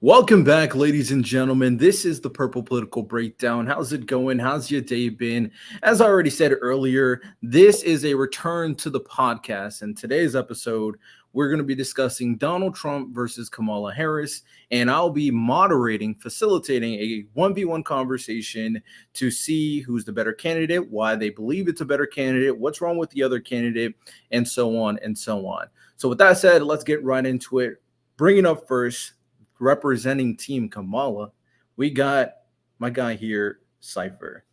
Welcome back, ladies and gentlemen. This is the Purple Political Breakdown. How's it going? How's your day been? As I already said earlier, this is a return to the podcast. And today's episode, we're going to be discussing Donald Trump versus Kamala Harris. And I'll be moderating, facilitating a 1v1 conversation to see who's the better candidate, why they believe it's a better candidate, what's wrong with the other candidate, and so on and so on. So with that said, let's get right into it. Bringing up first, representing Team Kamala, we got my guy here, Cypher.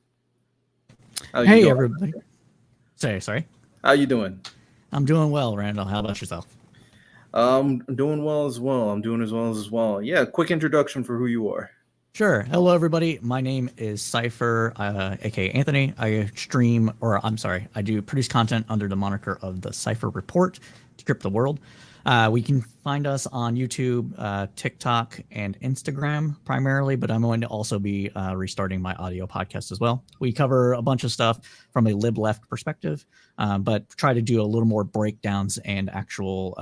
Hey, everybody. Sorry. How you doing? I'm doing well, Randall. How about yourself? I'm doing well as well. Yeah, quick introduction for who you are. Sure. Hello, everybody. My name is Cypher, aka Anthony. I do produce content under the moniker of the Cypher Report, Decrypt the World. We can find us on YouTube, TikTok, and Instagram primarily, but I'm going to also be restarting my audio podcast as well. We cover a bunch of stuff from a lib-left perspective, but try to do a little more breakdowns and actual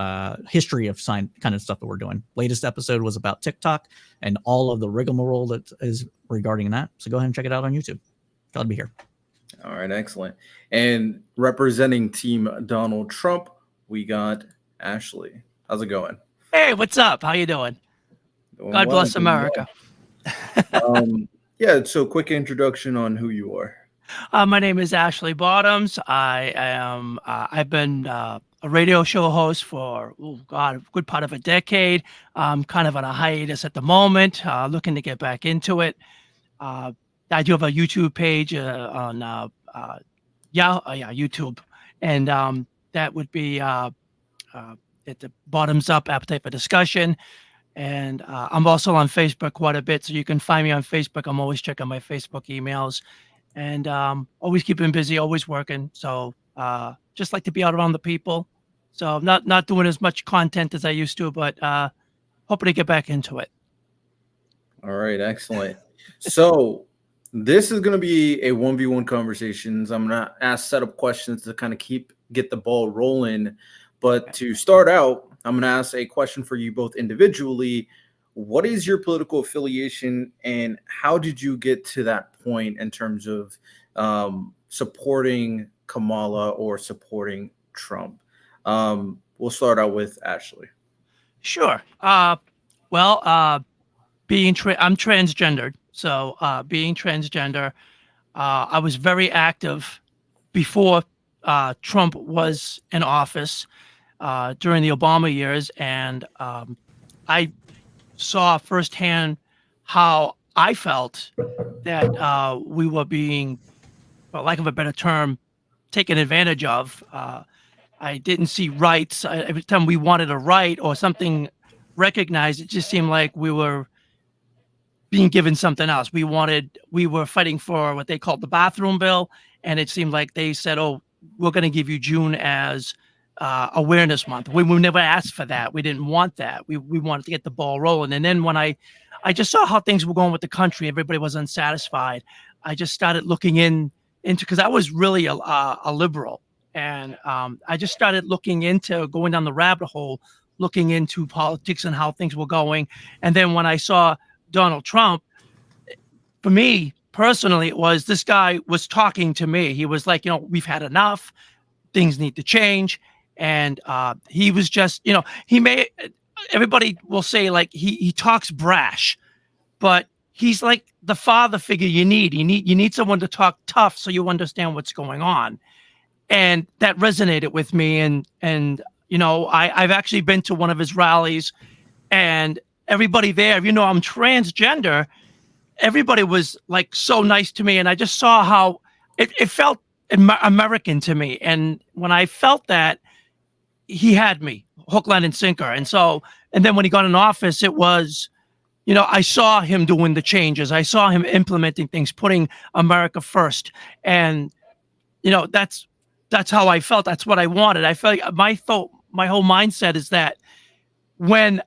history of kind of stuff that we're doing. Latest episode was about TikTok and all of the rigmarole that is regarding that. So go ahead and check it out on YouTube. Glad to be here. All right, excellent. And representing Team Donald Trump, we got Ashley. How's it going? Hey, what's up? How you doing? God bless America. Yeah, so quick introduction on who you are. My name is Ashley Bottoms. I've been a radio show host for, a good part of a decade. I'm kind of on a hiatus at the moment, looking to get back into it. I do have a YouTube page on YouTube, and that would be at the Bottoms Up Appetite for Discussion. And I'm also on Facebook quite a bit, so you can find me on Facebook. I'm always checking my Facebook emails, and always keeping busy, always working. So just like to be out around the people. So not doing as much content as I used to, but hoping to get back into it. All right, excellent. So this is going to be a 1v1 conversations. I'm going to ask setup questions to kind of get the ball rolling. But to start out, I'm going to ask a question for you both individually. What is your political affiliation, and how did you get to that point in terms of supporting Kamala or supporting Trump? We'll start out with Ashley. Sure. I'm transgendered. So being transgender, I was very active before Trump was in office. During the Obama years, and I saw firsthand how I felt that we were being, for lack of a better term, taken advantage of. I didn't see rights. Every time we wanted a right or something recognized, it just seemed like we were being given something else. We were fighting for what they called the bathroom bill, and it seemed like they said, "Oh, we're going to give you June as awareness month." We never asked for that. We didn't want that. We wanted to get the ball rolling. And then when I just saw how things were going with the country, everybody was unsatisfied. I just started looking into, because I was really a liberal, and I just started looking into going down the rabbit hole, looking into politics and how things were going. And then when I saw Donald Trump, for me personally, it was, this guy was talking to me. He was like, we've had enough. Things need to change. And he was just, everybody will say, like, he talks brash, but he's like the father figure you need. You need someone to talk tough so you understand what's going on. And that resonated with me. And I've actually been to one of his rallies, and everybody there, I'm transgender. Everybody was like so nice to me. And I just saw how it felt American to me. And when I felt that, he had me hook, line, and sinker. And then when he got in office, it was, I saw him doing the changes. I saw him implementing things, putting America first. And, that's how I felt. That's what I wanted. I felt like my whole mindset is that when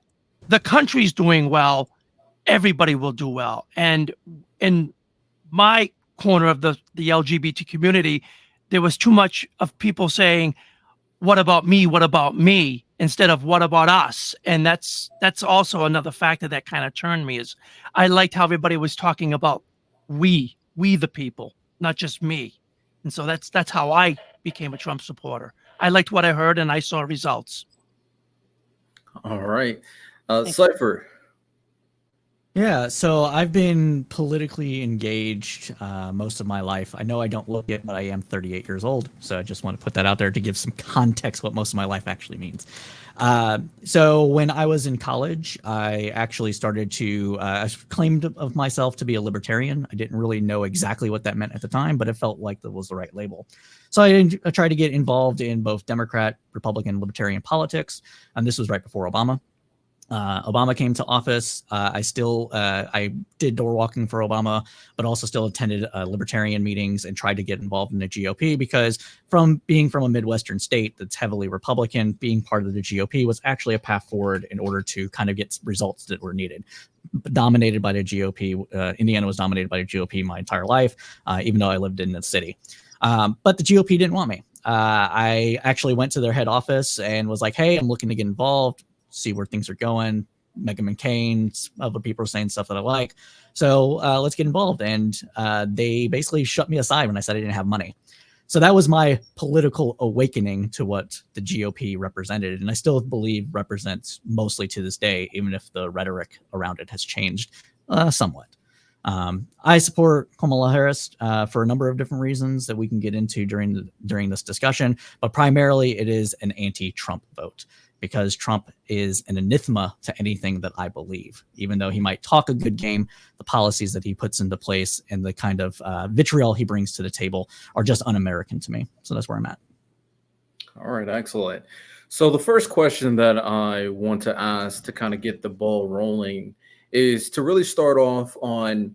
the country's doing well, everybody will do well. And in my corner of the LGBT community, there was too much of people saying, what about me? What about me? instead of what about us? And that's also another factor that kind of turned me. Is I liked how everybody was talking about we the people, not just me. And so that's how I became a Trump supporter. I liked what I heard and I saw results. All right. Thank you. Cypher. Yeah, so I've been politically engaged most of my life. I know I don't look it, but I am 38 years old. So I just want to put that out there to give some context what most of my life actually means. So when I was in college, I actually started to I claimed of myself to be a libertarian. I didn't really know exactly what that meant at the time, but it felt like that was the right label. So I tried to get involved in both Democrat, Republican, libertarian politics, and this was right before Obama. Obama came to office. I did door walking for Obama, but also still attended libertarian meetings and tried to get involved in the GOP because from being from a Midwestern state that's heavily Republican, being part of the GOP was actually a path forward in order to kind of get results that were needed. Dominated by the GOP. Indiana was dominated by the GOP my entire life, even though I lived in the city. But the GOP didn't want me. I actually went to their head office and was like, hey, I'm looking to get involved, see where things are going. Meghan McCain, other people are saying stuff that I like. So let's get involved. And they basically shut me aside when I said I didn't have money. So that was my political awakening to what the GOP represented. And I still believe represents mostly to this day, even if the rhetoric around it has changed somewhat. I support Kamala Harris for a number of different reasons that we can get into during this discussion, but primarily it is an anti-Trump vote because Trump is an anathema to anything that I believe. Even though he might talk a good game, the policies that he puts into place and the kind of vitriol he brings to the table are just un-American to me. So that's where I'm at. All right, excellent. So the first question that I want to ask to kind of get the ball rolling is to really start off on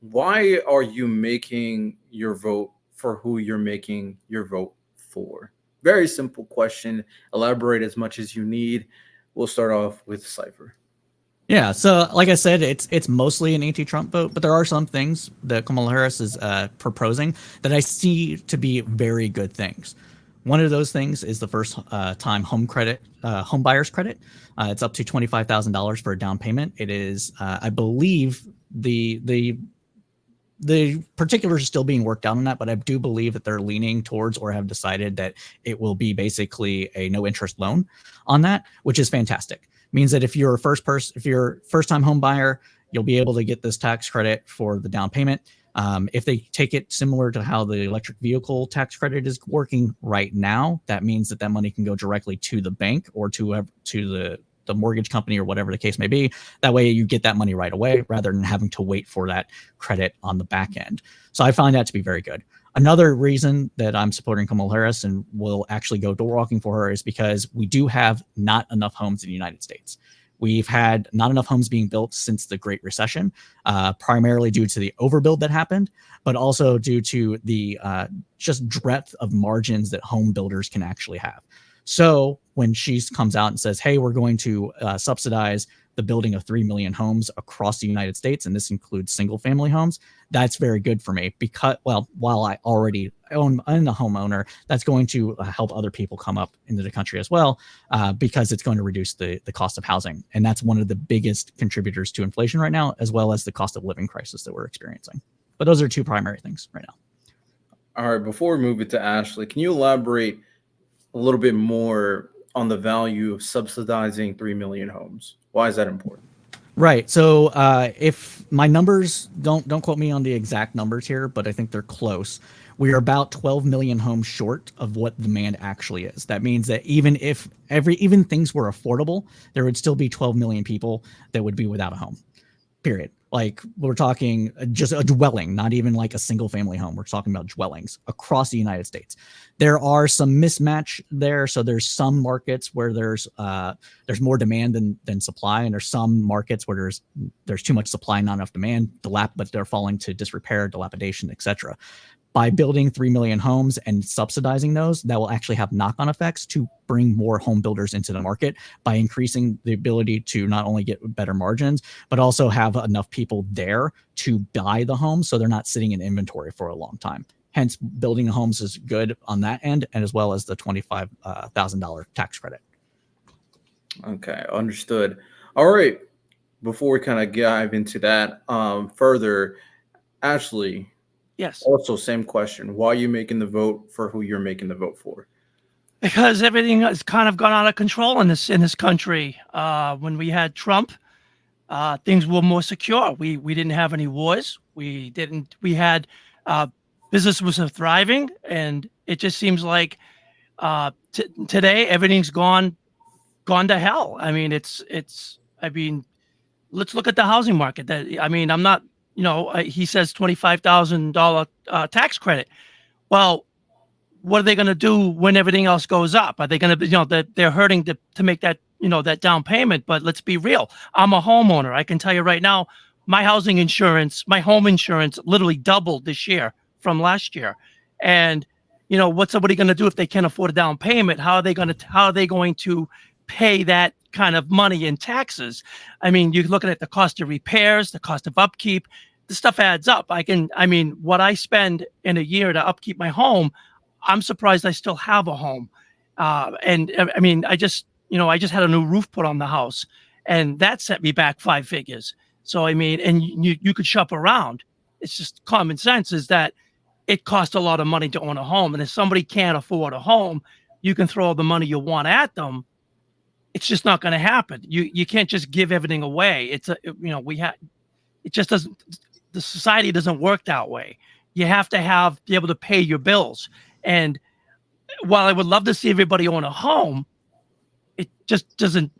why are you making your vote for who you're making your vote for? Very simple question. Elaborate as much as you need. We'll start off with Cypher. Yeah, so like I said, it's mostly an anti-Trump vote, but there are some things that Kamala Harris is proposing that I see to be very good things. One of those things is the first time home buyer's credit. It's up to $25,000 for a down payment. It is, I believe, the particulars are still being worked out on that, but I do believe that they're leaning towards or have decided that it will be basically a no interest loan on that, which is fantastic. Means that if you're a first time home buyer, you'll be able to get this tax credit for the down payment. If they take it similar to how the electric vehicle tax credit is working right now, that means that money can go directly to the bank or to the mortgage company or whatever the case may be. That way you get that money right away rather than having to wait for that credit on the back end. So I find that to be very good. Another reason that I'm supporting Kamala Harris and will actually go door walking for her is because we do have not enough homes in the United States. We've had not enough homes being built since the Great Recession, primarily due to the overbuild that happened, but also due to the just breadth of margins that home builders can actually have. So when she comes out and says, hey, we're going to subsidize the building of 3 million homes across the United States, and this includes single family homes, that's very good for me because, well, while I already I'm a homeowner, that's going to help other people come up into the country as well, because it's going to reduce the cost of housing. And that's one of the biggest contributors to inflation right now, as well as the cost of living crisis that we're experiencing. But those are two primary things right now. All right, before we move it to Ashley, can you elaborate a little bit more on the value of subsidizing 3 million homes? Why is that important? Right. So if my numbers don't quote me on the exact numbers here, but I think they're close. We are about 12 million homes short of what demand actually is. That means that even if even things were affordable, there would still be 12 million people that would be without a home. Period. Like we're talking just a dwelling, not even like a single family home. We're talking about dwellings across the United States. There are some mismatch there. So there's some markets where there's more demand than supply, and there's some markets where there's too much supply, not enough demand, but they're falling to disrepair, dilapidation, etc. By building 3 million homes and subsidizing those, that will actually have knock-on effects to bring more home builders into the market by increasing the ability to not only get better margins, but also have enough people there to buy the home so they're not sitting in inventory for a long time. Hence, building homes is good on that end, and as well as the $25,000 tax credit. Okay, understood. All right. Before we kind of dive into that further, Ashley, Yes. also same question. Why are you making the vote for who you're making the vote for? Because everything has kind of gone out of control in this country. When we had Trump, things were more secure. We didn't have any wars. We didn't. We had business was thriving, and it just seems like today everything's gone to hell. I mean, it's. I mean, let's look at the housing market. That I mean, I'm not. He says $25,000 tax credit. Well, what are they going to do when everything else goes up? Are they going to, they're hurting to make that, that down payment? But let's be real. I'm a homeowner. I can tell you right now, my housing insurance, my home insurance literally doubled this year from last year. And, what's somebody going to do if they can't afford a down payment? How are they going to pay that kind of money in taxes? I mean, you're looking at the cost of repairs, the cost of upkeep. The stuff adds up. What I spend in a year to upkeep my home, I'm surprised I still have a home. And I mean, I just had a new roof put on the house, and that set me back 5 figures. So, I mean, and you could shop around. It's just common sense is that it costs a lot of money to own a home. And if somebody can't afford a home, you can throw all the money you want at them. It's just not going to happen. You can't just give everything away. It just doesn't, the society doesn't work that way. You have to be able to pay your bills. And while I would love to see everybody own a home, it just doesn't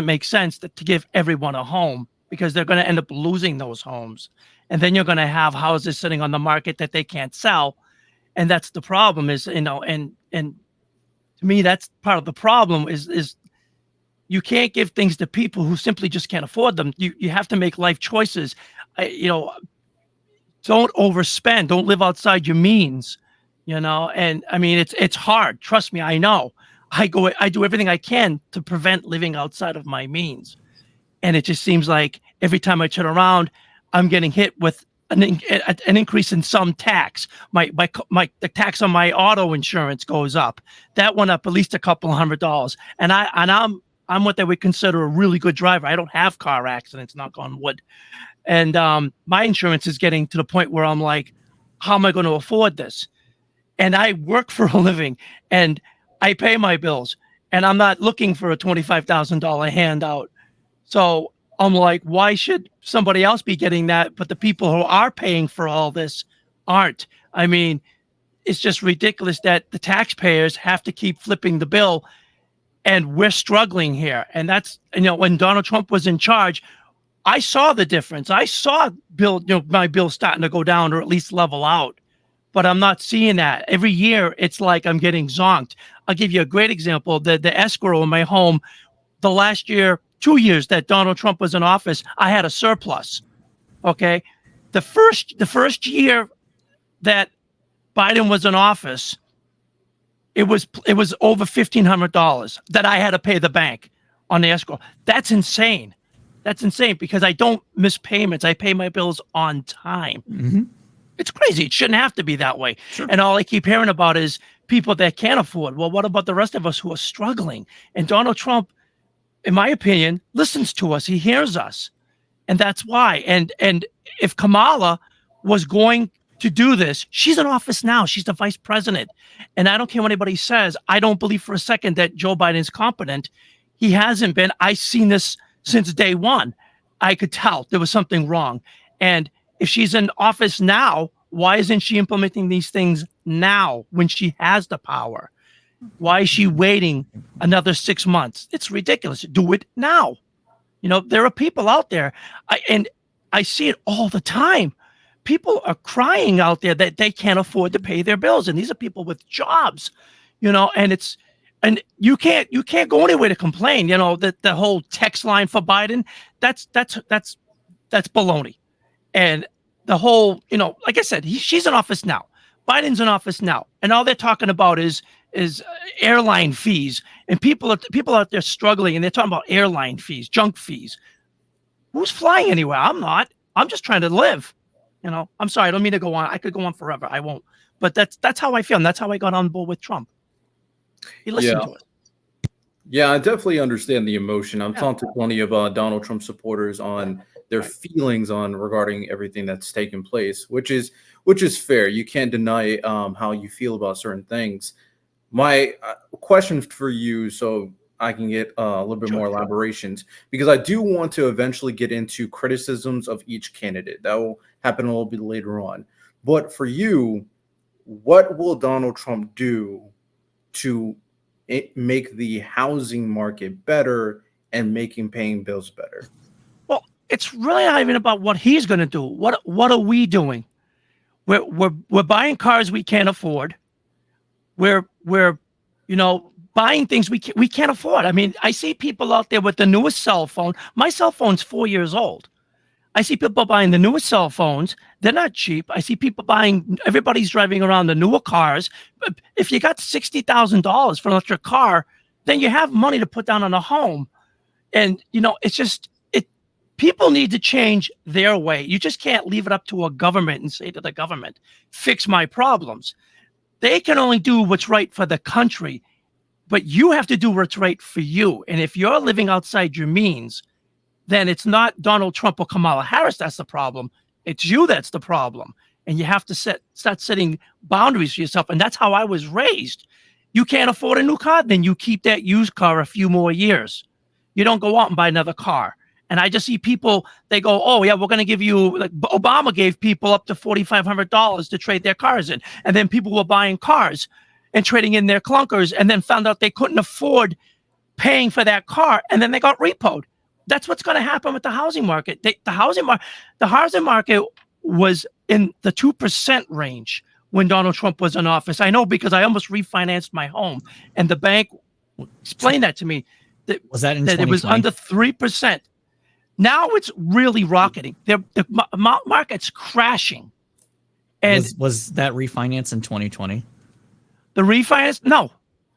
make sense to give everyone a home, because they're going to end up losing those homes. And then you're going to have houses sitting on the market that they can't sell. And that's the problem and to me, that's part of the problem is you can't give things to people who simply just can't afford them. You have to make life choices. Don't overspend. Don't live outside your means. And I mean, it's hard. Trust me, I know. I do everything I can to prevent living outside of my means. And it just seems like every time I turn around, I'm getting hit with an increase in some tax. The tax on my auto insurance goes up. That went up at least a couple $100. And I'm what they would consider a really good driver. I don't have car accidents, knock on wood. And my insurance is getting to the point where I'm like, how am I going to afford this? And I work for a living and I pay my bills, and I'm not looking for a $25,000 handout. So I'm like, why should somebody else be getting that? But the people who are paying for all this aren't. I mean, it's just ridiculous that the taxpayers have to keep flipping the bill, and we're struggling here. And that's, when Donald Trump was in charge, I saw the difference. I saw my bill starting to go down or at least level out. But I'm not seeing that. Every year, it's like I'm getting zonked. I'll give you a great example. The escrow in my home, the last year, 2 years that Donald Trump was in office, I had a surplus. Okay. The first year that Biden was in office, it was over $1,500 that I had to pay the bank on the escrow. That's insane. That's insane because I don't miss payments. I pay my bills on time. Mm-hmm. It's crazy. It shouldn't have to be that way. Sure. And all I keep hearing about is people that can't afford. Well, what about the rest of us who are struggling? And Donald Trump, in my opinion, listens to us. He hears us. And that's why. And if Kamala was going to do this, she's in office now. She's the vice president. And I don't care what anybody says. I don't believe for a second that Joe Biden's competent. He hasn't been. I've seen this since day one. I could tell there was something wrong. And if she's in office now, why isn't she implementing these things now when she has the power? Why is she waiting another 6 months? It's ridiculous. Do it now. There are people out there, and I see it all the time. People are crying out there that they can't afford to pay their bills, and these are people with jobs, and you can't go anywhere to complain. That the whole text line for Biden, that's baloney. And the whole, like I said, she's in office now. Biden's in office now, and all they're talking about is airline fees. And people out there struggling, and they're talking about airline fees, junk fees. Who's flying anywhere? I'm not. I'm just trying to live. I'm sorry. I don't mean to go on. I could go on forever. I won't. But that's how I feel, and that's how I got on board with Trump. He listened to us. Yeah, I definitely understand the emotion. I'm talking to plenty of Donald Trump supporters on their feelings on regarding everything that's taken place, which is fair. You can't deny how you feel about certain things. My question for you, so I can get a little bit Sure. more elaborations, because I do want to eventually get into criticisms of each candidate. That will happen a little bit later on. But for you, what will Donald Trump do to make the housing market better and making paying bills better? Well, it's really not even about what he's going to do. What are we doing? We're buying cars we can't afford. We're buying things we can't afford. I mean, I see people out there with the newest cell phone. My cell phone's 4 years old. I see people buying the newest cell phones. They're not cheap. I see people buying. Everybody's driving around the newer cars. But if you got $60,000 for an electric car, then you have money to put down on a home. And it's just it. People need to change their way. You just can't leave it up to a government and say to the government, "Fix my problems." They can only do what's right for the country, but you have to do what's right for you. And if you're living outside your means, then it's not Donald Trump or Kamala Harris that's the problem. It's you that's the problem. And you have to start setting boundaries for yourself. And that's how I was raised. You can't afford a new car, then you keep that used car a few more years. You don't go out and buy another car. And I just see people, they go, oh, yeah, we're going to give you, like Obama gave people up to $4,500 to trade their cars in. And then people were buying cars and trading in their clunkers and then found out they couldn't afford paying for that car. And then they got repoed. That's what's going to happen with the housing market. The housing market was in the 2% range when Donald Trump was in office. I know because I almost refinanced my home, and the bank explained that to me. That it was under 3%. Now it's really rocketing. The market's crashing. And was that refinance in 2020? The refinance? No,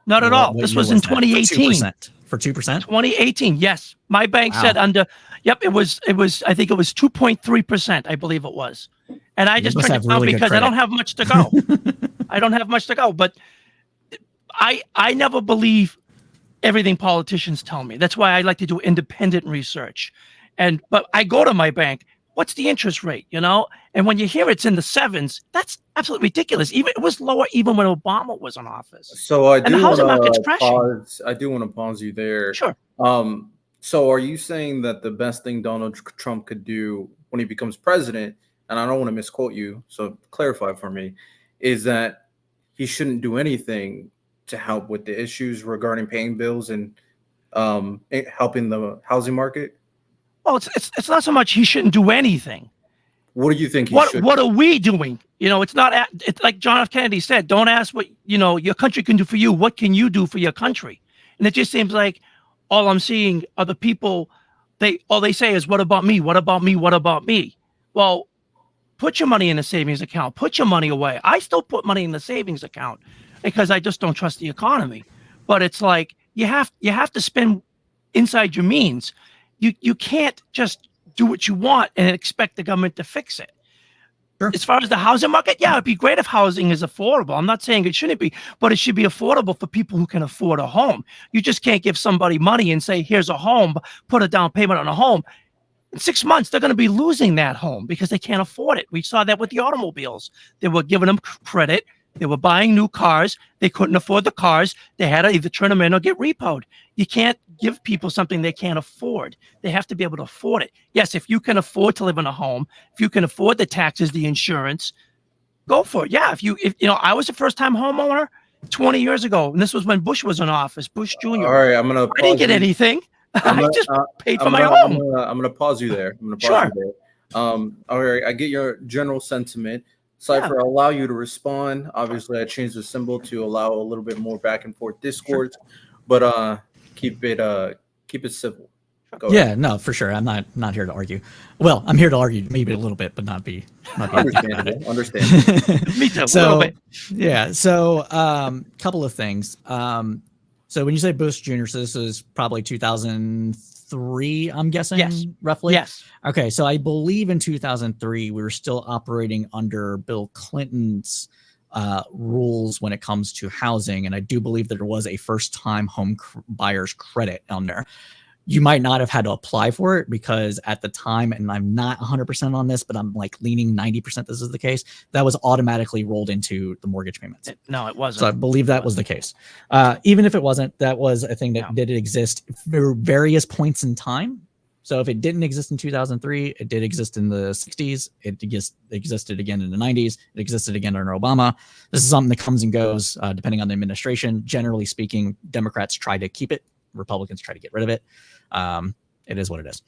not at all. This was in 2018. For 2%? 2018, yes. My bank said it was, I think it was 2.3%, I believe it was. And I just turned it down because I don't have much to go. I don't have much to go. But I never believe everything politicians tell me. That's why I like to do independent research. But I go to my bank. What's the interest rate? And when you hear it's in the 7s, that's absolutely ridiculous. It was lower even when Obama was in office. So I do want to pause you there. Sure. So are you saying that the best thing Donald Trump could do when he becomes president, and I don't want to misquote you, so clarify for me, is that he shouldn't do anything to help with the issues regarding paying bills and helping the housing market? Well, it's not so much he shouldn't do anything. What do you think he should? What are we doing? It's not. It's like John F. Kennedy said. Don't ask what your country can do for you. What can you do for your country? And it just seems like all I'm seeing are the people. All they say is, "What about me? What about me? What about me?" Well, put your money in a savings account. Put your money away. I still put money in the savings account because I just don't trust the economy. But it's like you have to spend inside your means. You can't just do what you want and expect the government to fix it. Sure. As far as the housing market, yeah, it'd be great if housing is affordable. I'm not saying it shouldn't be, but it should be affordable for people who can afford a home. You just can't give somebody money and say, here's a home, put a down payment on a home. In 6 months, they're going to be losing that home because they can't afford it. We saw that with the automobiles. They were giving them credit. They were buying new cars. They couldn't afford the cars. They had to either turn them in or get repoed. You can't give people something they can't afford. They have to be able to afford it. Yes, if you can afford to live in a home, if you can afford the taxes, the insurance, go for it. Yeah, if I was a first-time homeowner 20 years ago, and this was when Bush was in office, Bush Jr. All right, I didn't get anything. I just paid for my home. I'm gonna pause you there. Sure. All right, I get your general sentiment. Cypher, I'll allow you to respond. Obviously, I changed the symbol to allow a little bit more back and forth discourse, but keep it civil. Go ahead. No, for sure. I'm not here to argue. Well, I'm here to argue maybe a little bit, but not be understandable. Me too. So, a little bit. Yeah. So, couple of things. So when you say Bush Jr., so this is probably 2003, I'm guessing, yes, roughly? Yes. Okay, so I believe in 2003, we were still operating under Bill Clinton's rules when it comes to housing. And I do believe that there was a first-time home buyer's credit on there. You might not have had to apply for it because at the time, and I'm not 100% on this, but I'm like leaning 90% this is the case, that was automatically rolled into the mortgage payments. No, it wasn't. So I believe that was the case. Even if it wasn't, that was a thing that did exist for various points in time. So if it didn't exist in 2003, it did exist in the 60s. It existed again in the 90s. It existed again under Obama. This is something that comes and goes depending on the administration. Generally speaking, Democrats try to keep it. Republicans try to get rid of it. It is what it is.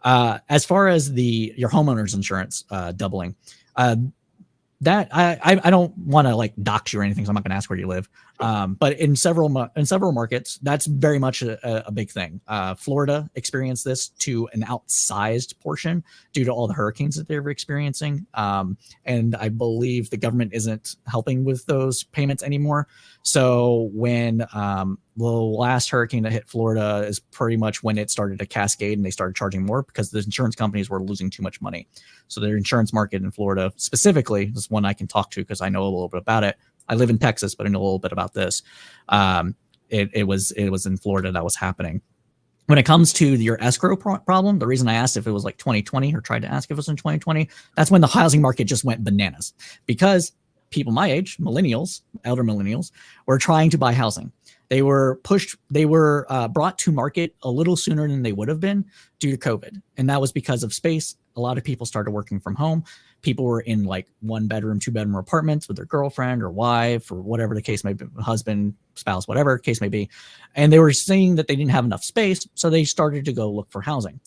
As far as your homeowner's insurance doubling, that I don't want to like dox you or anything, so I'm not going to ask where you live. But in several markets, that's very much a big thing. Florida experienced this to an outsized portion due to all the hurricanes that they're experiencing. And I believe the government isn't helping with those payments anymore. So when the last hurricane that hit Florida is pretty much when it started to cascade and they started charging more because the insurance companies were losing too much money. So their insurance market in Florida specifically is one I can talk to because I know a little bit about it. I live in Texas, but I know a little bit about this. It was in Florida that was happening. When it comes to your escrow problem, the reason I asked if it was like 2020 or tried to ask if it was in 2020, that's when the housing market just went bananas because people my age, millennials, elder millennials, were trying to buy housing. They were brought to market a little sooner than they would have been due to COVID. And that was because of space. A lot of people started working from home. People were in like 1-bedroom, 2-bedroom apartments with their girlfriend or wife or whatever the case may be, husband, spouse, whatever the case may be. And they were seeing that they didn't have enough space. So they started to go look for housing.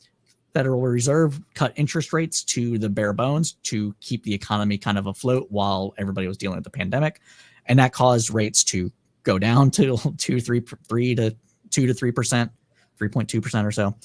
Federal Reserve cut interest rates to the bare bones to keep the economy kind of afloat while everybody was dealing with the pandemic. And that caused rates to go down to 2 to 3%, 3.2% or so.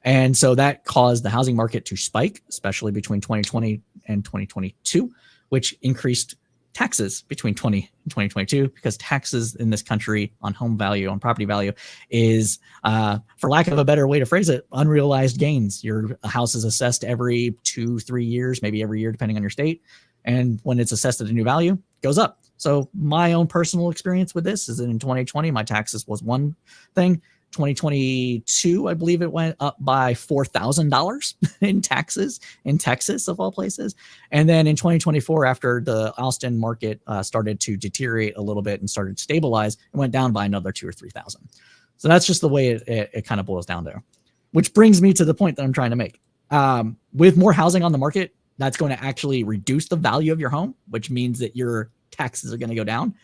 And so that caused the housing market to spike, especially between 2020 and 2022, which increased taxes between 20 and 2022 because taxes in this country on home value, on property value is, for lack of a better way to phrase it, unrealized gains. Your house is assessed every 2-3 years, maybe every year, depending on your state. And when it's assessed at a new value, it goes up. So my own personal experience with this is that in 2020, my taxes was one thing. 2022, I believe it went up by $4,000 in taxes in Texas, of all places. And then in 2024, after the Austin market started to deteriorate a little bit and started to stabilize, it went down by another 2,000 or 3,000. So that's just the way it kind of boils down there, which brings me to the point that I'm trying to make. With more housing on the market, that's going to actually reduce the value of your home, which means that your taxes are going to go down.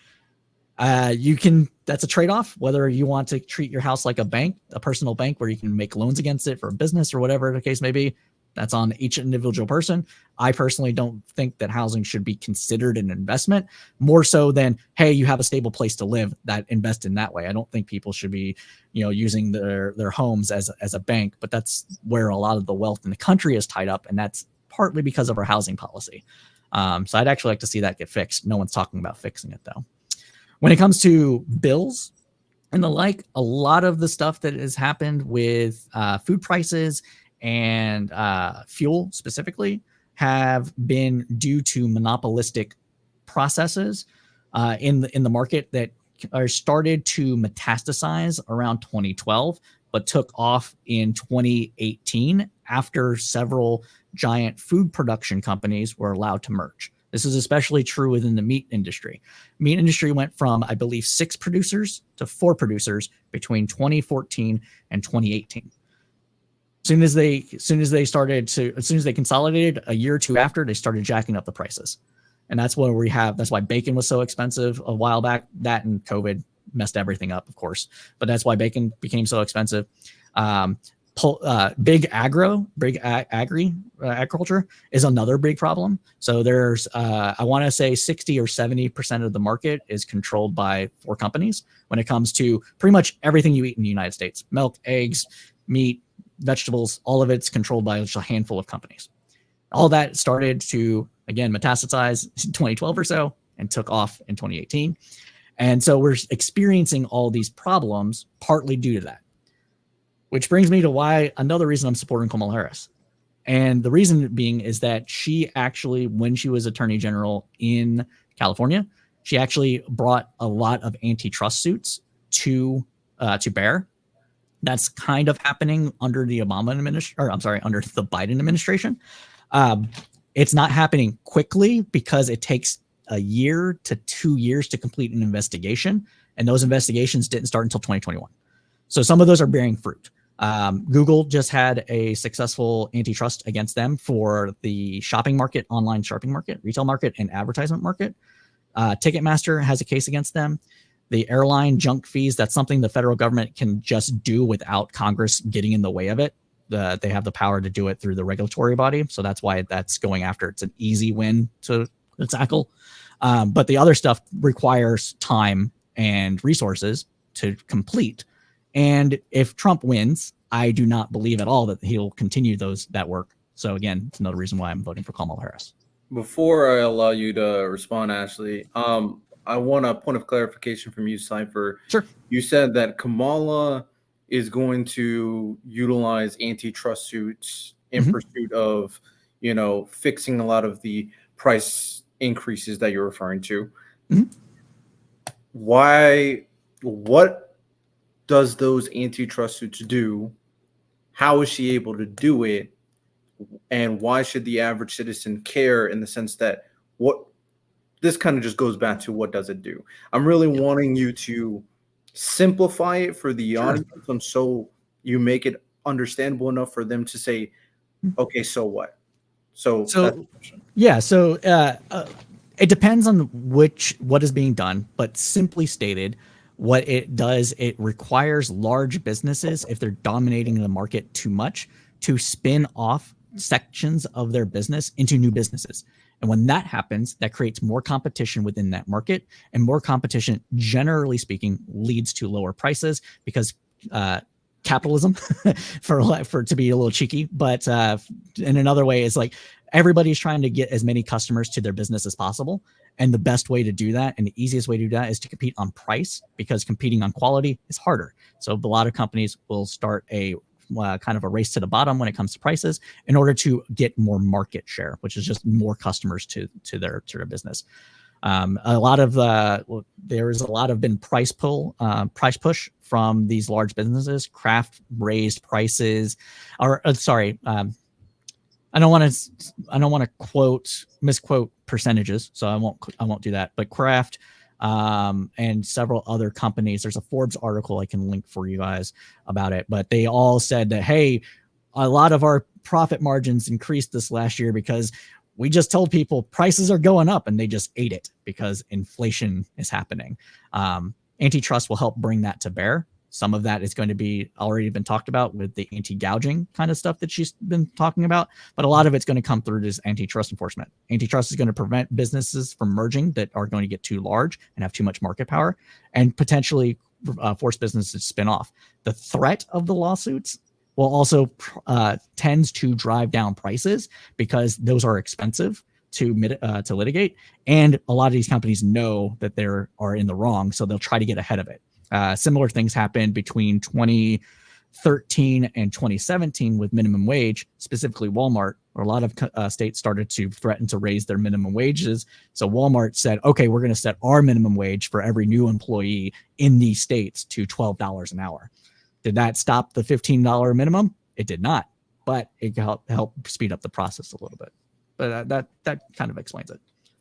That's a trade-off, whether you want to treat your house like a bank, a personal bank where you can make loans against it for a business or whatever the case may be. That's on each individual person. I personally don't think that housing should be considered an investment more so than, hey, you have a stable place to live, that invest in that way. I don't think people should be, using their homes as a bank, but that's where a lot of the wealth in the country is tied up. And that's partly because of our housing policy. So I'd actually like to see that get fixed. No one's talking about fixing it though. When it comes to bills and the like, a lot of the stuff that has happened with food prices and fuel specifically have been due to monopolistic processes in the market that are started to metastasize around 2012, but took off in 2018 after several giant food production companies were allowed to merge. This is especially true within the meat industry. Meat industry went from, I believe, 6 producers to 4 producers between 2014 and 2018. As soon as they consolidated a year or two after, they started jacking up the prices. And that's why bacon was so expensive a while back. That and COVID messed everything up, of course. But that's why bacon became so expensive. Big agriculture is another big problem. So there's, I want to say 60 or 70% of the market is controlled by 4 companies when it comes to pretty much everything you eat in the United States. Milk, eggs, meat, vegetables, all of it's controlled by just a handful of companies. All that started to, again, metastasize in 2012 or so and took off in 2018. And so we're experiencing all these problems partly due to that. Which brings me to another reason I'm supporting Kamala Harris. And the reason being is that she actually, when she was Attorney General in California, She actually brought a lot of antitrust suits to bear. That's kind of happening under the under the Biden administration. It's not happening quickly because it takes a year to 2 years to complete an investigation, and those investigations didn't start until 2021. So some of those are bearing fruit. Google just had a successful antitrust against them for the shopping market, online shopping market, retail market, and advertisement market. Ticketmaster has a case against them. The airline junk fees, that's something the federal government can just do without Congress getting in the way of it. They have the power to do it through the regulatory body. So that's why that's going after. It's an easy win to tackle. But the other stuff requires time and resources to complete. And if Trump wins, I do not believe at all that he'll continue that work. So again, it's another reason why I'm voting for Kamala Harris. Before I allow you to respond, Ashley, I want a point of clarification from you, Cypher. Sure. You said that Kamala is going to utilize antitrust suits in pursuit of, fixing a lot of the price increases that you're referring to. Why? What does those antitrust suits do? How is she able to do it? And why should the average citizen care, in the sense that this kind of just goes back to what does it do? I'm really wanting you to simplify it for the audience, and so you make it understandable enough for them to say, okay, so what? So it depends on what is being done, but simply stated, what it does, it requires large businesses, if they're dominating the market too much, to spin off sections of their business into new businesses. And when that happens, that creates more competition within that market, and more competition, generally speaking, leads to lower prices, because capitalism, for to be a little cheeky, but in another way, it's like everybody's trying to get as many customers to their business as possible. And the best way to do that, and the easiest way to do that, is to compete on price, because competing on quality is harder. So a lot of companies will start a kind of a race to the bottom when it comes to prices, in order to get more market share, which is just more customers to their business. There is a lot of been price push from these large businesses. Kraft raised prices, I don't want to misquote percentages, so I won't do that. But Kraft and several other companies, there's a Forbes article I can link for you guys about it, but they all said that, hey, a lot of our profit margins increased this last year because we just told people prices are going up, and they just ate it because inflation is happening. Antitrust will help bring that to bear. Some of that is going to be already been talked about with the anti-gouging kind of stuff that she's been talking about, but a lot of it's going to come through this antitrust enforcement. Antitrust is going to prevent businesses from merging that are going to get too large and have too much market power, and potentially force businesses to spin off. The threat of the lawsuits will also tends to drive down prices, because those are expensive to litigate, and a lot of these companies know that they are in the wrong, so they'll try to get ahead of it. Similar things happened between 2013 and 2017 with minimum wage, specifically Walmart, where a lot of states started to threaten to raise their minimum wages. So Walmart said, okay, we're going to set our minimum wage for every new employee in these states to $12 an hour. Did that stop the $15 minimum? It did not, but it helped speed up the process a little bit. But that kind of explains it.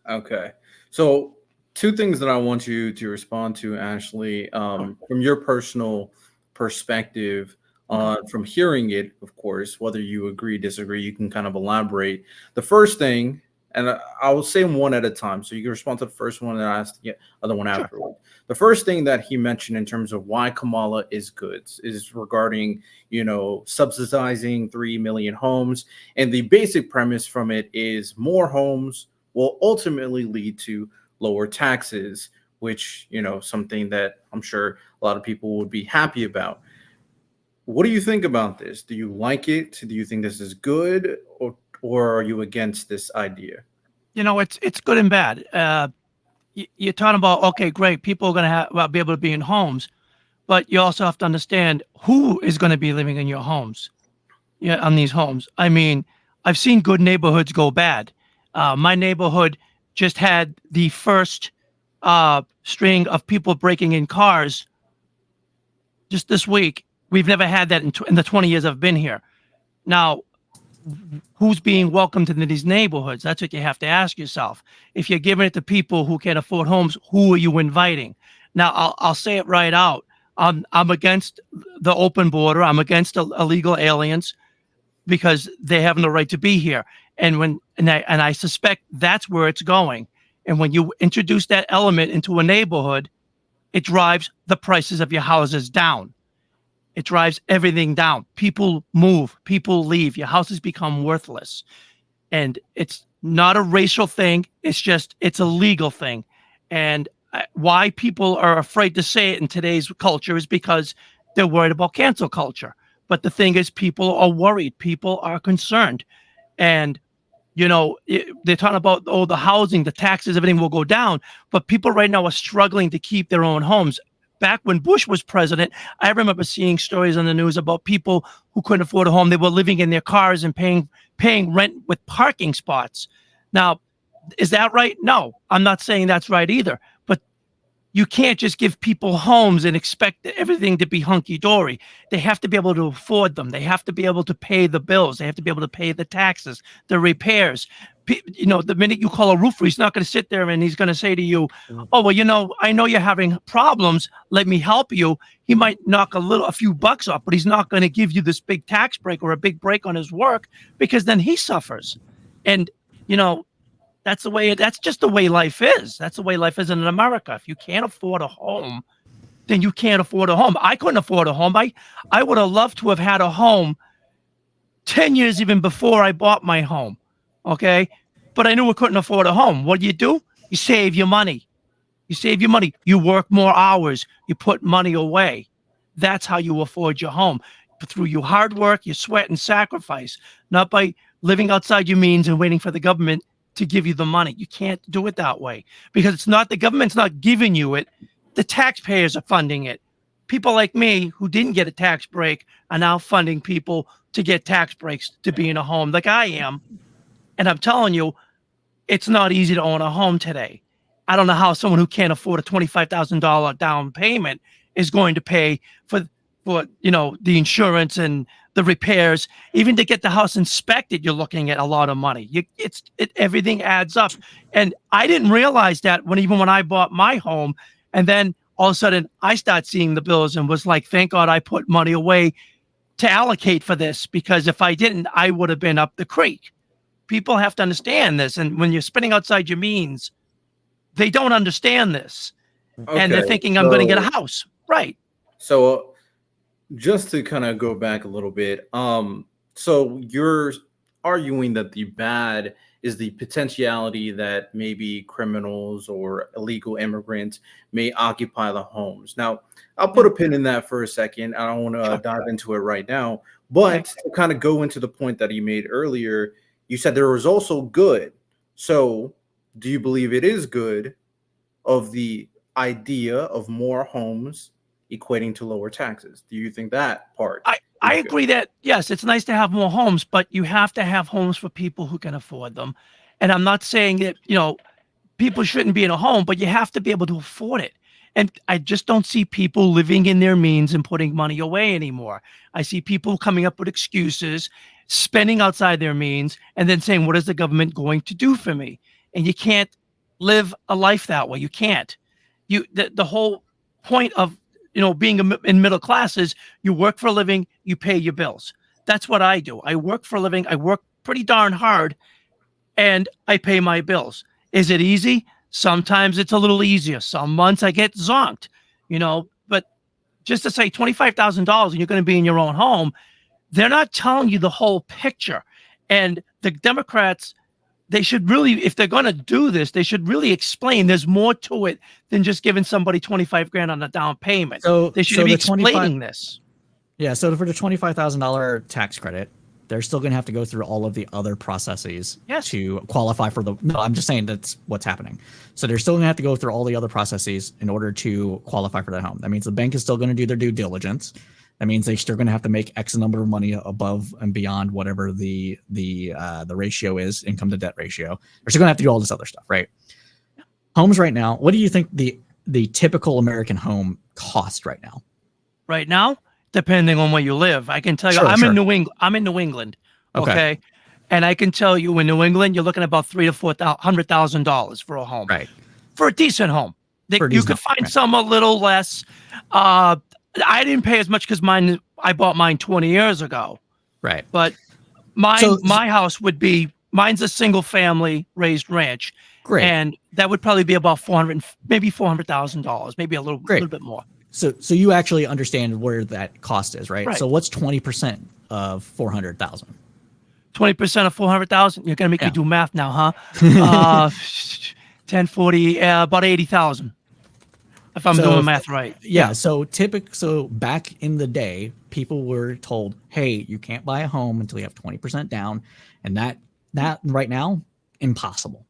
Okay. So two things that I want you to respond to, Ashley, from your personal perspective, from hearing it, of course, whether you agree, disagree, you can kind of elaborate. The first thing, and I will say them one at a time, so you can respond to the first one and ask the other one afterward. The first thing that he mentioned in terms of why Kamala is good is regarding, subsidizing 3 million homes. And the basic premise from it is more homes will ultimately lead to lower taxes, which, something that I'm sure a lot of people would be happy about. What do you think about this? Do you like it? Do you think this is good, or are you against this idea? It's good and bad. You're talking about, okay, great, people are going to be able to be in homes, but you also have to understand who is going to be living in your homes, on these homes. I mean, I've seen good neighborhoods go bad. My neighborhood just had the first string of people breaking in cars just this week. We've never had that in the 20 years I've been here. Now, who's being welcomed into these neighborhoods? That's what you have to ask yourself. If you're giving it to people who can't afford homes, who are you inviting? Now, I'll say it right out. I'm against the open border. I'm against illegal aliens because they have no right to be here. And I suspect that's where it's going. And when you introduce that element into a neighborhood, it drives the prices of your houses down. It drives everything down. People move, people leave. Your houses become worthless. And it's not a racial thing. It's a legal thing. And why people are afraid to say it in today's culture is because they're worried about cancel culture. But the thing is, people are worried. People are concerned. And, they're talking about, the housing, the taxes, everything will go down. But people right now are struggling to keep their own homes. Back when Bush was president, I remember seeing stories on the news about people who couldn't afford a home. They were living in their cars and paying rent with parking spots. Now, is that right? No, I'm not saying that's right either. But you can't just give people homes and expect everything to be hunky-dory. They have to be able to afford them. They have to be able to pay the bills. They have to be able to pay the taxes, the repairs. The minute you call a roofer, he's not going to sit there and he's going to say to you, oh, well, I know you're having problems. Let me help you. He might knock a few bucks off, but he's not going to give you this big tax break or a big break on his work, because then he suffers. And, that's just the way life is. That's the way life is in America. If you can't afford a home, then you can't afford a home. I couldn't afford a home. I would have loved to have had a home 10 years even before I bought my home. Okay. But I knew I couldn't afford a home. What do? You save your money. You work more hours. You put money away. That's how you afford your home. Through your hard work, your sweat and sacrifice, not by living outside your means and waiting for the government to give you the money. You can't do it that way, because the government's not giving you it. The taxpayers are funding it. People like me who didn't get a tax break are now funding people to get tax breaks to be in a home like I am. And I'm telling you, it's not easy to own a home today. I don't know how someone who can't afford a $25,000 down payment is going to pay for the insurance and the repairs. Even to get the house inspected, you're looking at a lot of money. Everything adds up. And I didn't realize that even when I bought my home. And then all of a sudden I start seeing the bills and was like, thank God I put money away to allocate for this, because if I didn't, I would have been up the creek. People have to understand this. And when you're spending outside your means, they don't understand this. Okay, and they're thinking, I'm going to get a house. Right. So just to kind of go back a little bit, so you're arguing that the bad is the potentiality that maybe criminals or illegal immigrants may occupy the homes. Now, I'll put a pin in that for a second. I don't want to dive into it right now, but to kind of go into the point that you made earlier, you said there was also good. So do you believe it is good of the idea of more homes equating to lower taxes? Do you think that part? I agree that, yes, it's nice to have more homes, but you have to have homes for people who can afford them. And I'm not saying that, people shouldn't be in a home, but you have to be able to afford it. And I just don't see people living in their means and putting money away anymore. I see people coming up with excuses, spending outside their means, and then saying, what is the government going to do for me? And you can't live a life that way. You can't. The whole point of being in middle class is you work for a living, you pay your bills. That's what I do. I work for a living. I work pretty darn hard, and I pay my bills. Is it easy? Sometimes it's a little easier. Some months I get zonked, but just to say $25,000 and you're going to be in your own home, they're not telling you the whole picture. And the Democrats, they should really, if they're going to do this, they should really explain there's more to it than just giving somebody 25 grand on a down payment. So they should be explaining this. Yeah. So for the $25,000 tax credit, they're still going to have to go through all of the other processes to qualify for the. No, I'm just saying that's what's happening. So they're still going to have to go through all the other processes in order to qualify for that home. That means the bank is still going to do their due diligence. That means they're still going to have to make X number of money above and beyond whatever the ratio is, income to debt ratio. They're still going to have to do all this other stuff, right? Homes right now. What do you think the typical American home cost right now? Right now, depending on where you live, I can tell you, Sure, I'm sure. in New England. I'm in New England. Okay. Okay. And I can tell you, in New England, you're looking at about $300,000 to $400,000 for a home, Right. for a decent home. For a You decent could home, find right. some a little less. I didn't pay as much because I bought mine 20 years ago. Right. But my house would be, mine's a single family raised ranch. Great. And that would probably be about maybe $400,000, maybe a little bit more. So you actually understand where that cost is, right? Right. So what's 20% of 400,000? 20% of 400,000. You're gonna make me do math now, huh? 1040, about 80,000. If I'm doing math right. Yeah. So back in the day, people were told, "Hey, you can't buy a home until you have 20% down," and that right now, impossible.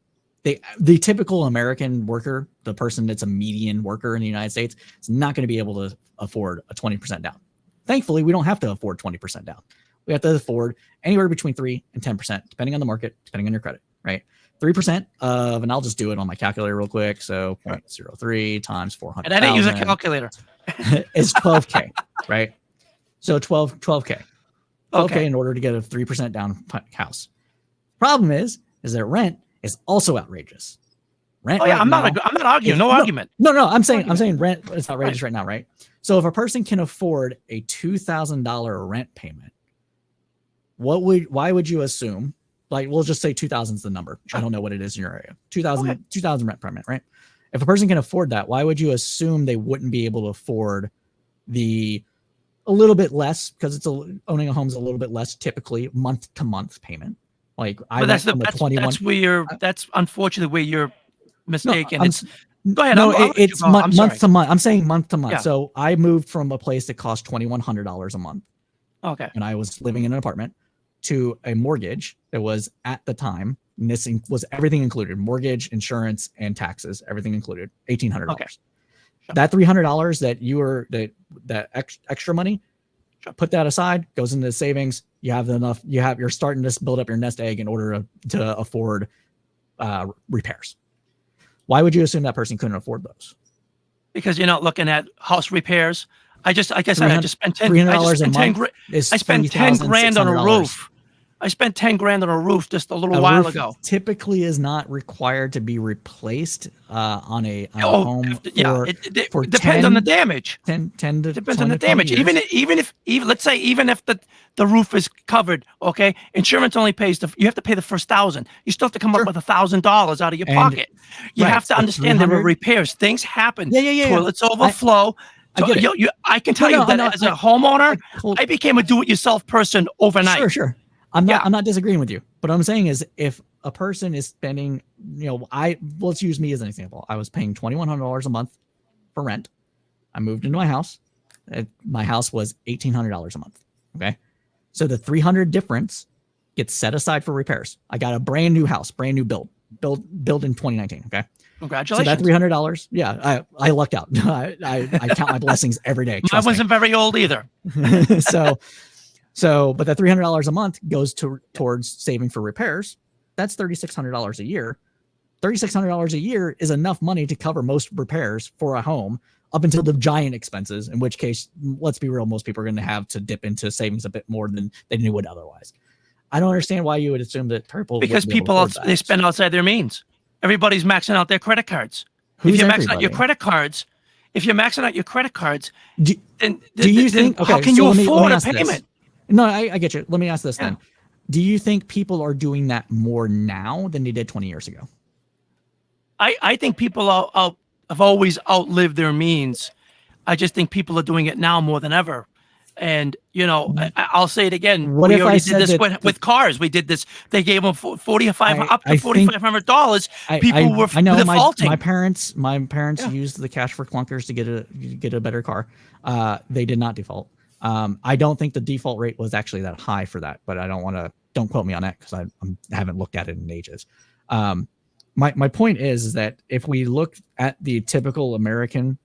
The typical American worker, the person that's a median worker in the United States, is not going to be able to afford a 20% down. Thankfully, we don't have to afford 20% down. We have to afford anywhere between 3 and 10%, depending on the market, depending on your credit, right? 3% of, and I'll just do it on my calculator real quick. So 0.03 times 400. And I didn't use a calculator. Is 12K, right? So 12K. 12K in order to get a 3% down house. Problem is that rent is also outrageous. Rent. Oh yeah, right I'm now, not arguing. No argument. No. I'm saying rent is outrageous right now, right? So if a person can afford a $2,000 rent payment, why would you assume? Like, we'll just say 2,000 is the number. Sure. I don't know what it is in your area. 2,000 rent payment, right? If a person can afford that, why would you assume they wouldn't be able to afford a little bit less, because owning a home is a little bit less typically month to month payment. Like that's unfortunately where you're mistaken. Go ahead. It's month to month. I'm saying month to month. Yeah. So I moved from a place that cost $2,100 a month. Okay. And I was living in an apartment to a mortgage that was at the time, and this was everything included, mortgage, insurance, and taxes, everything included, $1,800. Okay. Sure. That $300 that that extra money, sure, put that aside, goes into savings. You have enough. You're starting to build up your nest egg in order to afford repairs. Why would you assume that person couldn't afford those? Because you're not looking at house repairs. I spent $300 a month. I spent 10 grand on a roof. I spent 10 grand on a roof just a little while ago. Typically is not required to be replaced on a home. It depends on the damage. 10 to depends on the damage. Even if let's say the roof is covered, okay, insurance only pays you have to pay the first $1,000. You still have to come up with $1,000 out of your pocket. You have to understand there are repairs. Things happen. Toilets overflow. I can tell you that as a homeowner, I became a do-it-yourself person overnight. Sure. I'm not disagreeing with you, but what I'm saying is, if a person is spending, let's use me as an example. I was paying $2,100 a month for rent. I moved into my house. My house was $1,800 a month. Okay. So the $300 difference gets set aside for repairs. I got a brand new house, brand new build in 2019. Okay. Congratulations. So that $300, yeah, I lucked out. I count my blessings every day. I wasn't very old either. But that $300 a month goes towards saving for repairs. That's $3,600 a year. $3,600 a year is enough money to cover most repairs for a home, up until the giant expenses, in which case, let's be real, most people are going to have to dip into savings a bit more than they would otherwise. I don't understand why you would assume that because people they spend outside their means. Everybody's maxing out their credit cards. If you're maxing out your credit cards, then you think, how can you afford a payment? No, I get you. Let me ask this then. Do you think people are doing that more now than they did 20 years ago? I think people have always outlived their means. I just think people are doing it now more than ever. And, I'll say it again. What we if already I did said this with cars. We did this. They gave them up to $4,500. People were defaulting. My parents used the cash for clunkers to get a better car. They did not default. I don't think the default rate was actually that high for that, but don't quote me on that because I haven't looked at it in ages. My point is that if we look at the typical American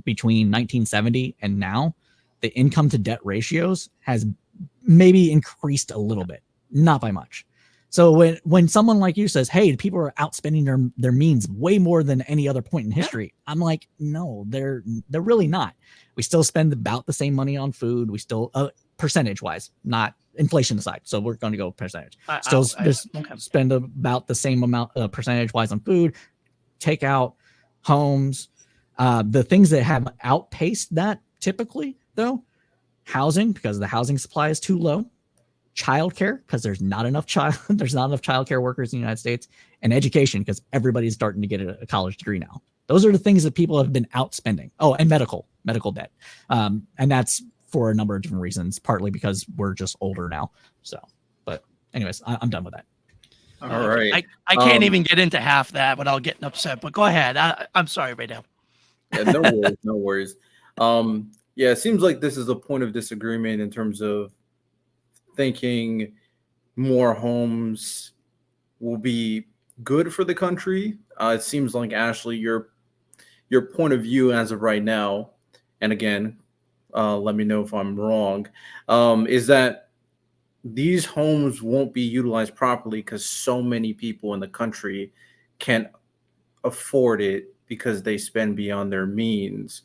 between 1970 and now, the income to debt ratios has maybe increased a little bit, not by much. So when someone like you says, "Hey, people are outspending their means way more than any other point in history," I'm like, no, they're really not. We still spend about the same money on food. We still percentage wise, not inflation aside. So we're going to go percentage. Still spend about the same amount percentage wise on food, takeout, homes. The things that have outpaced that typically though, housing, because the housing supply is too low. Childcare, because there's not enough childcare workers in the United States, and education, because everybody's starting to get a college degree now. Those are the things that people have been outspending. Oh, and medical debt, and that's for a number of different reasons. Partly because we're just older now. So, but anyways, I'm done with that. All right. I can't even get into half that without getting upset. But go ahead. I'm sorry right now. Yeah, no worries. No worries. Yeah, it seems like this is a point of disagreement in terms of thinking more homes will be good for the country. It seems like, Ashley, your point of view as of right now, and again, let me know if I'm wrong, is that these homes won't be utilized properly because so many people in the country can't afford it because they spend beyond their means.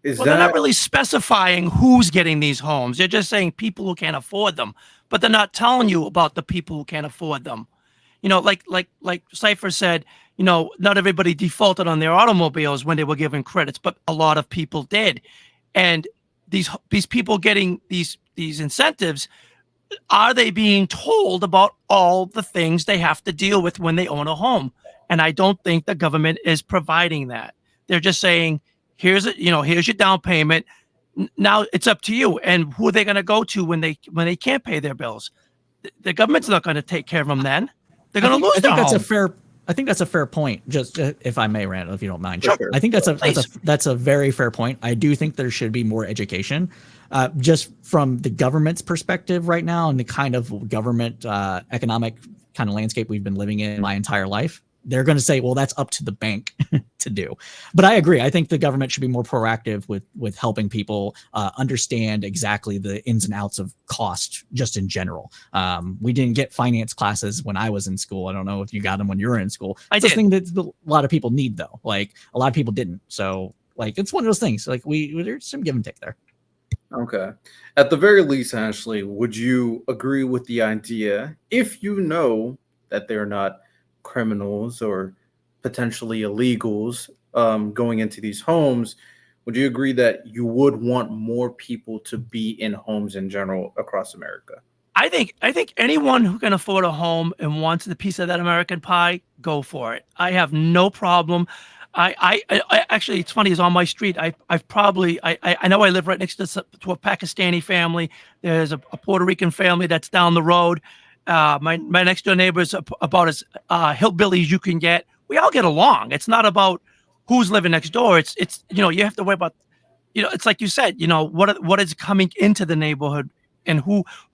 They're not really specifying who's getting these homes. They're just saying people who can't afford them, but they're not telling you about the people who can't afford them. Like Cypher said, not everybody defaulted on their automobiles when they were given credits, but a lot of people did. And these people getting these incentives, are they being told about all the things they have to deal with when they own a home? And I don't think the government is providing that. They're just saying, here's your down payment. Now it's up to you. And who are they going to go to when they can't pay their bills? The government's not going to take care of them then. They're going to lose their home. I think that's a fair point. Just if I may, Randall, if you don't mind. Sure. I think that's a very fair point. I do think there should be more education, just from the government's perspective right now, and the kind of government economic kind of landscape we've been living in my entire life. They're going to say, well, that's up to the bank to do. But I agree. I think the government should be more proactive with helping people understand exactly the ins and outs of cost just in general. We didn't get finance classes when I was in school. I don't know if you got them when you were in school. It's a thing that a lot of people need, though. Like, a lot of people didn't. So, like, it's one of those things. Like, there's some give and take there. Okay. At the very least, Ashley, would you agree with the idea, if you know that they're not criminals or potentially illegals going into these homes, would you agree that you would want more people to be in homes in general across America? I think anyone who can afford a home and wants the piece of that American pie, go for it. I have no problem. I actually, it's funny, is on my street. I know I live right next to a Pakistani family. There's a Puerto Rican family that's down the road. My next door neighbor is about as hillbilly as you can get. We all get along. It's not about who's living next door. It's you have to worry about, it's like you said, what is coming into the neighborhood, and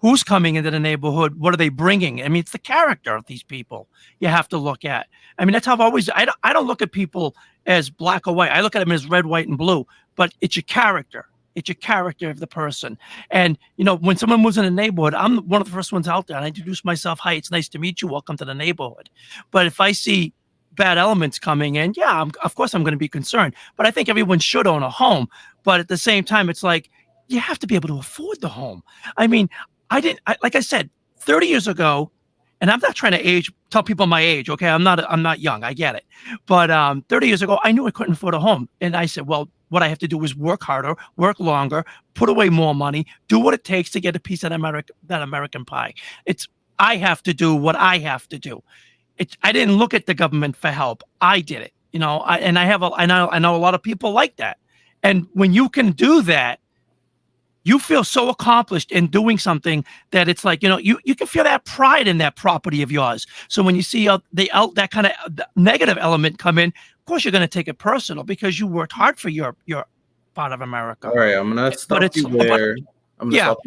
who's coming into the neighborhood. What are they bringing? I mean, it's the character of these people you have to look at. I mean, that's how I've always. I don't look at people as black or white. I look at them as red, white, and blue. But it's your character. It's your character of the person. And, when someone moves in a neighborhood, I'm one of the first ones out there. And I introduce myself. Hi, it's nice to meet you. Welcome to the neighborhood. But if I see bad elements coming in, of course I'm going to be concerned. But I think everyone should own a home. But at the same time, it's like, you have to be able to afford the home. I mean, like I said, 30 years ago, and I'm not trying to tell people my age, okay? I'm not young. I get it. But 30 years ago, I knew I couldn't afford a home. And I said, well, what I have to do is work harder, work longer, put away more money, do what it takes to get a piece of that American pie. I have to do what I have to do. I didn't look at the government for help. I did it, I know a lot of people like that. And when you can do that, you feel so accomplished in doing something that it's like, you can feel that pride in that property of yours. So when you see that kind of negative element come in, of course, you're going to take it personal because you worked hard for your part of America. All right, I'm going to stop you there. I'm going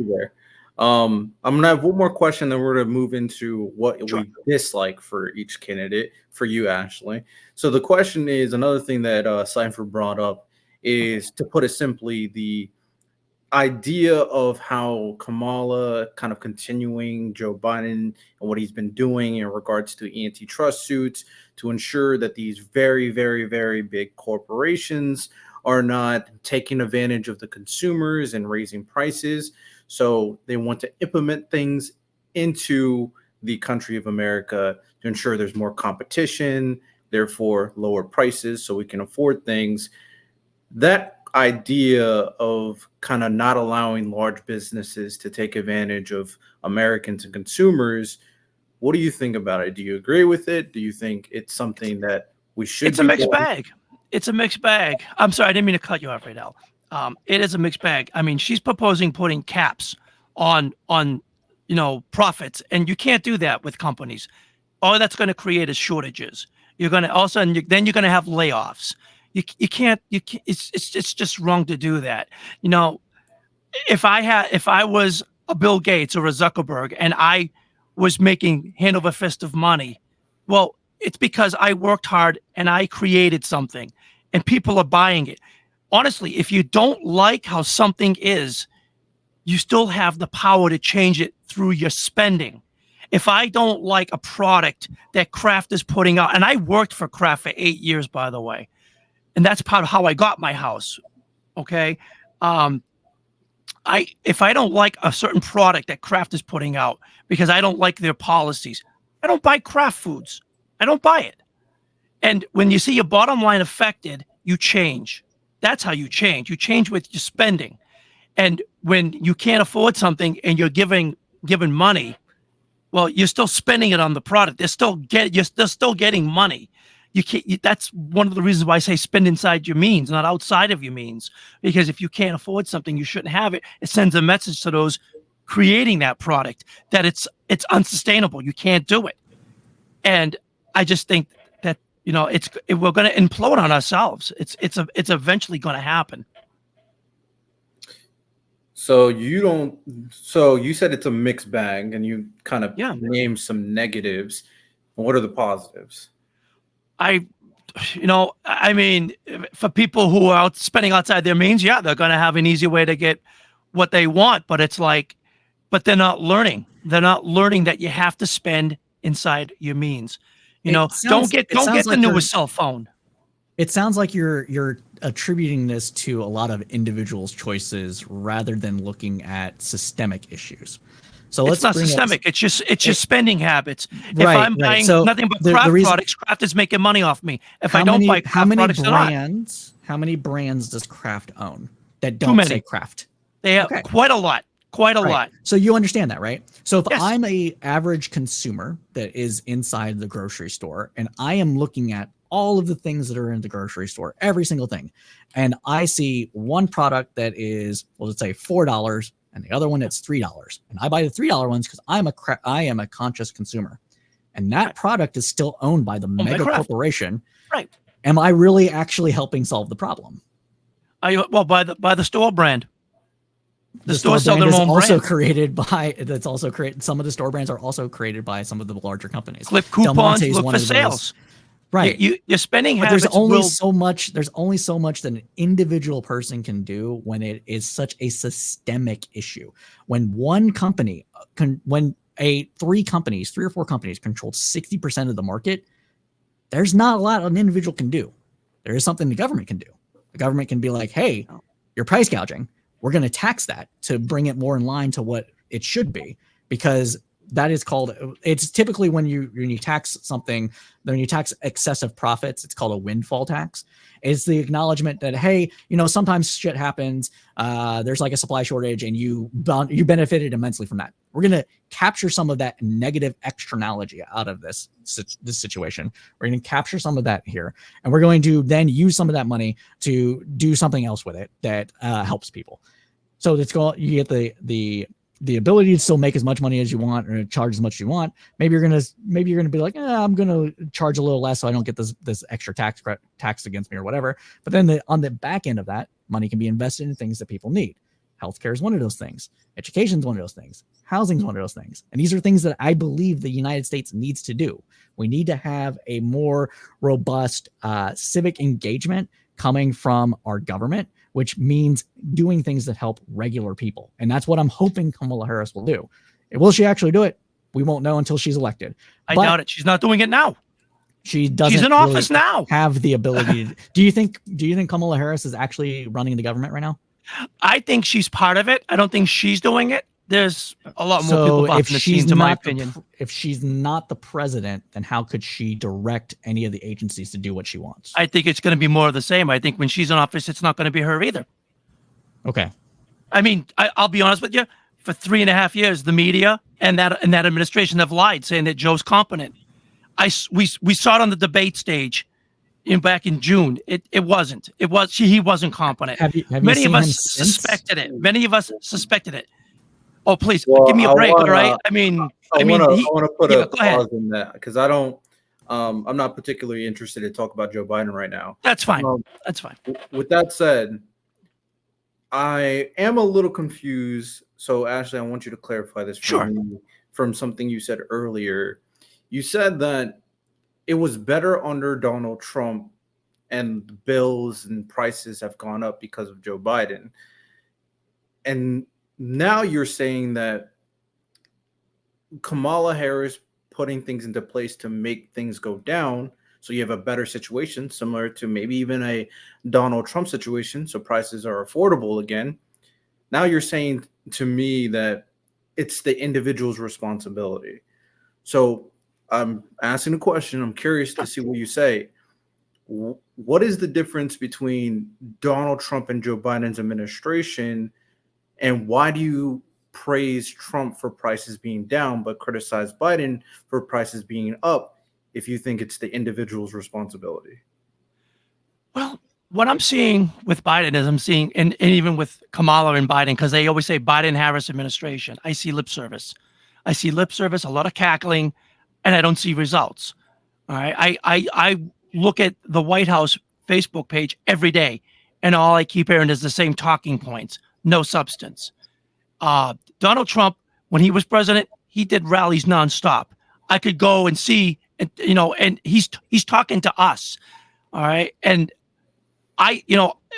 to have one more question, then we're going to move into what we dislike for each candidate. For you, Ashley. So the question is, another thing that Cypher brought up is, to put it simply, the idea of how Kamala kind of continuing Joe Biden and what he's been doing in regards to antitrust suits to ensure that these very, very, very big corporations are not taking advantage of the consumers and raising prices. So they want to implement things into the country of America to ensure there's more competition, therefore lower prices so we can afford things. That idea of kind of not allowing large businesses to take advantage of Americans and consumers, what do you think about it? Do you agree with it? Do you think it's something that we should It's a be mixed doing? bag. It's a mixed bag. I'm sorry, I didn't mean to cut you off right now. It is a mixed bag. I mean, she's proposing putting caps on profits, and you can't do that with companies. All that's going to create is shortages. You're going to also, and then you're going to have layoffs. You can't. It's just wrong to do that. You know, if I was a Bill Gates or a Zuckerberg and I was making hand over fist of money, well, it's because I worked hard and I created something and people are buying it. Honestly, if you don't like how something is, you still have the power to change it through your spending. If I don't like a product that Kraft is putting out, and I worked for Kraft for 8 years, by the way, and that's part of how I got my house. Okay. If I don't like a certain product that Kraft is putting out because I don't like their policies, I don't buy Kraft foods. I don't buy it. And when you see your bottom line affected, you change. That's how you change. You change with your spending. And when you can't afford something and you're giving money, well, you're still spending it on the product. You're still getting money. You can't. That's one of the reasons why I say spend inside your means, not outside of your means. Because if you can't afford something, you shouldn't have it. It sends a message to those creating that product that it's unsustainable. You can't do it. And I just think that we're going to implode on ourselves. It's eventually going to happen. So you don't. So you said it's a mixed bag, and you kind of Yeah. named some negatives. What are the positives? I mean, for people who are spending outside their means, yeah, they're going to have an easy way to get what they want. But it's like, but they're not learning. They're not learning that you have to spend inside your means. Don't get the newest cell phone. It sounds like you're attributing this to a lot of individuals' choices rather than looking at systemic issues. So it's not systemic. It's just spending habits. If right, I'm buying so nothing but Kraft products, Kraft is making money off me. If I don't buy Kraft products, how many brands does Kraft own that don't say Kraft? They have quite a lot. Quite a lot. So you understand that, right? So if Yes. I'm a average consumer that is inside the grocery store and I am looking at all of the things that are in the grocery store, every single thing, and I see one product that is, well, let's say $4 and the other one that's $3, and I buy the $3 ones because I am a conscious consumer, and that product is still owned by the mega corporation. Right. Am I really actually helping solve the problem? Well, by the store brand. The store sell brand their is own also brand. created by. That's also created. Some of the store brands are also created by some of the larger companies. Clip Del coupons, Monte is look one for of those. sales. Right. Your spending But habits there's only will. so much. There's only so much that an individual person can do when it is such a systemic issue. When one company, when three or four companies control 60% of the market, there's not a lot an individual can do. There is something the government can do. The government can be like, hey, you're price gouging. We're going to tax that to bring it more in line to what it should be, because that is called, it's typically when you tax something, then you tax excessive profits. It's called a windfall tax. It's the acknowledgement that, hey, sometimes shit happens. There's like a supply shortage and you benefited immensely from that. We're going to capture some of that negative externality out of this situation. We're going to capture some of that here, and we're going to then use some of that money to do something else with it that helps people. So you get the ability to still make as much money as you want or charge as much as you want. Maybe you're gonna be like, I'm gonna charge a little less so I don't get this extra tax against me or whatever. But then on the back end of that, money can be invested in things that people need. Healthcare is one of those things. Education is one of those things. Housing is one of those things. And these are things that I believe the United States needs to do. We need to have a more robust civic engagement coming from our government. which means doing things that help regular people. And that's what I'm hoping Kamala Harris will do. Will she actually do it? We won't know until she's elected. I doubt it. She's not doing it now. She doesn't. She's in office now. Have the ability to, do you think Kamala Harris is actually running the government right now? I think she's part of it. I don't think she's doing it. There's a lot more people behind the scenes, in my opinion. If she's not the president, then how could she direct any of the agencies to do what she wants? I think it's going to be more of the same. I think when she's in office, it's not going to be her either. Okay. I mean, I'll be honest with you. For 3.5 years, the media and that administration have lied, saying that Joe's competent. We saw it on the debate stage back in June. It wasn't. He wasn't competent. Many of us suspected it. Many of us suspected it. Oh, please give me a break, all right? I want to put a pause in that because I don't. I'm not particularly interested to talk about Joe Biden right now. That's fine. That's fine. With that said, I am a little confused. So, Ashley, I want you to clarify this for me from something you said earlier. You said that it was better under Donald Trump, and bills and prices have gone up because of Joe Biden. And now you're saying that Kamala Harris putting things into place to make things go down, so you have a better situation, similar to maybe even a Donald Trump situation, so prices are affordable again. Now you're saying to me that it's the individual's responsibility. So I'm asking a question. I'm curious to see what you say. What is the difference between Donald Trump and Joe Biden's administration? And why do you praise Trump for prices being down, but criticize Biden for prices being up if you think it's the individual's responsibility? Well, what I'm seeing with Biden is I'm seeing, and even with Kamala and Biden, because they always say Biden-Harris administration, I see lip service. I see lip service, a lot of cackling, and I don't see results. All right. I look at the White House Facebook page every day, and all I keep hearing is the same talking points. No substance. Donald Trump, when he was president, he did rallies nonstop. I could go and see, and he's talking to us. All right. And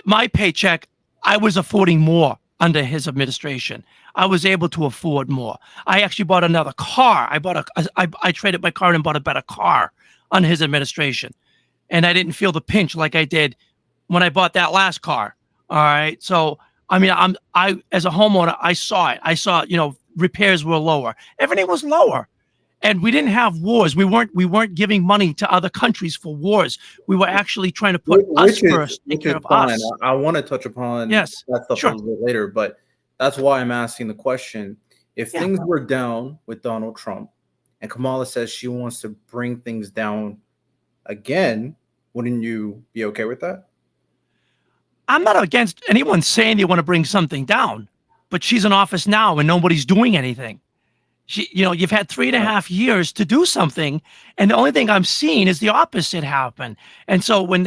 my paycheck, I was affording more under his administration. I was able to afford more. I actually bought another car. I traded my car and bought a better car under his administration. And I didn't feel the pinch like I did when I bought that last car. All right. So, I mean, I as a homeowner, I saw it. I saw, repairs were lower. Everything was lower. And we didn't have wars. We weren't giving money to other countries for wars. We were actually trying to put us first, take care of us. I want to touch upon that stuff a little bit later, but that's why I'm asking the question. If things were down with Donald Trump and Kamala says she wants to bring things down again, wouldn't you be okay with that? I'm not against anyone saying they want to bring something down, but she's in office now and nobody's doing anything. You've had 3.5 years to do something, and the only thing I'm seeing is the opposite happen. And so when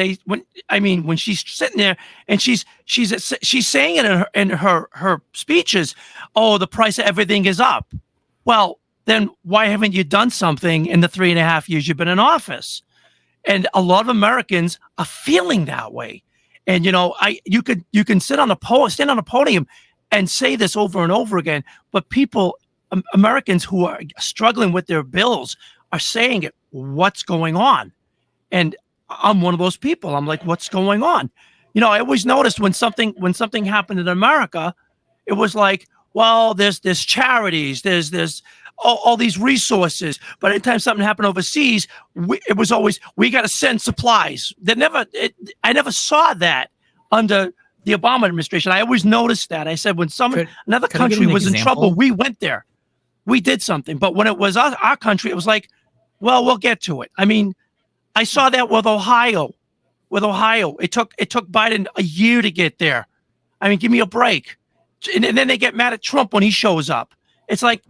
she's sitting there and she's saying it in her speeches, oh, the price of everything is up. Well, then why haven't you done something in the 3.5 years you've been in office? And a lot of Americans are feeling that way. And you can stand on a podium and say this over and over again, but Americans who are struggling with their bills are saying it. What's going on? And I'm one of those people. I'm like, what's going on? I always noticed when something happened in America, it was like, well, there's charities, there's all these resources. But anytime something happened overseas, it was always, we got to send supplies. I never saw that under the Obama administration. I always noticed that. I said, when another country was in trouble, we went there. We did something. But when it was our country, it was like, well, we'll get to it. I mean, I saw that with Ohio. It took Biden a year to get there. I mean, give me a break. And then they get mad at Trump when he shows up. It's like,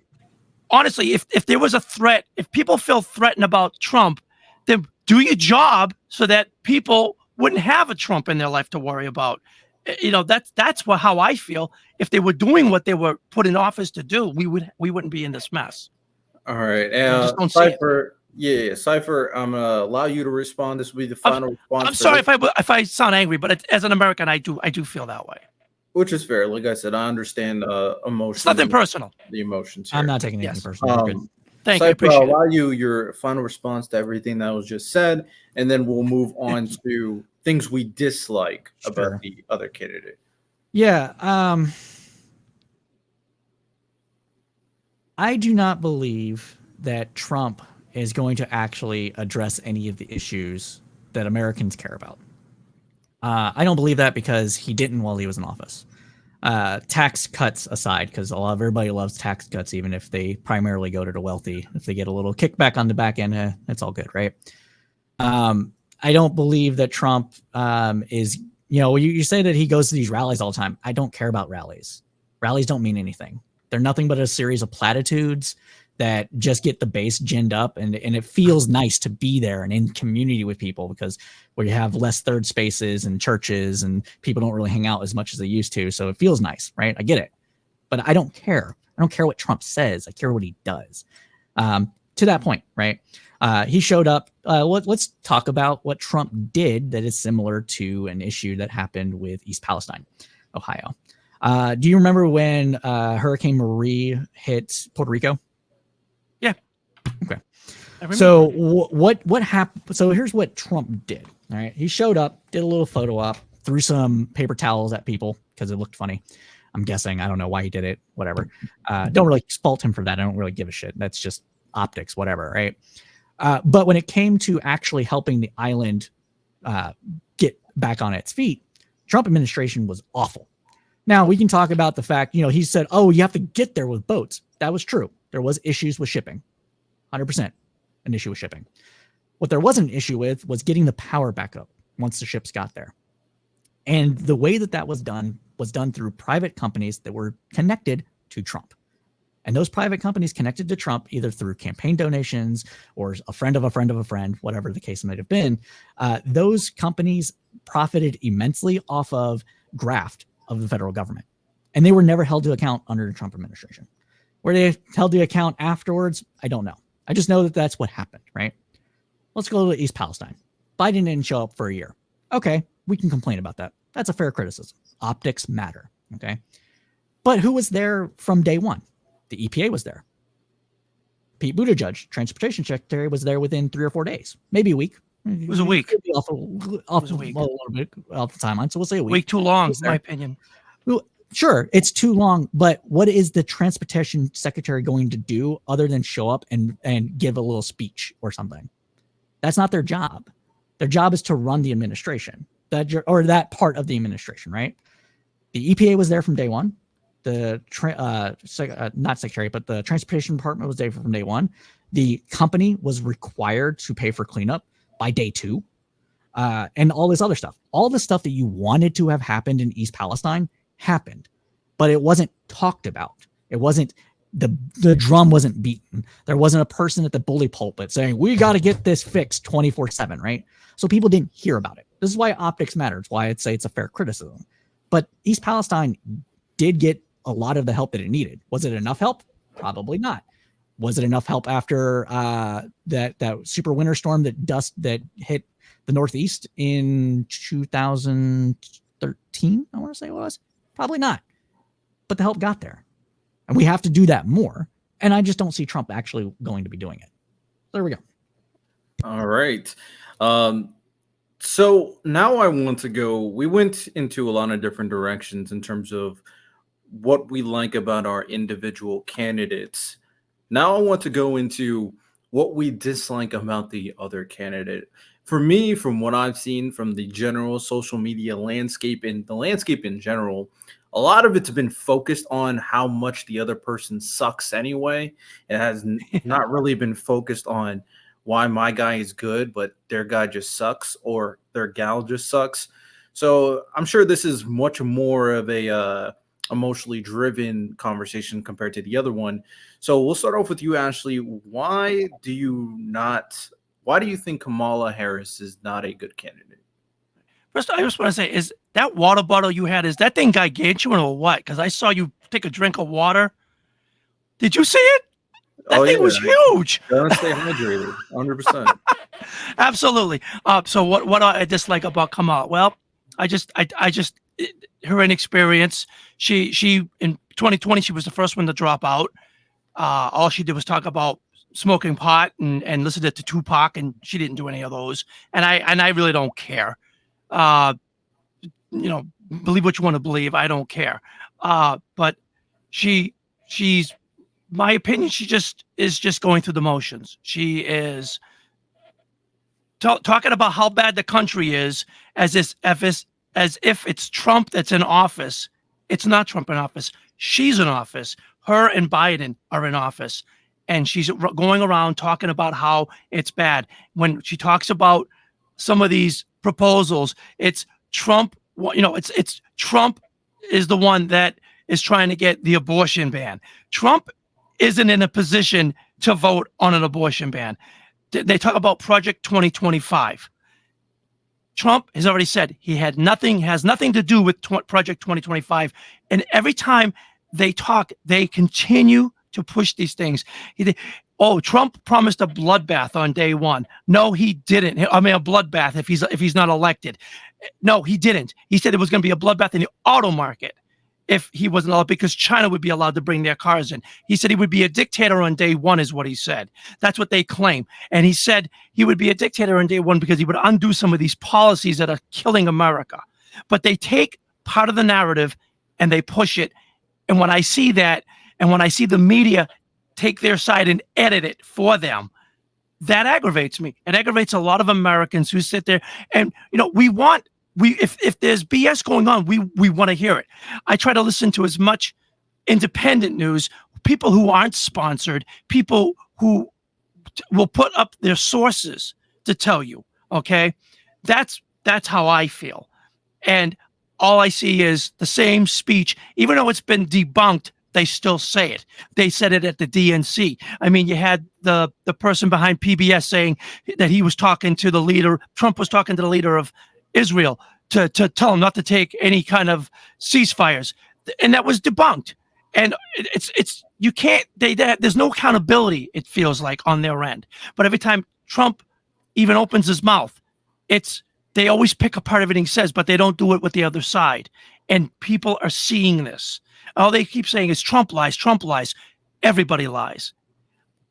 honestly, if there was a threat, if people feel threatened about Trump, then do your job so that people wouldn't have a Trump in their life to worry about. That's how I feel. If they were doing what they were put in office to do, we wouldn't be in this mess. All right. Cypher, Yeah, Cypher, I'm gonna allow you to respond. This will be the I'm, final response I'm for sorry this, if I sound angry, but as an American, I do feel that way. which is fair. Like I said, I understand It's nothing emotionally personal. the emotions I'm here. not taking anything Yes. personal. You're good. Thank you. Cypher, I'll Appreciate it. allow you your final response to everything that was just said, and then we'll move on to things we dislike about Sure. the other candidate. Yeah. I do not believe that Trump is going to actually address any of the issues that Americans care about. I don't believe that because he didn't while he was in office. Tax cuts aside, because everybody loves tax cuts, even if they primarily go to the wealthy. If they get a little kickback on the back end, it's all good, right? I don't believe that Trump is, you say that he goes to these rallies all the time. I don't care about rallies. Rallies don't mean anything. They're nothing but a series of platitudes that just get the base ginned up, and it feels nice to be there and in community with people, because where you have less third spaces and churches and people don't really hang out as much as they used to. So it feels nice, right? I get it. But I don't care. I don't care what Trump says. I care what he does. To that point, right? He showed up. Let's talk about what Trump did that is similar to an issue that happened with East Palestine, Ohio. Do you remember when Hurricane Marie hit Puerto Rico? Yeah. Okay. So what happened? So here's what Trump did. All right. He showed up, did a little photo op, threw some paper towels at people because it looked funny. I'm guessing. I don't know why he did it. Whatever. Don't really fault him for that. I don't really give a shit. That's just optics, whatever. Right. But when it came to actually helping the island get back on its feet, Trump administration was awful. Now we can talk about the fact, he said, oh, you have to get there with boats. That was true. There was issues with shipping. 100% an issue with shipping. What there wasn't an issue with was getting the power back up once the ships got there. And the way that was done through private companies that were connected to Trump. And those private companies connected to Trump, either through campaign donations or a friend of a friend of a friend, whatever the case might have been, those companies profited immensely off of graft of the federal government. And they were never held to account under the Trump administration. Were they held to account afterwards? I don't know. I just know that that's what happened, right? Let's go to East Palestine. Biden didn't show up for a year. Okay, we can complain about that. That's a fair criticism. Optics matter, okay? But who was there from day one? The EPA was there. Pete Buttigieg, transportation secretary, was there within 3 or 4 days, maybe a week. It was a week. Off a little bit off the timeline, so we'll say a week. Week too long, in my opinion. Well, sure, it's too long, but what is the transportation secretary going to do other than show up and give a little speech or something? That's not their job. Their job is to run the administration, that part of the administration, right? The EPA was there from day one. The not secretary, but the transportation department was there from day one. The company was required to pay for cleanup by day 2, and all this other stuff. All the stuff that you wanted to have happened in East Palestine happened, but it wasn't talked about. It wasn't the drum wasn't beaten. There wasn't a person at the bully pulpit saying, we got to get this fixed 24/7, right? So people didn't hear about it. This is why optics matter. It's why I'd say it's a fair criticism. But East Palestine did get a lot of the help that it needed. Was it enough help? Probably not. Was it enough help after that super winter storm that hit the Northeast in 2013? I want to say it was. Probably not. But the help got there. And we have to do that more. And I just don't see Trump actually going to be doing it. There we go. All right. So now I want to go. We went into a lot of different directions in terms of what we like about our individual candidates. Now I want to go into what we dislike about the other candidate. For me, from what I've seen from the general social media landscape and the landscape in general, a lot of it's been focused on how much the other person sucks anyway. It has not really been focused on why my guy is good, but their guy just sucks or their gal just sucks. So I'm sure this is much more of a emotionally driven conversation compared to the other one. So we'll start off with you, Ashley. Why do you think Kamala Harris is not a good candidate? First, I just want to say, is that water bottle you had, is that thing gargantuan or what? Because I saw you take a drink of water. Did you see it? That thing was huge. Gotta stay hydrated, 100%. Absolutely. So what do I dislike about Kamala? Well, I just her inexperience. She in 2020 she was the first one to drop out. All she did was talk about smoking pot and listen to Tupac, and she didn't do any of those. And I really don't care. You know, believe what you want to believe. I don't care. But she's my opinion. She is just going through the motions. She is talking about how bad the country is as if it's Trump that's in office. It's not Trump in office. She's in office. Her and Biden are in office. And she's going around talking about how it's bad. When she talks about some of these proposals, it's Trump, it's Trump is the one that is trying to get the abortion ban. Trump isn't in a position to vote on an abortion ban. They talk about Project 2025. Trump has already said he has nothing to do with Project 2025. And every time they talk, they continue to push these things. Trump promised a bloodbath on day one. No, he didn't. I mean, a bloodbath if he's not elected. No, he didn't. He said it was going to be a bloodbath in the auto market if he wasn't allowed, because China would be allowed to bring their cars in. He said he would be a dictator on day one, is what he said. That's what they claim. And he said he would be a dictator on day one because he would undo some of these policies that are killing America. But they take part of the narrative and they push it. And when I see that, and when I see the media take their side and edit it for them, that aggravates me. It aggravates a lot of Americans who sit there and, if there's BS going on, we want to hear it. I try to listen to as much independent news, people who aren't sponsored, people who will put up their sources to tell you, okay? That's how I feel. And all I see is the same speech. Even though it's been debunked, they still say it. They said it at the DNC. I mean, you had the person behind PBS saying that he was talking to the leader, Trump was talking to the leader of Israel to tell him not to take any kind of ceasefires. And that was debunked. And it's you can't, there's no accountability, it feels like, on their end. But every time Trump even opens his mouth, they always pick apart everything he says, but they don't do it with the other side. And people are seeing this. All they keep saying is Trump lies, Trump lies. Everybody lies.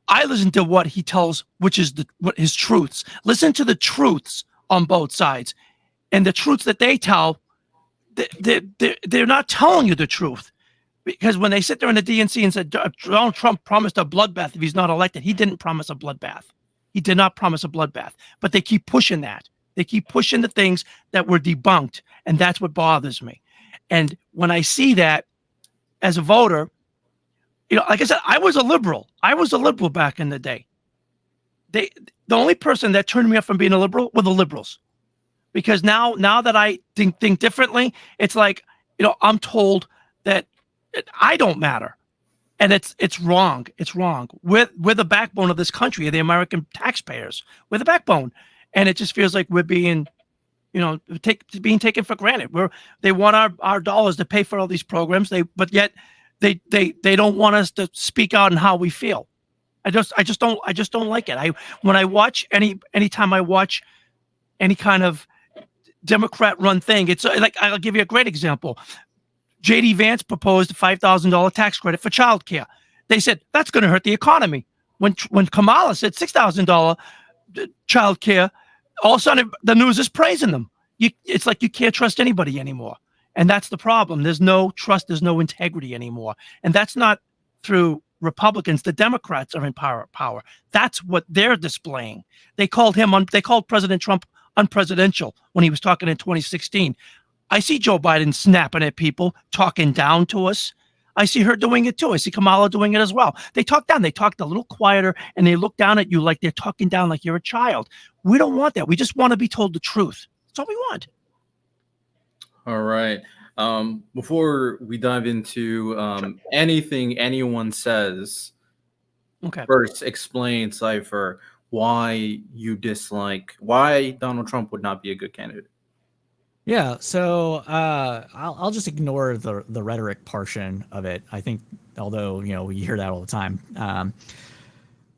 I listen to what he tells, which is what his truths. Listen to the truths on both sides. And the truths that they tell, they're not telling you the truth. Because when they sit there in the DNC and said Donald Trump promised a bloodbath if he's not elected, he didn't promise a bloodbath. He did not promise a bloodbath. But they keep pushing that. They keep pushing the things that were debunked. And that's what bothers me. And when I see that as a voter, like I said, I was a liberal. I was a liberal back in the day. The only person that turned me off from being a liberal were the liberals. Because now that I think differently, it's like, I'm told that I don't matter. And it's wrong. It's wrong. We're the backbone of this country, the American taxpayers. We're the backbone. And it just feels like we're being, being taken for granted. They want our dollars to pay for all these programs. But yet they don't want us to speak out on how we feel. I just don't like it. When I watch anytime I watch any kind of Democrat-run thing, it's like, I'll give you a great example. J.D. Vance proposed a $5,000 tax credit for childcare. They said that's going to hurt the economy. When Kamala said $6,000 childcare, all of a sudden the news is praising them. It's like you can't trust anybody anymore, and that's the problem. There's no trust. There's no integrity anymore, and that's not through Republicans. The Democrats are in power. That's what they're displaying. They called President Trump unpresidential when he was talking in 2016. I see Joe Biden snapping at people, talking down to us. I see her doing it too. I see Kamala doing it as well. They talk down. They talk a little quieter, and they look down at you like they're talking down like you're a child. We don't want that. We just want to be told the truth. That's all we want. All right. Before we dive into anything anyone says, okay. First explain, Cypher, why Donald Trump would not be a good candidate. Yeah, so I'll just ignore the rhetoric portion of it. I think, although we hear that all the time,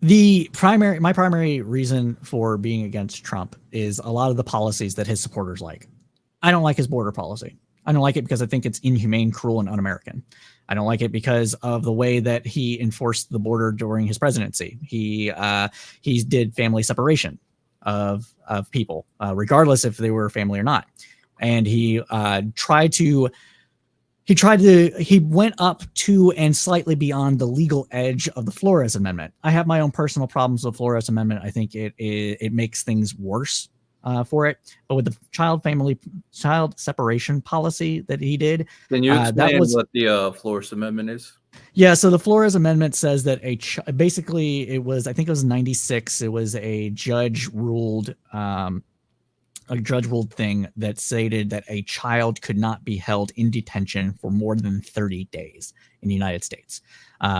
My primary reason for being against Trump is a lot of the policies that his supporters like. I don't like his border policy. I don't like it because I think it's inhumane, cruel, and un-American. I don't like it because of the way that he enforced the border during his presidency. He did family separation of people, regardless if they were family or not, and he went up to and slightly beyond the legal edge of the Flores Amendment. I have my own personal problems with the Flores Amendment. I think it makes things worse for it. But with the child separation policy that he did, Can you explain what the Flores Amendment is? Yeah, so the Flores Amendment says that basically it was, I think it was 96. It was a judge ruled thing that stated that a child could not be held in detention for more than 30 days in the United States,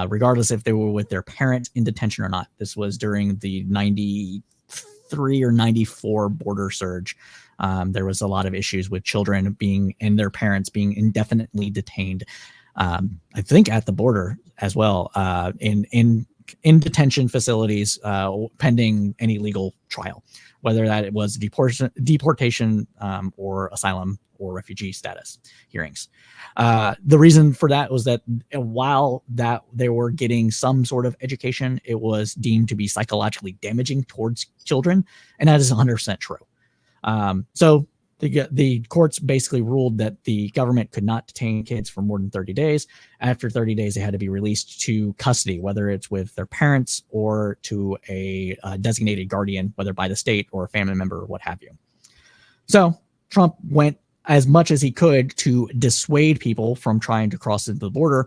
regardless if they were with their parent in detention or not. This was during the 93 or 94 border surge. There was a lot of issues with children and their parents being indefinitely detained. I think at the border as well, in detention facilities, pending any legal trial, whether that it was deportation or asylum or refugee status hearings. The reason for that was that while that they were getting some sort of education, it was deemed to be psychologically damaging towards children, and that is 100% true. So the courts basically ruled that the government could not detain kids for more than 30 days. After 30 days, they had to be released to custody, whether it's with their parents or to a designated guardian, whether by the state or a family member or what have you. So Trump went as much as he could to dissuade people from trying to cross into the border.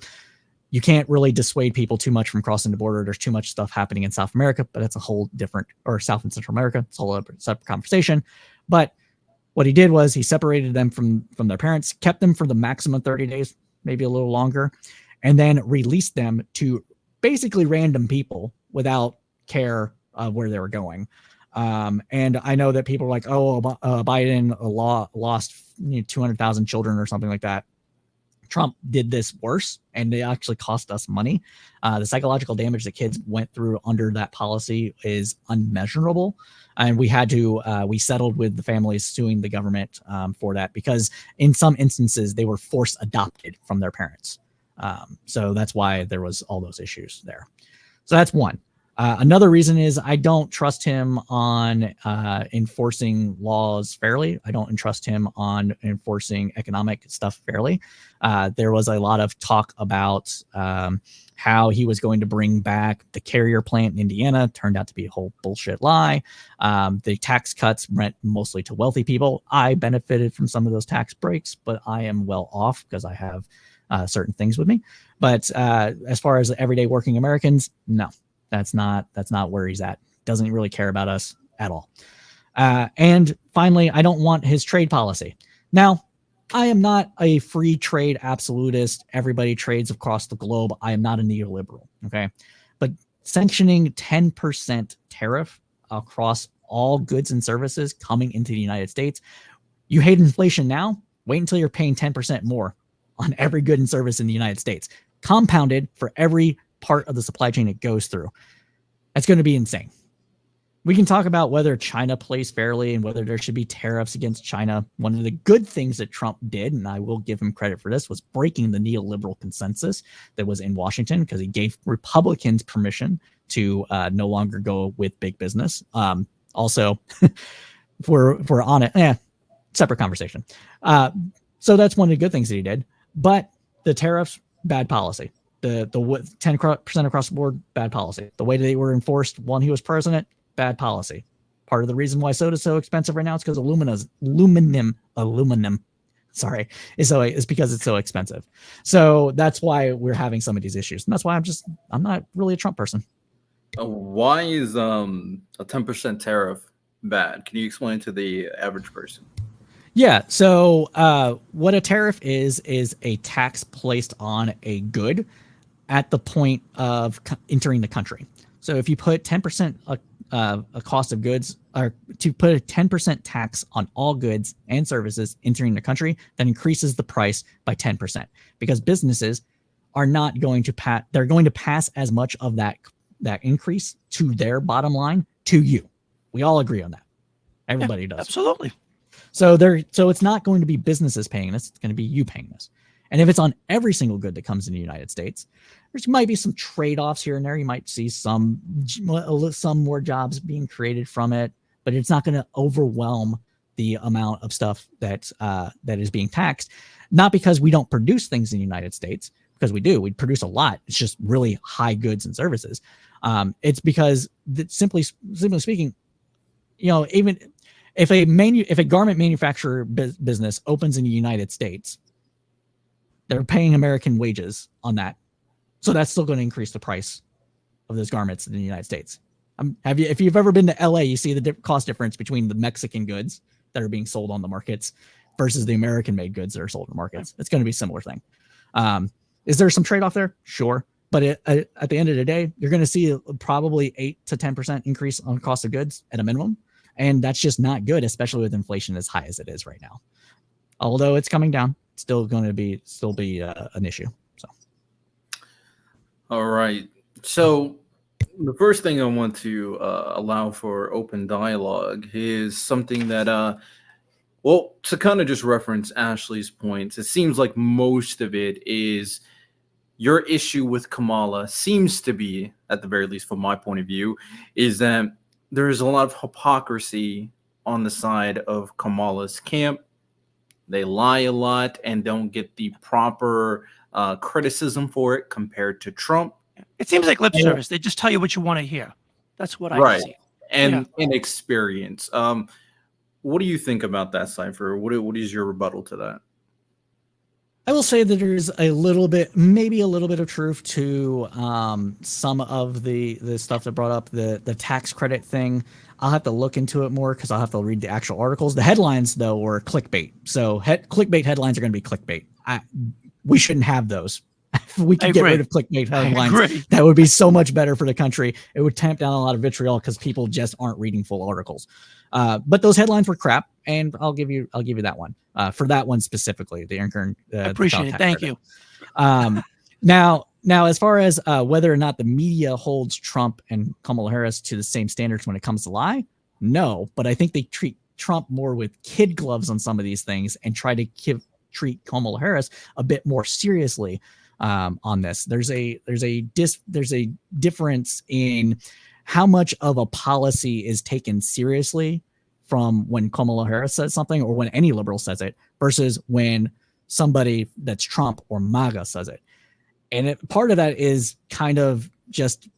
You can't really dissuade people too much from crossing the border. There's too much stuff happening in South America, but it's a whole different, or South and Central America. It's a whole separate conversation. But what he did was he separated them from their parents, kept them for the maximum 30 days, maybe a little longer, and then released them to basically random people without care of where they were going. And I know that people are like, Biden lost 200,000 children or something like that. Trump did this worse, and it actually cost us money. The psychological damage that kids went through under that policy is unmeasurable. And we settled with the families suing the government for that, because in some instances they were force adopted from their parents. So that's why there was all those issues there. So that's one. Another reason is I don't trust him on enforcing laws fairly. I don't trust him on enforcing economic stuff fairly. There was a lot of talk about how he was going to bring back the carrier plant in Indiana. Turned out to be a whole bullshit lie. The tax cuts went mostly to wealthy people. I benefited from some of those tax breaks, but I am well off because I have certain things with me. But as far as everyday working Americans, no. That's not where he's at. Doesn't really care about us at all. And finally, I don't want his trade policy. Now, I am not a free trade absolutist. Everybody trades across the globe. I am not a neoliberal. Okay. But sanctioning 10% tariff across all goods and services coming into the United States, you hate inflation now? Wait until you're paying 10% more on every good and service in the United States, compounded for every part of the supply chain it goes through. That's going to be insane. We can talk about whether China plays fairly and whether there should be tariffs against China. One of the good things that Trump did, and I will give him credit for this, was breaking the neoliberal consensus that was in Washington, because he gave Republicans permission to no longer go with big business. Also, if we're on it, separate conversation. So that's one of the good things that he did. But the tariffs, bad policy. The 10% across the board, bad policy. The way they were enforced while he was president, bad policy. Part of the reason why soda is so expensive right now is because aluminum, is because it's so expensive. So that's why we're having some of these issues. And that's why I'm not really a Trump person. Why is a 10% tariff bad? Can you explain to the average person? Yeah. So what a tariff is a tax placed on a good at the point of entering the country. So if you put 10% a cost of goods, or to put a 10% tax on all goods and services entering the country, that increases the price by 10%, because businesses are not going to they're going to pass as much of that increase to their bottom line to you. We all agree on that. Everybody does. Absolutely. So it's not going to be businesses paying this. It's going to be you paying this. And if it's on every single good that comes in the United States, there might be some trade-offs here and there. You might see some more jobs being created from it, but it's not going to overwhelm the amount of stuff that is being taxed. Not because we don't produce things in the United States, because we do. We produce a lot. It's just really high goods and services. It's because simply speaking, even if a garment manufacturer business opens in the United States, they're paying American wages on that. So that's still going to increase the price of those garments in the United States. If you've ever been to LA, you see the cost difference between the Mexican goods that are being sold on the markets versus the American made goods that are sold in the markets. It's going to be a similar thing. Is there some trade-off there? Sure. But at the end of the day, you're going to see probably 8 to 10% increase on cost of goods at a minimum. And that's just not good, especially with inflation as high as it is right now. Although it's coming down, it's still going to be an issue. So, all right. So the first thing I want to allow for open dialogue is something that, to kind of just reference Ashley's points, it seems like most of it is your issue with Kamala seems to be, at the very least from my point of view, is that there's a lot of hypocrisy on the side of Kamala's camp. They lie a lot and don't get the proper criticism for it compared to Trump. It seems like lip service. They just tell you what you want to hear. That's what I see. And inexperience. What do you think about that, Cypher? What is your rebuttal to that? I will say that there's maybe a little bit of truth to some of the stuff that brought up the tax credit thing. I'll have to look into it more because I'll have to read the actual articles. The headlines, though, were clickbait. So clickbait headlines are going to be clickbait. We shouldn't have those. If we could get rid of clickbait headlines, that would be so much better for the country. It would tamp down a lot of vitriol because people just aren't reading full articles. But those headlines were crap, and I'll give you that one for that one specifically. The I appreciate it. Thank you. Now, as far as whether or not the media holds Trump and Kamala Harris to the same standards when it comes to lie, no. But I think they treat Trump more with kid gloves on some of these things and try to treat Kamala Harris a bit more seriously on this. There's a difference in how much of a policy is taken seriously from when Kamala Harris says something or when any liberal says it versus when somebody that's Trump or MAGA says it. And part of that is kind of just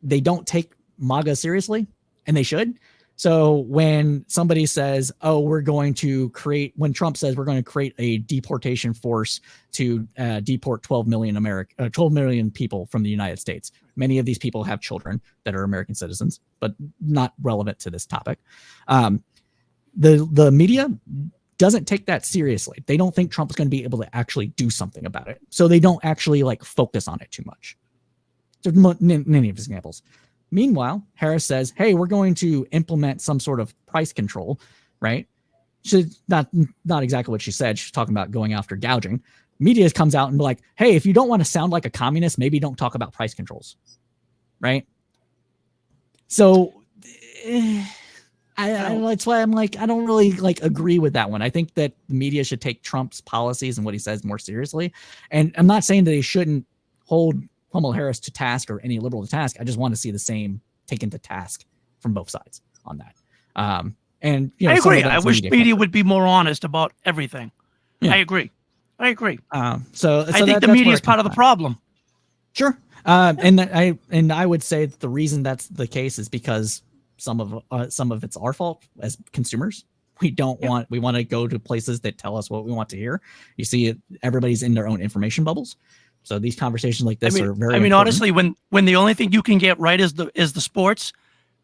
they don't take MAGA seriously, and they should. So when somebody says, when Trump says we're going to create a deportation force to deport 12 million people from the United States. Many of these people have children that are American citizens, but not relevant to this topic. The media doesn't take that seriously. They don't think Trump is going to be able to actually do something about it. So they don't actually focus on it too much. There's many of examples. Meanwhile, Harris says, hey, we're going to implement some sort of price control, right? She's not exactly what she said. She's talking about going after gouging. Media comes out and be like, hey, if you don't want to sound like a communist, maybe don't talk about price controls, right? So that's why I'm like, I don't really agree with that one. I think that the media should take Trump's policies and what he says more seriously. And I'm not saying that they shouldn't hold Kamala Harris to task or any liberal to task. I just want to see the same taken to task from both sides on that. And I agree. I wish media would be more honest about everything. Yeah. I agree. So I think the media is part of the problem. Sure. And I would say that the reason that's the case is because some of it's our fault as consumers. We want to go to places that tell us what we want to hear. You see, everybody's in their own information bubbles. So these conversations like this are very. important. Honestly, when the only thing you can get right is the sports,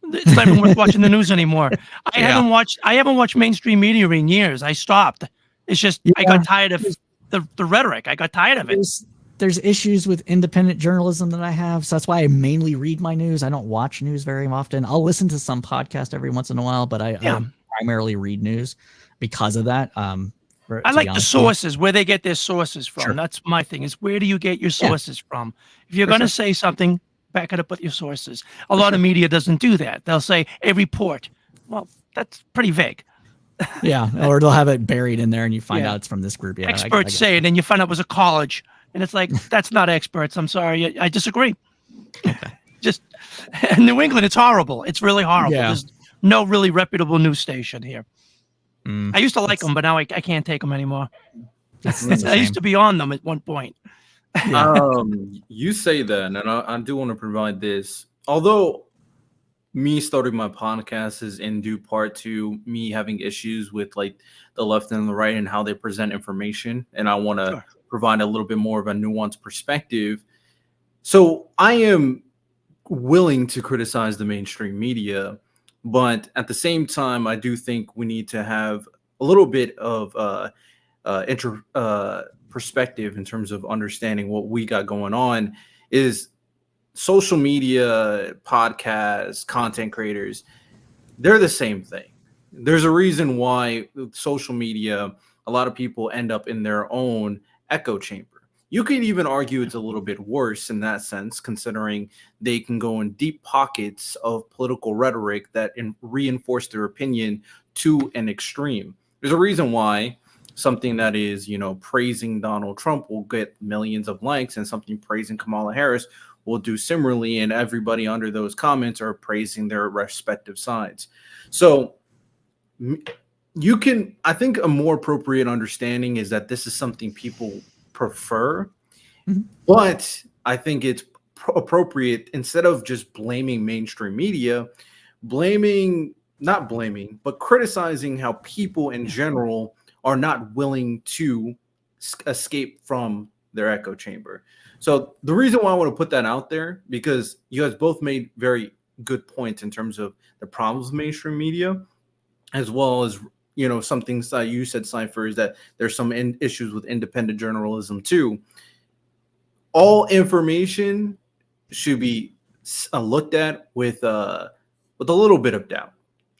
it's not even worth watching the news anymore. I haven't watched mainstream media in years. I stopped. It's just I got tired of the rhetoric. I got tired of it. There's issues with independent journalism that I have, so that's why I mainly read my news. I don't watch news very often. I'll listen to some podcast every once in a while, but I primarily read news because of that. I like the sources, where they get their sources from. Sure. That's my thing, is where do you get your sources from? If you're going to say something, Back it up with your sources. A lot of media doesn't do that. They'll say a report. Well, that's pretty vague. Yeah, or they'll have it buried in there, and you find Yeah. out it's from this group. Yeah, Experts say it, and you find out it was a college, and it's like that's not experts. I'm sorry, I disagree. Just in New England, it's horrible. It's really horrible. Yeah. There's no really reputable news station here. Mm, I used to like them, but now I can't take them anymore. that's a I shame. used to be on them at one point. You say that, and I do want to provide this. Although me starting my podcast is in due part to me having issues with like the left and the right and how they present information, and I want to Sure. provide a little bit more of a nuanced perspective. So I am willing to criticize the mainstream media, but at the same time, I do think we need to have a little bit of perspective in terms of understanding what we got going on. Is social media, podcasts, content creators, they're the same thing. There's a reason why with social media, a lot of people end up in their own echo chamber. You could even argue it's a little bit worse in that sense, considering they can go in deep pockets of political rhetoric that reinforce their opinion to an extreme. There's a reason why something that is, praising Donald Trump will get millions of likes, and something praising Kamala Harris will do similarly, and everybody under those comments are praising their respective sides. So I think a more appropriate understanding is that this is something people prefer, but I think it's appropriate, instead of just blaming mainstream media, but criticizing how people in general are not willing to escape from their echo chamber. So the reason why I want to put that out there, because you guys both made very good points in terms of the problems of mainstream media, as well as, some things that you said, Cypher, is that there's some issues with independent journalism too. All information should be looked at with a little bit of doubt,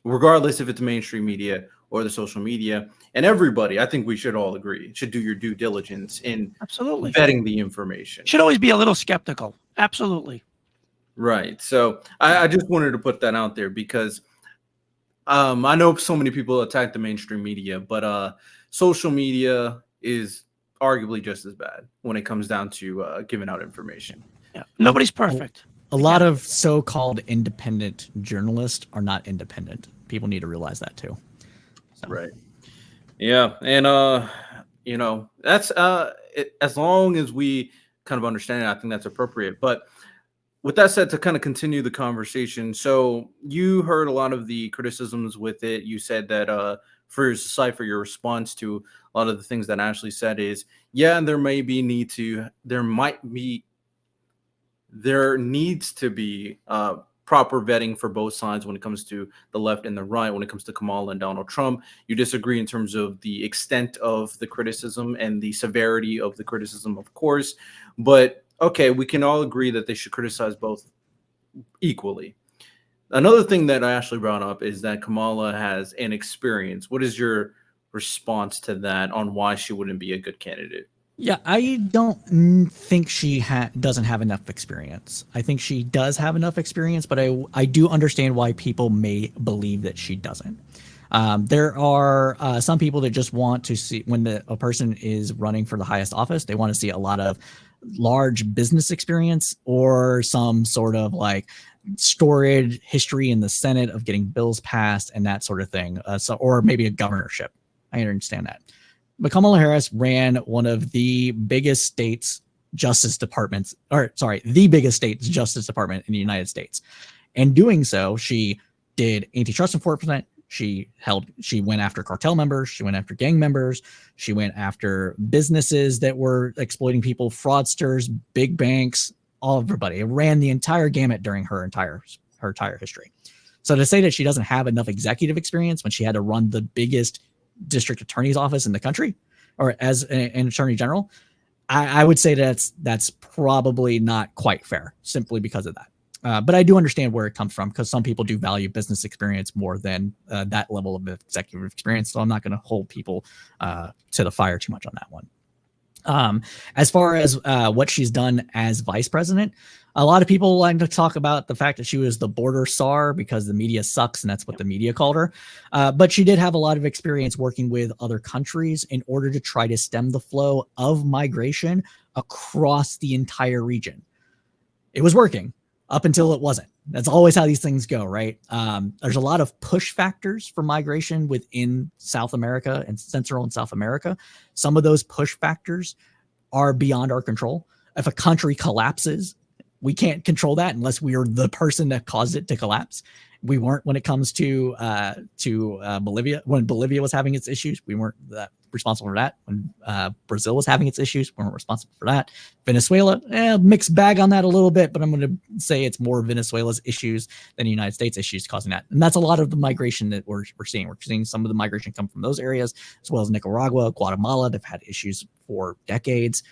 regardless if it's mainstream media or the social media. And everybody, I think we should all agree, should do your due diligence in Absolutely. vetting the information. Should always be a little skeptical. Absolutely. Right. So I just wanted to put that out there because I know so many people attack the mainstream media, but social media is arguably just as bad when it comes down to giving out information. Yeah. Nobody's perfect. A lot of so-called independent journalists are not independent. People need to realize that too. So. Right. Yeah. And, that's as long as we kind of understand it, I think that's appropriate. But with that said, to kind of continue the conversation, so you heard a lot of the criticisms with it. You said that for Cypher, your response to a lot of the things that Ashley said is, yeah, there needs to be proper vetting for both sides when it comes to the left and the right, when it comes to Kamala and Donald Trump. You disagree in terms of the extent of the criticism and the severity of the criticism, of course, but okay, we can all agree that they should criticize both equally. Another thing that Ashley brought up is that Kamala has an experience. What is your response to that on why she wouldn't be a good candidate? Yeah, I don't think she doesn't have enough experience. I think she does have enough experience, but I do understand why people may believe that she doesn't. There are some people that just want to see, when a person is running for the highest office, they want to see a lot of large business experience or some sort of like storied history in the Senate of getting bills passed and that sort of thing. Or maybe a governorship. I understand that. But Kamala Harris ran one of the biggest states' justice departments, the biggest state's justice department in the United States. And doing so, she did antitrust enforcement. She went after cartel members. She went after gang members. She went after businesses that were exploiting people, fraudsters, big banks, everybody. It ran the entire gamut during her entire history. So to say that she doesn't have enough executive experience when she had to run the biggest district attorney's office in the country, or as an attorney general, I would say that's probably not quite fair, simply because of that. But I do understand where it comes from, because some people do value business experience more than that level of executive experience. So I'm not going to hold people to the fire too much on that one. As far as what she's done as vice president, a lot of people like to talk about the fact that she was the border czar because the media sucks, and that's what the media called her. But she did have a lot of experience working with other countries in order to try to stem the flow of migration across the entire region. It was working up until it wasn't. That's always how these things go, right? There's a lot of push factors for migration within South America and Central and South America. Some of those push factors are beyond our control. If a country collapses, we can't control that unless we are the person that caused it to collapse. We weren't when it comes to Bolivia. When Bolivia was having its issues, we weren't responsible for that. When Brazil was having its issues, we weren't responsible for that. Venezuela, mixed bag on that a little bit, but I'm going to say it's more Venezuela's issues than the United States issues causing that. And that's a lot of the migration that we're seeing. We're seeing some of the migration come from those areas, as well as Nicaragua, Guatemala. They've had issues for decades.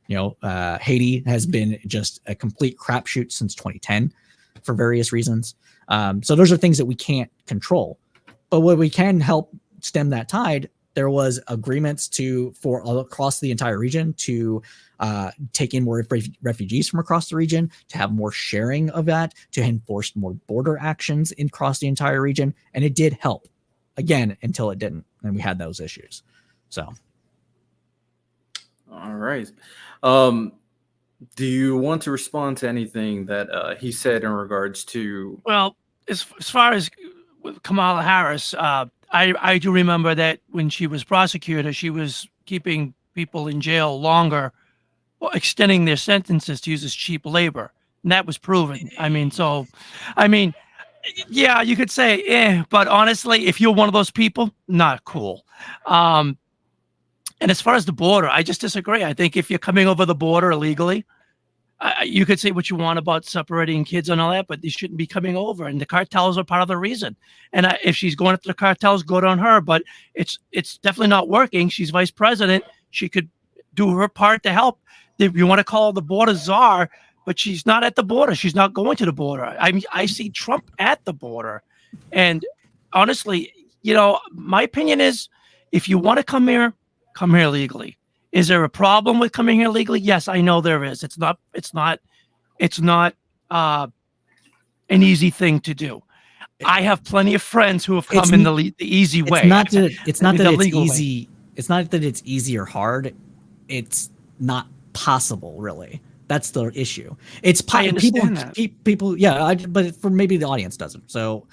Haiti has been just a complete crapshoot since 2010 for various reasons. So those are things that we can't control. But what we can help stem that tide, there was agreements for across the entire region to take in more refugees from across the region, to have more sharing of that, to enforce more border actions across the entire region. And it did help, again, until it didn't. And we had those issues. So. All right. Do you want to respond to anything that he said in regards to? Well, as far as with Kamala Harris, I do remember that when she was prosecutor, she was keeping people in jail longer, or extending their sentences to use as cheap labor. And that was proven. Yeah, you could say, but honestly, if you're one of those people, not cool. And as far as the border, I just disagree. I think if you're coming over the border illegally, you could say what you want about separating kids and all that, but they shouldn't be coming over. And the cartels are part of the reason. And if she's going after the cartels, good on her. But it's definitely not working. She's vice president. She could do her part to help. If you want to call her the border czar, but she's not at the border. She's not going to the border. I see Trump at the border. And honestly, my opinion is, if you want to come here legally. Is there a problem with coming here legally? Yes, I know there is. It's not an easy thing to do. I have plenty of friends who have come in the easy way. It's not that it's easy. Way. It's not that it's easy or hard. It's not possible, really. That's the issue. It's people. Yeah, but for maybe the audience doesn't. So.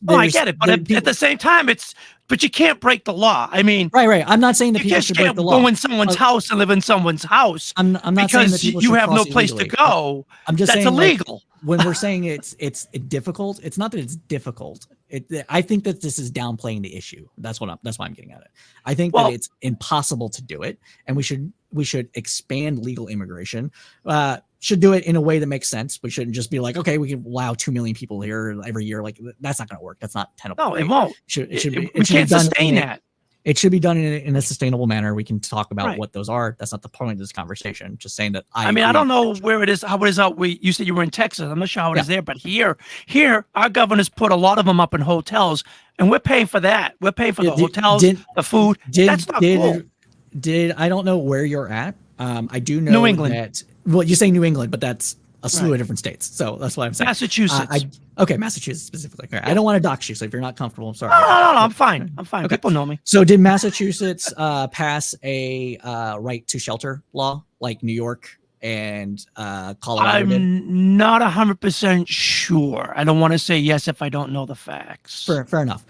I get it, but at the same time, but you can't break the law. I mean, right. I'm not saying that people should break the law. Go in someone's house and live in someone's house. I'm not because saying that you have no place to go. I'm just that's saying illegal. When we're saying it's difficult, it's not that it's difficult. I think that this is downplaying the issue. That's why I'm getting at it. I think that it's impossible to do it, and we should expand legal immigration. Should do it in a way that makes sense. We shouldn't just be like, okay, we can allow 2 million people here every year. Like, that's not going to work. That's not tenable. No, it won't. We can't sustain that. It should be done in a sustainable manner. We can talk about what those are. That's not the point of this conversation. Just saying that. I don't know where it is. How it is out. You said you were in Texas. I'm not sure how it is there, but here, our governors put a lot of them up in hotels, and we're paying for that. We're paying for the hotels, the food. That's not cool. I don't know where you're at. I do know New England. That. Well, you say New England, but that's a slew of different states. So that's what I'm saying. Massachusetts. Massachusetts specifically. Okay. I don't want to dox you, so if you're not comfortable, I'm sorry. No, I'm fine. Okay. People know me. So did Massachusetts pass a right to shelter law like New York and Colorado did? I'm not 100% sure. I don't want to say yes if I don't know the facts. Fair enough.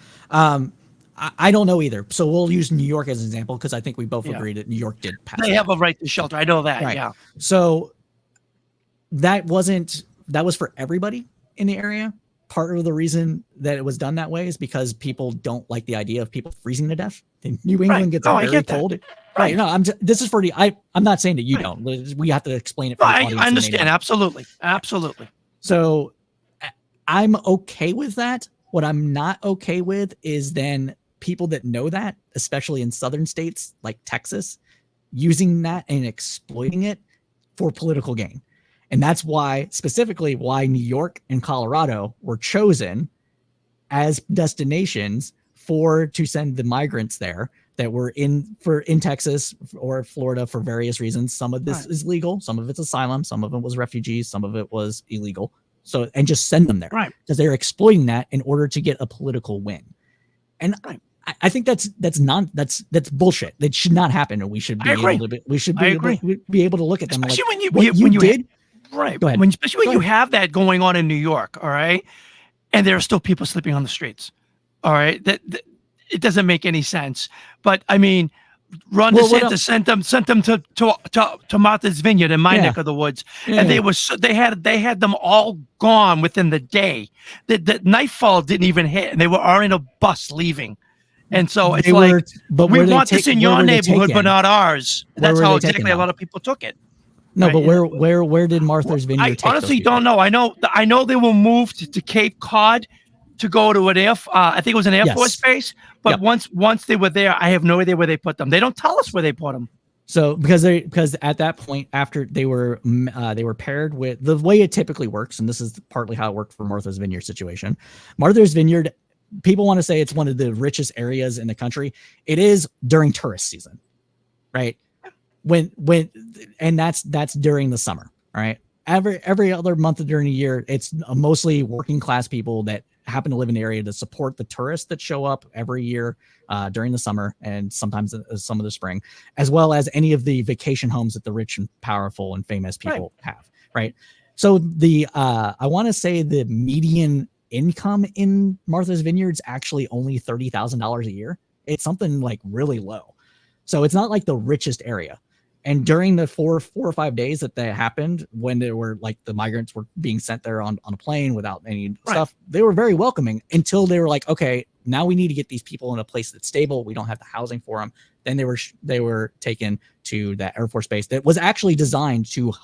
I don't know either. So we'll use New York as an example because I think we both agree that New York did pass. They have a right to shelter. I know that. Right. Yeah. So that was for everybody in the area. Part of the reason that it was done that way is because people don't like the idea of people freezing to death. And New England gets very cold. Right. No, this is for the. I'm not saying that you don't. We have to explain it. For the audience. I understand. Absolutely. So I'm okay with that. What I'm not okay with is then people that know that, especially in southern states like Texas, using that and exploiting it for political gain. And that's specifically why New York and Colorado were chosen as destinations to send the migrants there that were in Texas or Florida for various reasons. Some of this is legal, some of it's asylum, some of it was refugees, some of it was illegal. So, and just send them there, Right? Because they're exploiting that in order to get a political win. And I think that's bullshit. That should not happen, and we should be able to be able to look at them, especially like, when you did. Right. Go ahead. Especially when you have that going on in New York, all right, and there are still people sleeping on the streets, all right. That it doesn't make any sense. But I mean, Ron DeSantis sent them to Martha's Vineyard in my neck of the woods, and they had them all gone within the day. The nightfall didn't even hit, and they were already in a bus leaving. And so it's we want this in your neighborhood, but not ours. That's how exactly a lot of people took it. No, right? But where did Martha's Vineyard take honestly don't know. I know they were moved to Cape Cod to go to an I think it was an Air Force base. But once they were there, I have no idea where they put them. They don't tell us where they put them. So because at that point, after they were paired with, the way it typically works, and this is partly how it worked for Martha's Vineyard situation. Martha's Vineyard, people want to say it's one of the richest areas in the country. It is during tourist season, right? And that's during the summer, all right? Every other month during the year, it's mostly working class people that happen to live in the area to support the tourists that show up every year during the summer and sometimes some of the spring, as well as any of the vacation homes that the rich and powerful and famous people have, right? So I want to say the median income in Martha's Vineyard's actually only $30,000 a year. It's something like really low. So it's not like the richest area. And during the four or 5 days that happened, when they were like the migrants were being sent there on a plane without any stuff, they were very welcoming until they were like, okay, now we need to get these people in a place that's stable. We don't have the housing for them. Then they were taken to that Air Force base that was actually designed to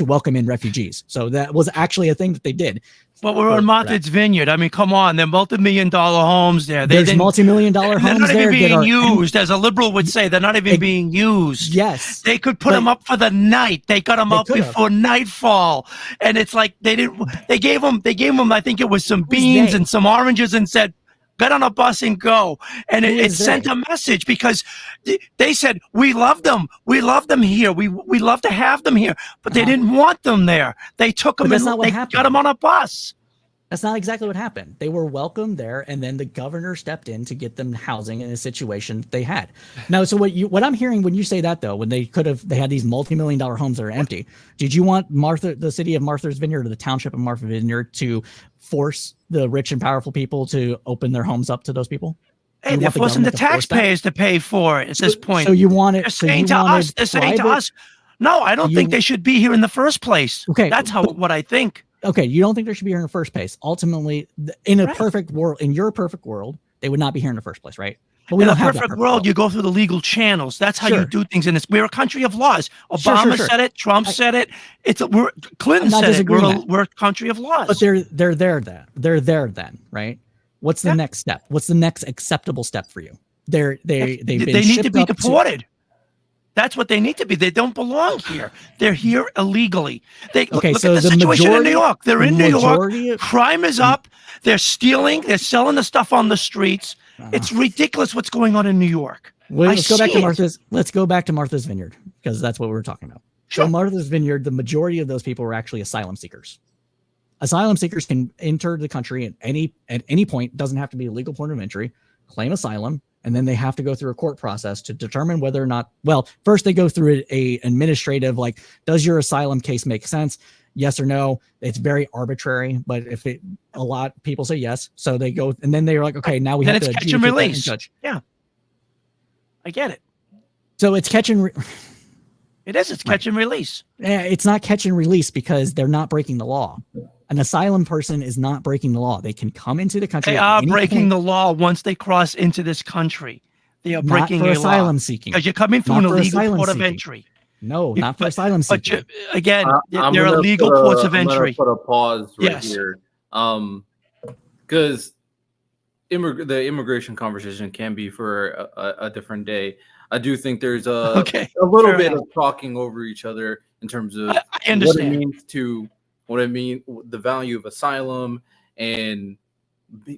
welcome in refugees. So that was actually a thing that they did. But we're on Martha's Vineyard. I mean, come on, they're multi-million-dollar homes there. There's multi-million-dollar homes there. They're not even being used, as a liberal would say. They're not even being used. Yes, they could put them up for the night. They got them up before nightfall, and it's like they didn't. They gave them. I think it was some beans and some oranges, and said, "Get on a bus and go." And it sent a message, because they said, "We love them. We love them here. We love to have them here." But they didn't want them there. They took them and they got them on a bus. That's not exactly what happened. They were welcomed there, and then the governor stepped in to get them housing in a situation they had. Now, so what I'm hearing when you say that, though, when they had these multi-million-dollar homes that are empty, did you want the city of Martha's Vineyard or the township of Martha's Vineyard to force the rich and powerful people to open their homes up to those people? Hey, they're forcing the taxpayers to pay for it at this point. So you want it? They're saying to us, no, I don't think they should be here in the first place. Okay, that's what I think. Okay, you don't think they should be here in the first place. Ultimately, in a perfect world, in your perfect world, they would not be here in the first place, right? But in a perfect world, you go through the legal channels. That's how you do things in this. We're a country of laws. Obama said it. Trump said it. Clinton said it. We're a country of laws. But they're there then. They're there then, right? What's the next step? What's the next acceptable step for you? They need to be deported. That's what they need to be. They don't belong here. They're here illegally. Look at the situation in New York. They're in New York. Crime is up. They're stealing. They're selling the stuff on the streets. It's ridiculous what's going on in New York. Let's go back to Martha's Vineyard, because that's what we were talking about. Sure. So Martha's Vineyard, the majority of those people were actually asylum seekers. Asylum seekers can enter the country at any point. Doesn't have to be a legal point of entry. Claim asylum. And then they have to go through a court process to determine whether or not, well, first they go through a administrative, like, does your asylum case make sense? Yes or no. It's very arbitrary, but a lot of people say yes. So they go, and then they're like, okay, now we have to catch and release. Yeah. I get it. So it's catch and it is. It's catch and release. It's not catch and release, because they're not breaking the law. An asylum person is not breaking the law. They can come into the country. They are breaking the law once they cross into this country. They are breaking the law. Asylum seeking. Because you're coming through an illegal port of entry. No, not for asylum seeking. But again, they're illegal ports of entry. I'm going to put a pause right here. Because the immigration conversation can be for a different day. I do think there's a little bit of talking over each other in terms of what it means the value of asylum and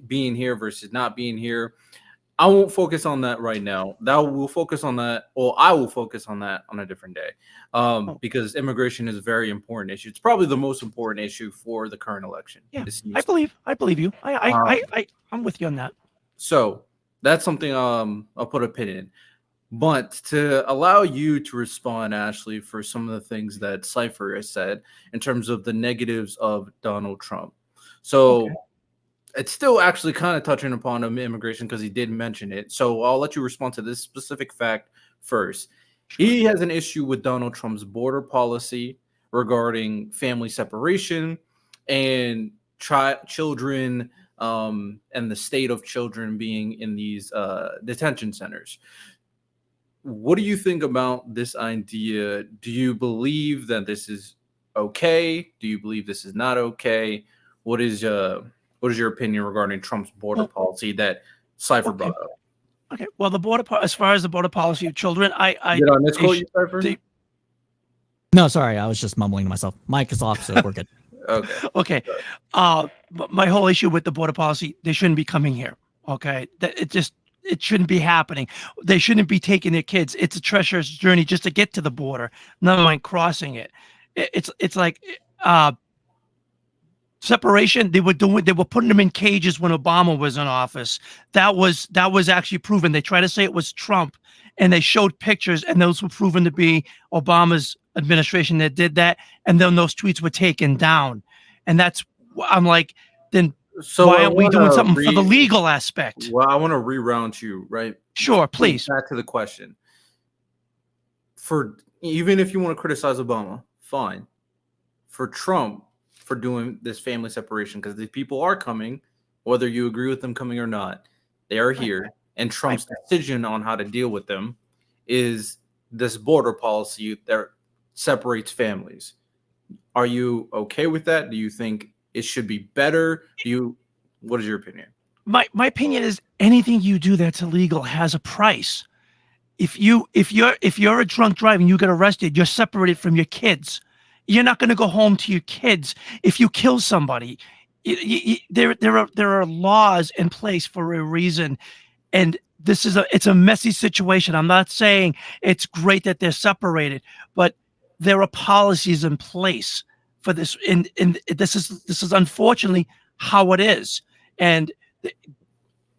being here versus not being here. I won't focus on that right now. We'll focus on that, or I will focus on that on a different day, because immigration is a very important issue. It's probably the most important issue for the current election. Yeah, It seems I to be. believe you. I'm with you on that. So that's something I'll put a pin in. But to allow you to respond, Ashley, for some of the things that Cypher has said in terms of the negatives of Donald Trump. So Okay. it's still actually kind of touching upon immigration because he did mention it. So I'll let you respond to this specific fact first. Sure. He has an issue with Donald Trump's border policy regarding family separation and children, and the state of children being in these detention centers. What do you think about this idea? Do you believe that this is okay? Do you believe this is not okay? What is your opinion regarding Trump's border Well, policy that Cypher okay. brought up? Okay. Well, as far as the border policy of children, Did I misquote you, Cypher? No, sorry, I was just mumbling to myself. Mic is off, so we're good. Okay. Okay. But my whole issue with the border policy, they shouldn't be coming here. Okay. It shouldn't be happening. They shouldn't be taking their kids. It's a treacherous journey just to get to the border, never mind crossing it. It's like separation. They were putting them in cages when Obama was in office. That was actually proven. They try to say it was Trump, and they showed pictures, and those were proven to be Obama's administration that did that. And then those tweets were taken down. And I'm like, then So why aren't we doing something for the legal aspect? Well, I want to reround you, right? Sure, please. Back to the question. For even if you want to criticize Obama, fine. For Trump, for doing this family separation, because these people are coming, whether you agree with them coming or not, they are here. And Trump's decision on how to deal with them is this border policy that separates families. Are you okay with that? Do you think it should be better? What is your opinion? My opinion is anything you do that's illegal has a price. If you're a drunk driver and you get arrested, you're separated from your kids. You're not going to go home to your kids if you kill somebody. There are laws in place for a reason, and it's a messy situation. I'm not saying it's great that they're separated, but there are policies in place for this, and this is unfortunately how it is. And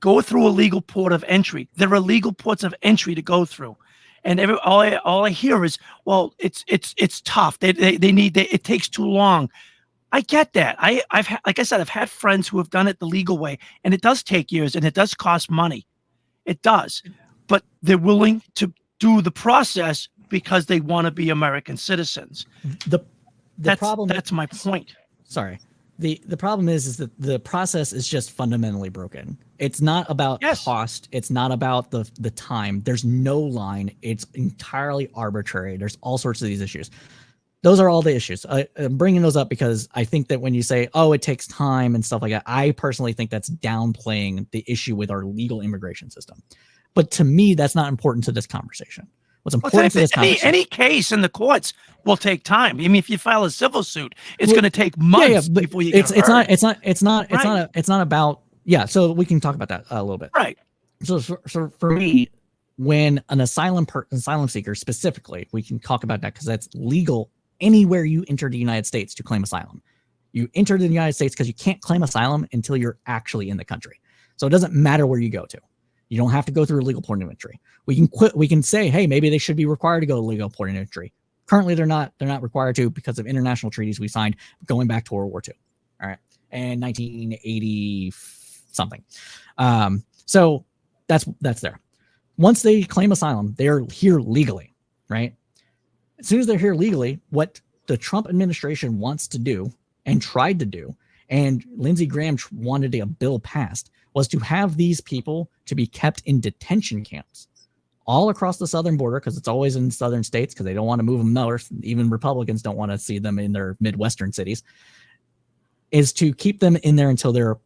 go through a legal port of entry. There are legal ports of entry to go through, and all I hear is, well, it's tough. It takes too long. I get that. Like I said, I've had friends who have done it the legal way, and it does take years, and it does cost money. It does, but they're willing to do the process because they want to be American citizens. That's my point. Sorry. The problem is that the process is just fundamentally broken. It's not about cost. It's not about the time. There's no line. It's entirely arbitrary. There's all sorts of these issues. Those are all the issues. I'm bringing those up because I think that when you say, oh, it takes time and stuff like that, I personally think that's downplaying the issue with our legal immigration system. But to me, that's not important to this conversation. What's important to this conversation? Any case in the courts will take time. I mean, if you file a civil suit, it's going to take months before you get heard. It's not about. Yeah. So we can talk about that a little bit. Right. So for me, when an asylum seeker specifically, we can talk about that because that's legal anywhere you enter the United States to claim asylum. You enter the United States because you can't claim asylum until you're actually in the country. So it doesn't matter where you go to. You don't have to go through a legal port of entry. We can say, hey, maybe they should be required to go to legal port of entry. Currently, they're not required to because of international treaties we signed going back to World War II. All right. And 1980 something. So that's there. Once they claim asylum, they're here legally, right? As soon as they're here legally, what the Trump administration wants to do and tried to do, and Lindsey Graham wanted a bill passed, was to have these people to be kept in detention camps all across the southern border, because it's always in southern states because they don't want to move them north. Even Republicans don't want to see them in their Midwestern cities. Is to keep them in there until their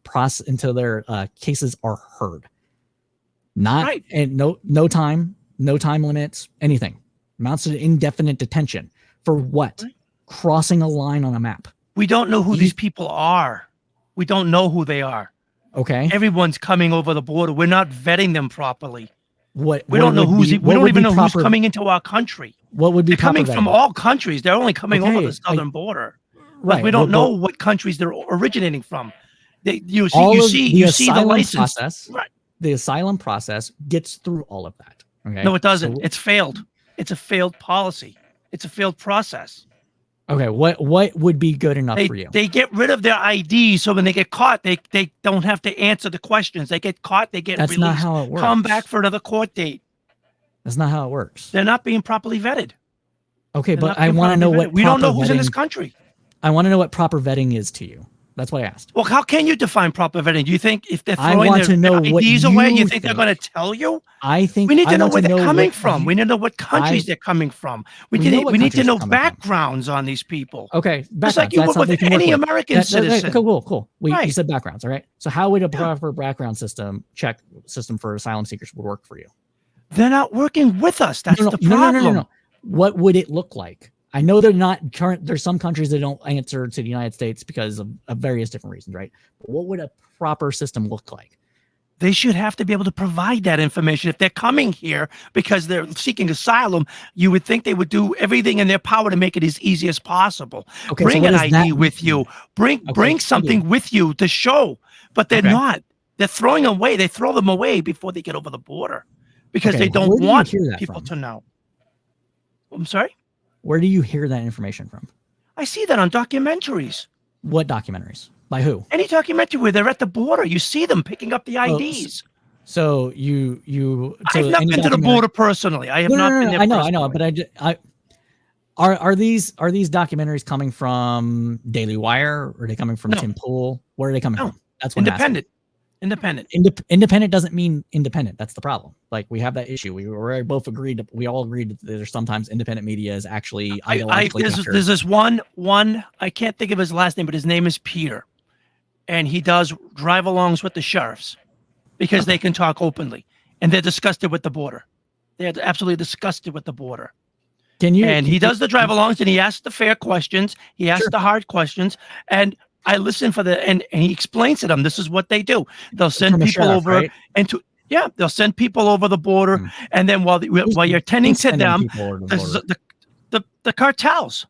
cases are heard. Not right. And no time limits, anything. Amounts to indefinite detention. For what? Right. Crossing a line on a map. We don't know who these people are. We don't know who they are. Okay. Everyone's coming over the border. We're not vetting them properly. We don't know who's. We don't even know who's coming into our country. What would be They're coming vetting? from all countries. They're only coming over the southern border. Right. But we don't know what countries they're originating from. You see the license process. Right. The asylum process gets through all of that. Okay. No, it doesn't. It's failed. It's a failed policy. It's a failed process. Okay. What would be good enough for you? They get rid of their ID, so when they get caught, they don't have to answer the questions. They get caught, they get released. That's not how it works. Come back for another court date. That's not how it works. They're not being properly vetted. Okay, but I want to know what we don't know who's in this country. I want to know what proper vetting is to you. That's what I asked. Well, how can you define proper vetting? Do you think if they're throwing their IDs away, you think they're going to tell you? I think we need to know where they're coming from. We need to know what countries they're coming from. We need to know backgrounds on these people. Okay, just like you would with any American citizen. Cool. You said backgrounds, all right? So how would a proper background check system for asylum seekers would work for you? They're not working with us. That's the problem. No. What would it look like? I know they're not current. There's some countries that don't answer to the United States because of various different reasons, right? But what would a proper system look like? They should have to be able to provide that information. If they're coming here because they're seeking asylum, you would think they would do everything in their power to make it as easy as possible. Okay, bring an ID with you. Bring something with you to show. But they're not. They're throwing away. They throw them away before they get over the border because they don't want people to know. I'm sorry? Where do you hear that information from? I see that on documentaries. What documentaries? By who? Any documentary where they're at the border. You see them picking up the IDs. So I've not been to the border personally. I have not been there. I know, but are these documentaries coming from Daily Wire? Or are they coming from Tim Pool? Where are they coming from? That's what independent. Independent doesn't mean independent. That's the problem. Like we have that issue. We both agreed. We all agreed that there's sometimes independent media is actually ideologically. There's this one. I can't think of his last name, but his name is Peter, and he does drive-alongs with the sheriffs because they can talk openly, and they're disgusted with the border. They're absolutely disgusted with the border. He does the drive-alongs, and he asks the fair questions. He asks the hard questions, and I listen for and he explains to them, this is what they do. They'll send people over they'll send people over the border. And then while you're tending to them, the cartels.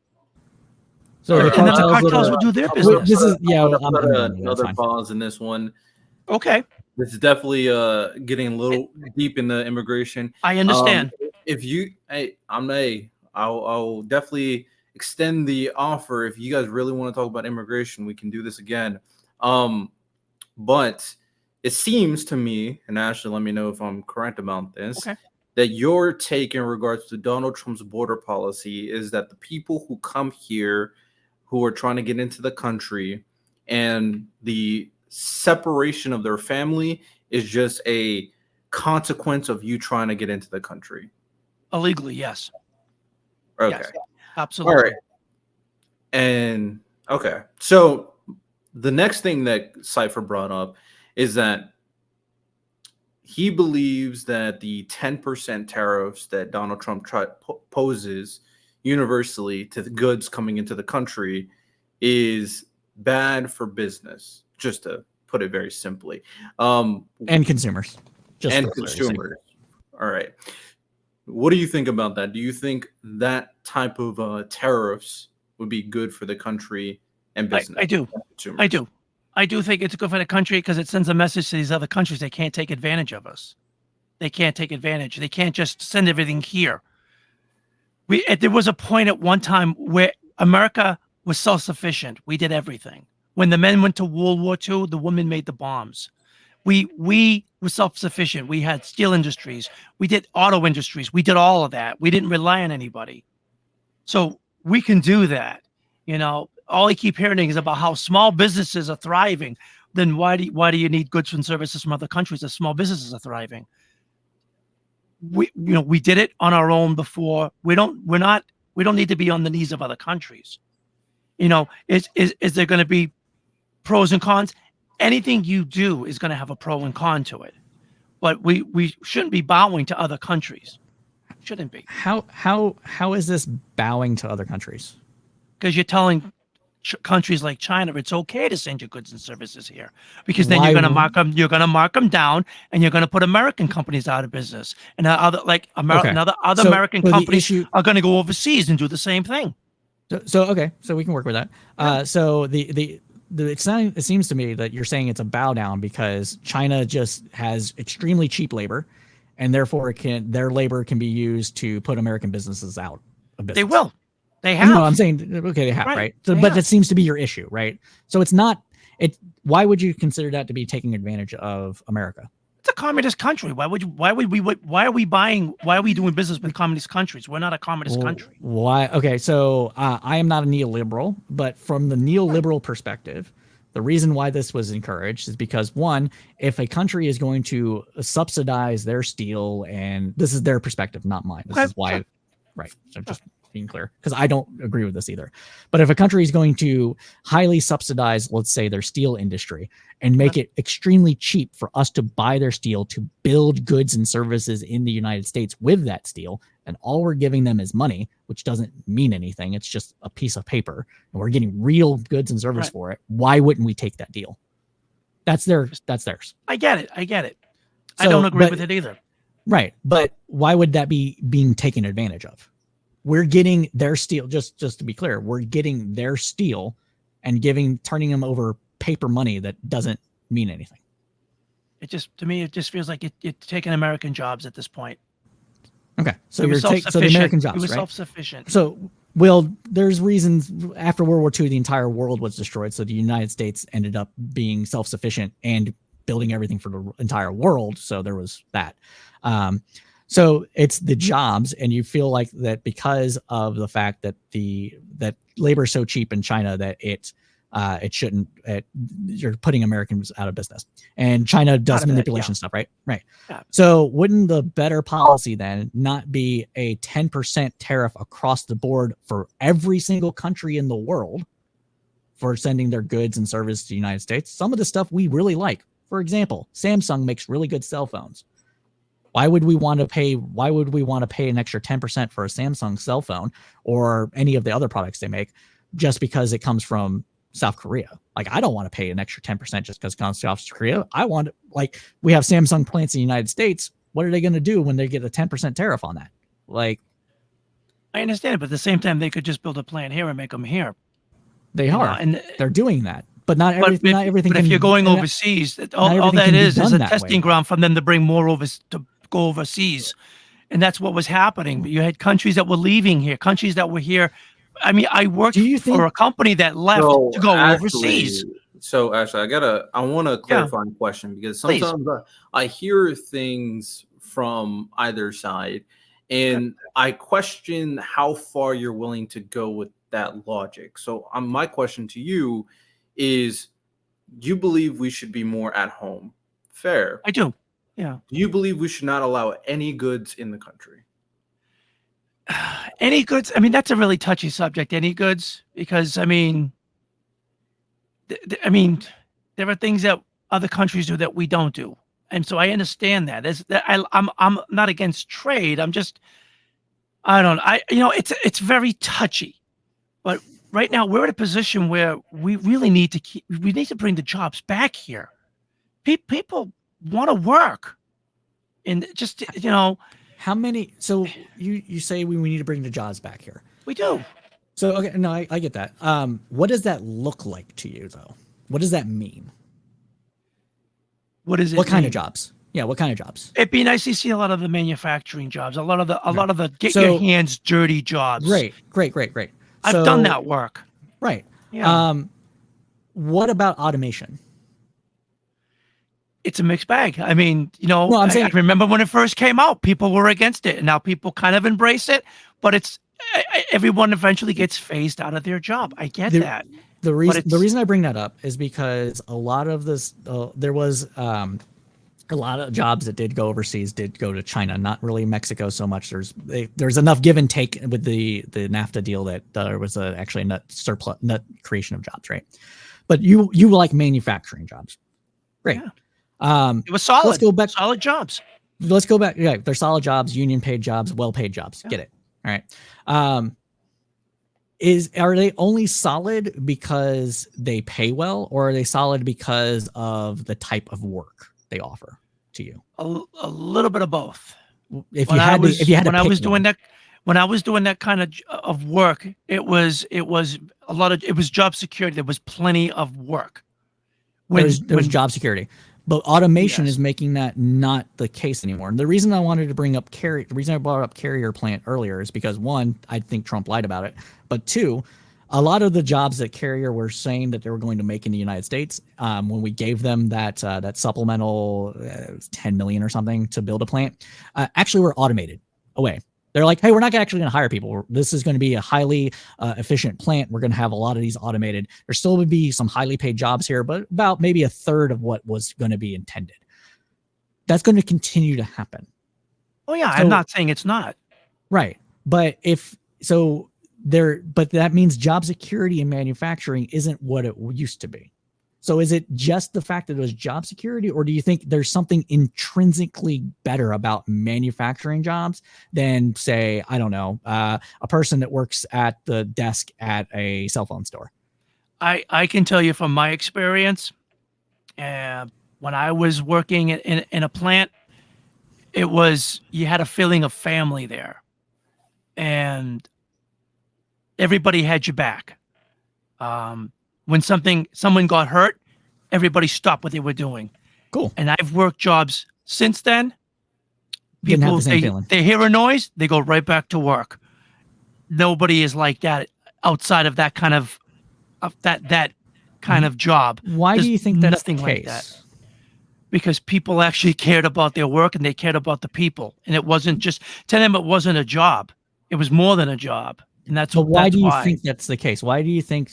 So the cartels will do their business. This is, I'm another pause in this one. Okay. This is definitely getting a little deep in the immigration. I understand. I'll definitely extend the offer. If you guys really want to talk about immigration, we can do this again. But it seems to me, and Ashley, let me know if I'm correct about this, that your take in regards to Donald Trump's border policy is that the people who come here who are trying to get into the country and the separation of their family is just a consequence of you trying to get into the country. Illegally, yes. Okay. Yes. Absolutely. All right. And so the next thing that Cypher brought up is that he believes that the 10% tariffs that Donald Trump poses universally to the goods coming into the country is bad for business, just to put it very simply. And consumers. Consumers. All right. What do you think about that? Do you think that type of tariffs would be good for the country and business? I do. I do think it's good for the country because it sends a message to these other countries they can't take advantage of us. They can't take advantage. They can't just send everything here. There was a point at one time where America was self-sufficient. We did everything. When the men went to World War II, the women made the bombs. We were self-sufficient. We had steel industries. We did auto industries. We did all of that. We didn't rely on anybody. So we can do that. All I keep hearing is about how small businesses are thriving. Then why do you need goods and services from other countries if small businesses are thriving? We did it on our own before. We don't need to be on the knees of other countries. Is there going to be pros and cons? Anything you do is going to have a pro and con to it, but we shouldn't be bowing to other countries. Shouldn't be. How is this bowing to other countries? Because you're telling countries like China, it's okay to send your goods and services here, because then Why you're going to would- mark them. You're going to mark them down, and you're going to put American companies out of business, and other Okay. other So, American the companies issue- are going to go overseas and do the same thing. So okay, so we can work with that. So it seems to me that you're saying it's a bow down because China just has extremely cheap labor, and therefore their labor can be used to put American businesses out of business. They will. They have. No, I'm saying okay, they have, right? So, but that seems to be your issue, right? So it's not. Why would you consider that to be taking advantage of America? It's a communist country. Why are we doing business with communist countries? We're not a communist country. Why? Okay, so I am not a neoliberal, but from the neoliberal perspective, the reason why this was encouraged is because, one, if a country is going to subsidize their steel, and this is their perspective, not mine. This is why, right? So just being clear, because I don't agree with this either. But if a country is going to highly subsidize, let's say, their steel industry and make it extremely cheap for us to buy their steel to build goods and services in the United States with that steel, and all we're giving them is money, which doesn't mean anything. It's just a piece of paper, and we're getting real goods and service for it. Why wouldn't we take that deal? That's theirs. I get it. I So, don't agree but- with it either. Right. But why would that be being taken advantage of? We're getting their steel, just to be clear, we're getting their steel and turning them over paper money that doesn't mean anything. To me, it just feels like you're taking American jobs at this point. Okay. So We were so the American jobs, We were right? self-sufficient. So, there's reasons. After World War II, the entire world was destroyed. So the United States ended up being self-sufficient and building everything for the entire world. So there was that. So it's the jobs, and you feel like that because of the fact that that labor is so cheap in China that it shouldn't. You're putting Americans out of business, and China does manipulation stuff, right? Right. Yeah. So wouldn't the better policy then not be a 10% tariff across the board for every single country in the world for sending their goods and services to the United States? Some of the stuff we really like. For example, Samsung makes really good cell phones. Why would we want to pay an extra 10% for a Samsung cell phone or any of the other products they make just because it comes from South Korea? Like, I don't want to pay an extra 10% just because it comes from South Korea. We have Samsung plants in the United States. What are they going to do when they get a 10% tariff on that? Like, I understand it, but at the same time, they could just build a plant here and make them here. they are, and they're doing that. But not everything. But if you're going overseas, all that is a testing ground for them to bring more to go overseas, and that's what was happening. But you had countries that were leaving here, countries that were here. I mean, I worked for a company that left to go overseas. So actually, I want to clarify a question, because sometimes I hear things from either side, and I question how far you're willing to go with that logic. So my question to you is, you believe we should be more at home? Fair. I do. Yeah. Do you believe we should not allow any goods in the country? Any goods? I mean, that's a really touchy subject. Any goods? Because I mean, there are things that other countries do that we don't do, and so I understand that. I'm not against trade. It's very touchy, but right now we're in a position where we really need to bring the jobs back here. People want to work, and how many? So you say we need to bring the jobs back here. We do. So okay, no, I get that. What does that look like to you, though? What does that mean? What is it? What kind of jobs? Yeah, what kind of jobs? It'd be nice to see a lot of the manufacturing jobs, a lot of the get your hands dirty jobs. Great. I've done that work. Right. Yeah. What about automation? It's a mixed bag. I mean, I remember when it first came out, people were against it, and now people kind of embrace it. But everyone eventually gets phased out of their job. I get that. The reason I bring that up is because a lot of this, there was a lot of jobs that did go overseas, did go to China, not really Mexico so much. There's enough give and take with the NAFTA deal that there was actually a net creation of jobs, right? But you like manufacturing jobs, great. Yeah. It was solid. Let's go back. Solid jobs. Let's go back. Yeah, they're solid jobs, union paid jobs, well paid jobs. Yeah. Get it? All right. Are they only solid because they pay well, or are they solid because of the type of work they offer to you? A little bit of both. If you had to When I pick was doing one. that, when I was doing that kind of work, it was a lot of, it was job security. There was plenty of work. There was job security, but automation is Yes. making that not the case anymore. And the reason I wanted to bring up the reason I brought up carrier plant earlier is because, one, I think Trump lied about it, but two, a lot of the jobs that Carrier were saying that they were going to make in the United States, when we gave them that supplemental 10 million or something to build a plant, actually were automated away. They're like, hey, we're not actually going to hire people. This is going to be a highly efficient plant. We're going to have a lot of these automated. There still would be some highly paid jobs here, but about maybe a third of what was going to be intended. That's going to continue to happen. Oh yeah, I'm not saying it's not. Right. But but that means job security in manufacturing isn't what it used to be. So is it just the fact that it was job security, or do you think there's something intrinsically better about manufacturing jobs than, say, I don't know, a person that works at the desk at a cell phone store? I can tell you from my experience, when I was working in a plant, you had a feeling of family there, and everybody had your back. When someone got hurt, everybody stopped what they were doing. Cool. And I've worked jobs since then. Didn't have the same feeling. They hear a noise, they go right back to work. Nobody is like that outside of that kind of job. Why do you think that's the case? Like that. Because people actually cared about their work and they cared about the people. And it wasn't just, to them, it wasn't a job. It was more than a job. And that's why do you think that's the case? Why do you think,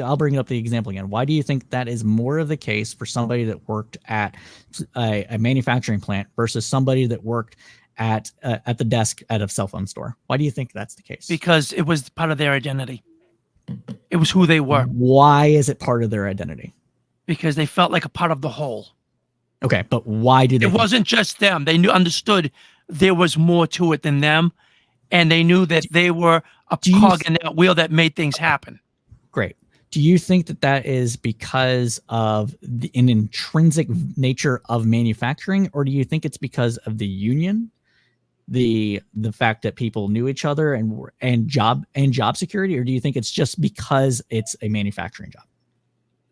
I'll bring up the example again. Why do you think that is more of the case for somebody that worked at a manufacturing plant versus somebody that worked at the desk at a cell phone store? Why do you think that's the case? Because it was part of their identity. It was who they were. Why is it part of their identity? Because they felt like a part of the whole. Okay, but why do they? It wasn't just them. They understood there was more to it than them, and they knew that they were a cog in that wheel that made things happen. Great. Do you think that is because of an intrinsic nature of manufacturing, or do you think it's because of the union, the fact that people knew each other and job security, or do you think it's just because it's a manufacturing job?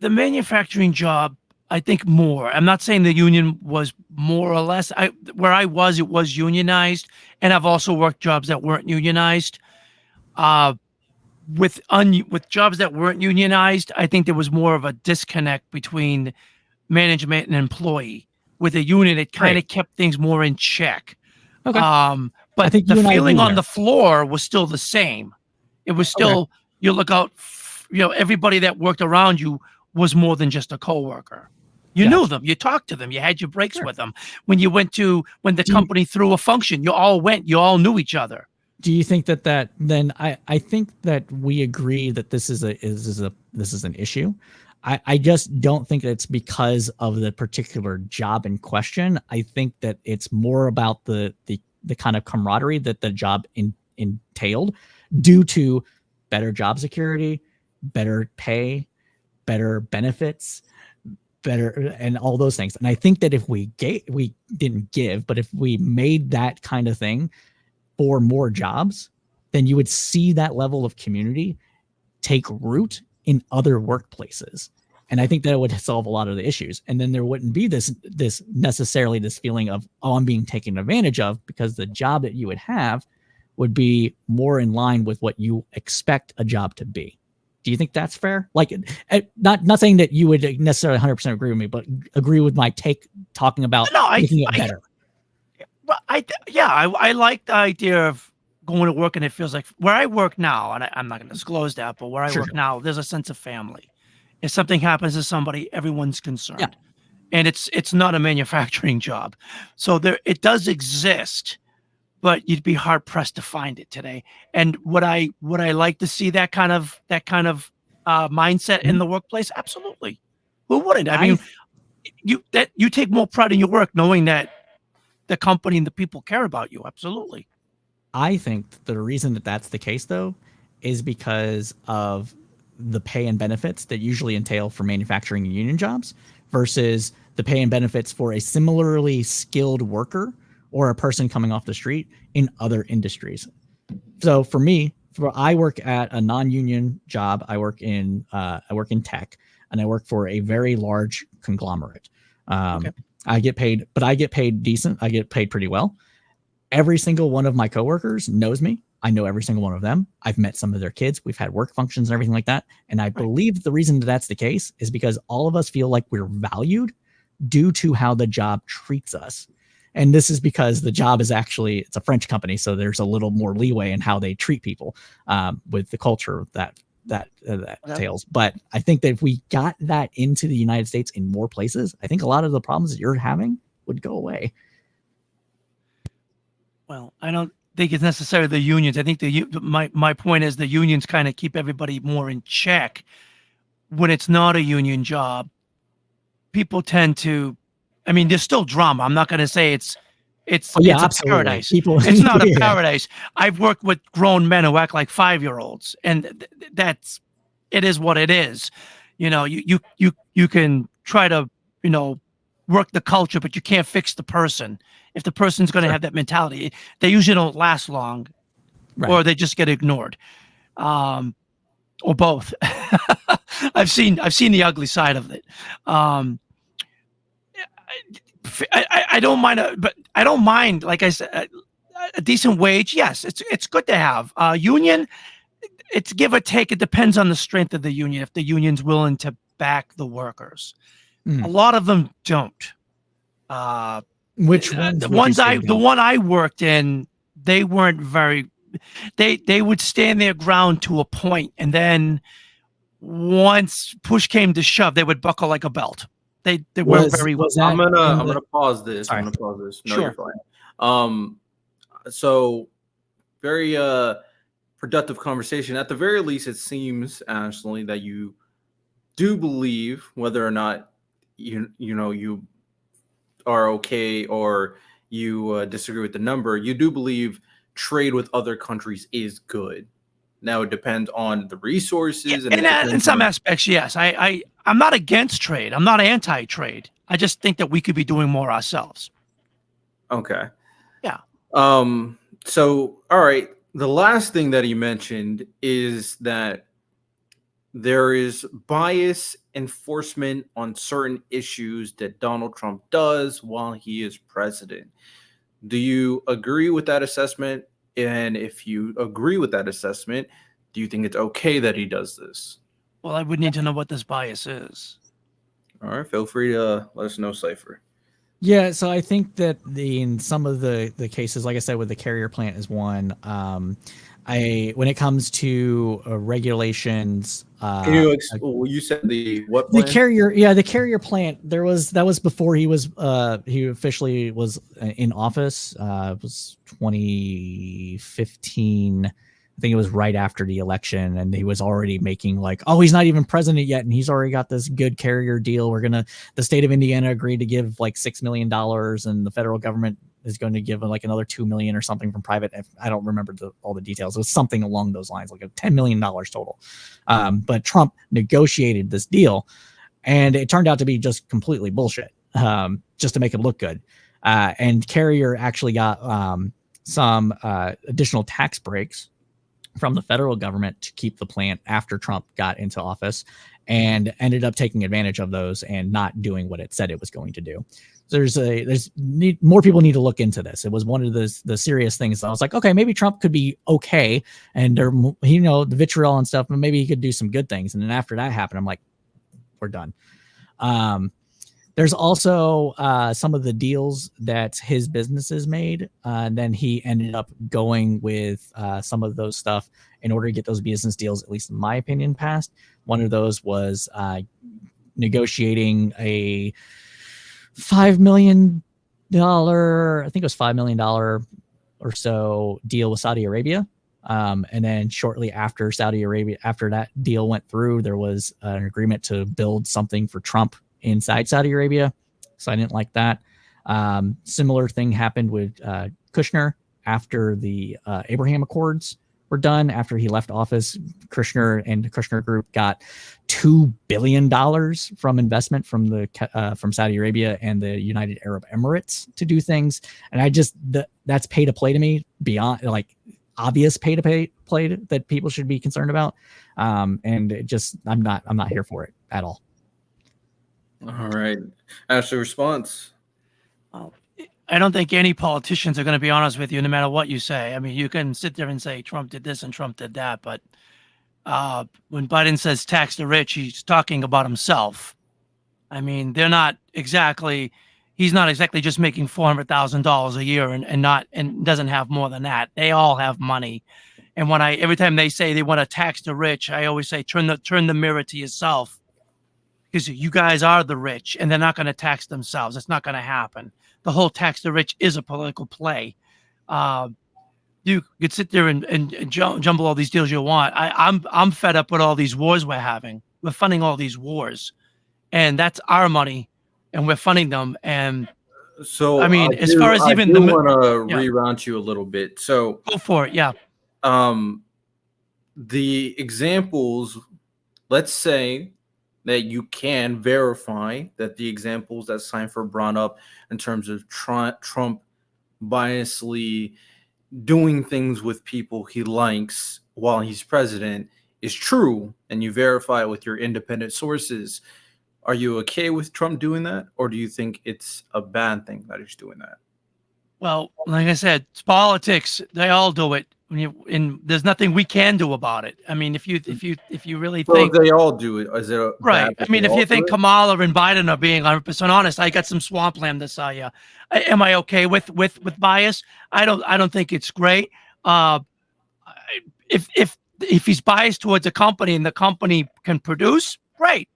The manufacturing job, I think more. I'm not saying the union was more or less. Where I was, it was unionized, and I've also worked jobs that weren't unionized. With jobs that weren't unionized, I think there was more of a disconnect between management and employee. With a union, it kind of kept things more in check. Okay. But I think the feeling on the floor was still the same. It was still, you look out, everybody that worked around you was more than just a coworker. You knew them, you talked to them, you had your breaks with them. When the company threw a function, you all knew each other. Do you think that then I think that we agree that this is an issue. I just don't think it's because of the particular job in question. I think that it's more about the kind of camaraderie that the job entailed due to better job security, better pay, better benefits, better, and all those things. And I think that if we made that kind of thing for more jobs, then you would see that level of community take root in other workplaces. And I think that it would solve a lot of the issues. And then there wouldn't be this feeling of, oh, I'm being taken advantage of, because the job that you would have would be more in line with what you expect a job to be. Do you think that's fair? Like, not saying that you would necessarily 100% agree with me, but agree with my take talking about making it better. I like the idea of going to work and it feels like where I work now, and I'm not going to disclose that, but where I work now, there's a sense of family. If something happens to somebody, everyone's concerned. Yeah. And it's not a manufacturing job. So it does exist, but you'd be hard pressed to find it today. And would I like to see that kind of mindset in the workplace? Absolutely. Who wouldn't? I mean, you take more pride in your work knowing that the company and the people care about you. Absolutely. I think the reason that that's the case, though, is because of the pay and benefits that usually entail for manufacturing and union jobs versus the pay and benefits for a similarly skilled worker or a person coming off the street in other industries. So for me, I work at a non-union job. I work in tech, and I work for a very large conglomerate. Okay. I get paid, but I get paid decent. I get paid pretty well. Every single one of my coworkers knows me. I know every single one of them. I've met some of their kids. We've had work functions and everything like that. And I believe the reason that that's the case is because all of us feel like we're valued due to how the job treats us. And this is because the job is actually, it's a French company, so there's a little more leeway in how they treat people with the culture that entails. But I think that if we got that into the United States in more places, I think a lot of the problems that you're having would go away. Well, I don't think it's necessarily the unions. I think my point is the unions kind of keep everybody more in check. When it's not a union job, people tend to, I mean, there's still drama. I'm not going to say it's a paradise. It's not a paradise. I've worked with grown men who act like 5-year-olds, and it is what it is. You know, you can try to, work the culture, but you can't fix the person. If the person's going to have that mentality, they usually don't last long, or they just get ignored, or both. I've seen the ugly side of it. I don't mind, but I don't mind. Like I said, a decent wage. Yes, it's good to have. Union, it's give or take. It depends on the strength of the union. If the union's willing to back the workers, a lot of them don't. Which ones? The one I worked in, they weren't very. They would stand their ground to a point, and then once push came to shove, they would buckle like a belt. They weren't very. I'm gonna pause this. Sorry. I'm gonna pause this. No, Sure. you're fine. So very productive conversation. At the very least, it seems, Ashley, that you do believe, whether or not you are okay or you disagree with the number, you do believe trade with other countries is good. Now it depends on the resources, and in some aspects, yes. I'm not against trade. I'm not anti-trade. I just think that we could be doing more ourselves. Okay. Yeah. So, all right. The last thing that he mentioned is that there is bias enforcement on certain issues that Donald Trump does while he is president. Do you agree with that assessment? And if you agree with that assessment, do you think it's okay that he does this? Well, I would need to know what this bias is. All right. Feel free to let us know, Cypher. Yeah, so I think that in some of the cases, like I said, with the carrier plant is one. When it comes to regulations, you said the what the plant? carrier plant. That was before he officially was in office. It was 2015. I think it was right after the election, and he was already making like, oh, he's not even president yet, and he's already got this good carrier deal. The state of Indiana agreed to give like $6 million, and the federal government is going to give like another $2 million or something from private. I don't remember all the details. It was something along those lines, like a $10 million total. But Trump negotiated this deal, and it turned out to be just completely bullshit, just to make it look good. And Carrier actually got some additional tax breaks from the federal government to keep the plant after Trump got into office, and ended up taking advantage of those and not doing what it said it was going to do. So more people need to look into this. It was one of the serious things. I was like, okay, maybe Trump could be okay, and the vitriol and stuff, but maybe he could do some good things. And then after that happened, I'm like, we're done. There's also some of the deals that his businesses made. And then he ended up going with some of those stuff in order to get those business deals, at least in my opinion, passed. One of those was negotiating a $5 million, I think it was $5 million or so deal with Saudi Arabia. And then shortly after after that deal went through, there was an agreement to build something for Trump inside Saudi Arabia. So I didn't like that. Similar thing happened with Kushner after the Abraham Accords, were done after he left office. Kushner and the Kushner Group got $2 billion from investment from from Saudi Arabia and the United Arab Emirates to do things. And that's pay to play to me, beyond like obvious pay to play that people should be concerned about. And I'm not here for it at all. All right. Ashley, response. I don't think any politicians are going to be honest with you, no matter what you say. I mean, you can sit there and say Trump did this and Trump did that, but when Biden says tax the rich, he's talking about himself. I mean, he's not exactly just making $400,000 a year and doesn't have more than that. They all have money. And every time they say they want to tax the rich, I always say turn the mirror to yourself, because you guys are the rich, and they're not going to tax themselves. It's not going to happen. The whole tax the rich is a political play. You could sit there and jumble all these deals you want. I'm fed up with all these wars we're having. We're funding all these wars, and that's our money, and we're funding them. And so I mean, I want to reroute you a little bit. So go for it. Yeah. The examples, let's say that you can verify that the examples that Seinfeld brought up in terms of Trump biasly doing things with people he likes while he's president is true, and you verify it with your independent sources. Are you okay with Trump doing that, or do you think it's a bad thing that he's doing that? Well, like I said, it's politics. They all do it. And there's nothing we can do about it. I mean, if you really think they all do it, is it right? I mean, if you think Kamala and Biden are being 100% honest, I got some swampland to sell you. Am I okay with bias? I don't think it's great. If he's biased towards a company and the company can produce, great.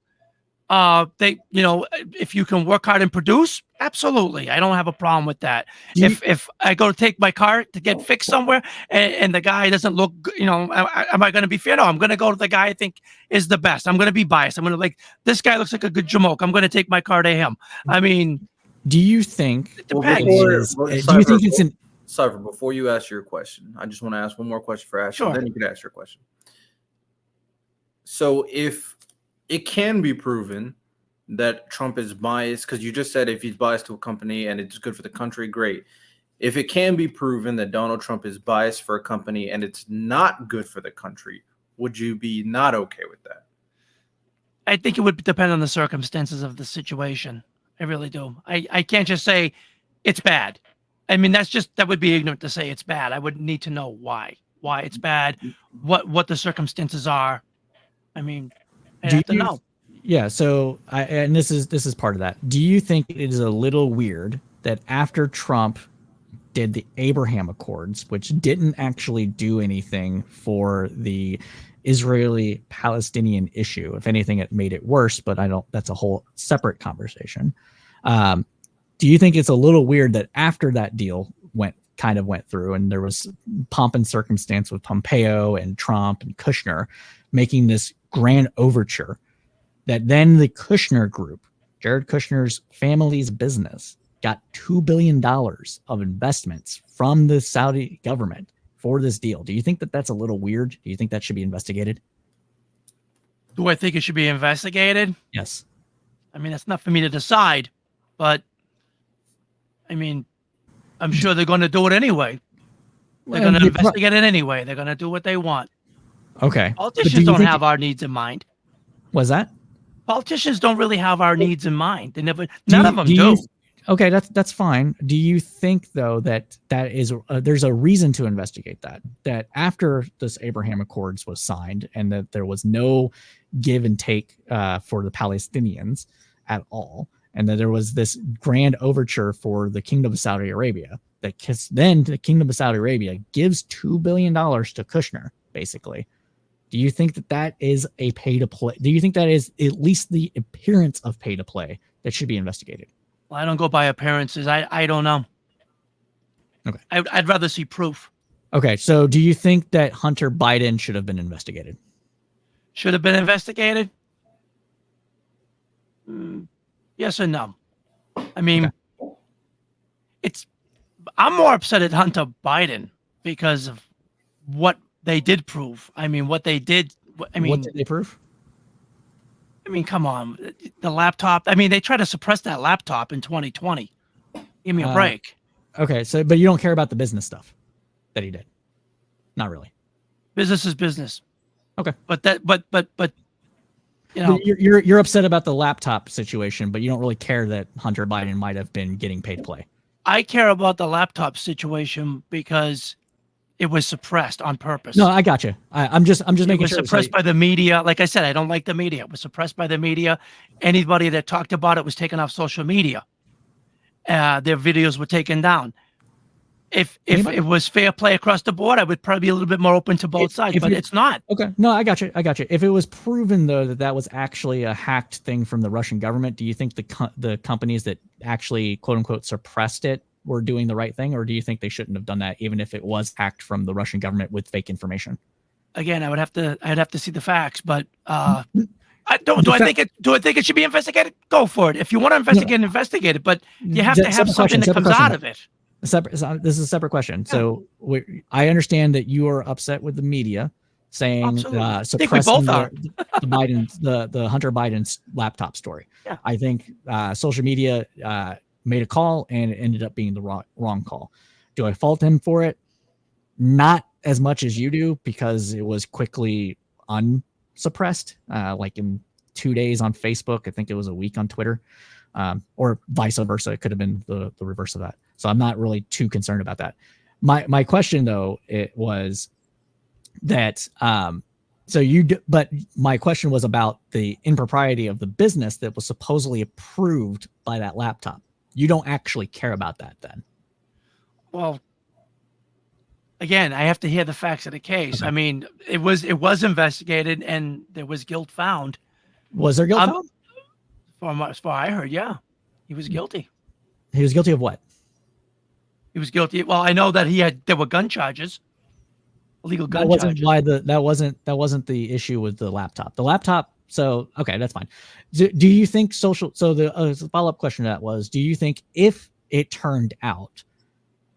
If you can work hard and produce, absolutely. I don't have a problem with that. If I go to take my car to get fixed somewhere and the guy doesn't look, am I going to be fair? No, I'm going to go to the guy I think is the best. I'm going to be biased. I'm going to this guy looks like a good jamoke. I'm going to take my car to him. I mean, do you think? It depends. Cypher, before you ask your question, I just want to ask one more question for Ashley. Sure. Then you can ask your question. So if it can be proven that Trump is biased, because you just said if he's biased to a company and it's good for the country, great. If it can be proven that Donald Trump is biased for a company and it's not good for the country, would you be not okay with that? I think it would depend on the circumstances of the situation. I really do. I can't just say it's bad. I mean, that would be ignorant to say it's bad. I would need to know why it's bad, what the circumstances are. I mean, I have to know. Yeah. So, and this is part of that. Do you think it is a little weird that after Trump did the Abraham Accords, which didn't actually do anything for the Israeli-Palestinian issue? If anything, it made it worse, but that's a whole separate conversation. Do you think it's a little weird that after that deal went through and there was pomp and circumstance with Pompeo and Trump and Kushner making this grand overture, that then the Kushner Group, Jared Kushner's family's business, got $2 billion of investments from the Saudi government for this deal? Do you think that that's a little weird? Do you think that should be investigated? Do I think it should be investigated? Yes. I mean, that's not for me to decide, but I mean, I'm sure they're going to do it anyway. They're going to investigate it anyway. They're going to do what they want. Okay. Politicians don't have our needs in mind. Was that? Politicians don't really have our needs in mind. They never. None of them do. Okay, that's fine. Do you think though that is there's a reason to investigate that after this Abraham Accords was signed and that there was no give and take for the Palestinians at all, and that there was this grand overture for the Kingdom of Saudi Arabia, that then the Kingdom of Saudi Arabia gives $2 billion to Kushner, basically? Do you think that is a pay to play? Do you think that is at least the appearance of pay to play that should be investigated? Well, I don't go by appearances. I don't know. Okay. I'd rather see proof. Okay. So do you think that Hunter Biden should have been investigated? Should have been investigated? Yes or no? I mean, I'm more upset at Hunter Biden because of what they did prove. I mean, what they did. I mean, what did they prove? I mean, come on, the laptop. I mean, they tried to suppress that laptop in 2020. Give me a break. Okay, so but you don't care about the business stuff that he did. Not really. Business is business. Okay. But you know, you're upset about the laptop situation, but you don't really care that Hunter Biden might have been getting paid play. I care about the laptop situation because it was suppressed on purpose. No, I got you. I'm just making sure. It was suppressed by the media. Like I said, I don't like the media. It was suppressed by the media. Anybody that talked about it was taken off social media. Their videos were taken down. If it was fair play across the board, I would probably be a little bit more open to both sides, but it's not. Okay. No, I got you. If it was proven, though, that was actually a hacked thing from the Russian government, do you think the companies that actually, quote unquote, suppressed it were doing the right thing? Or do you think they shouldn't have done that, even if it was hacked from the Russian government with fake information? Again, I'd have to see the facts, but do I think it should be investigated? Go for it. If you want to investigate, investigate it, but you have to have something that comes out of it. This is a separate question. Yeah. So I understand that you are upset with the media saying suppressing the Hunter Biden's laptop story. Yeah. I think social media made a call and it ended up being the wrong call. Do I fault him for it? Not as much as you do, because it was quickly unsuppressed, like in 2 days on Facebook. I think it was a week on Twitter, or vice versa. It could have been the reverse of that. So I'm not really too concerned about that. My question, though, it was that but my question was about the impropriety of the business that was supposedly approved by that laptop. You don't actually care about that then? Well, again, I have to hear the facts of the case. Okay. I mean, it was investigated and there was guilt found. Was there guilt found? As far as I heard, yeah, he was guilty. He was guilty of what? He was guilty. Well, I know that there were gun charges, illegal gun charges. That wasn't the issue with the laptop. The laptop. So, okay, that's fine. Do you think so the follow-up question to that was, do you think if it turned out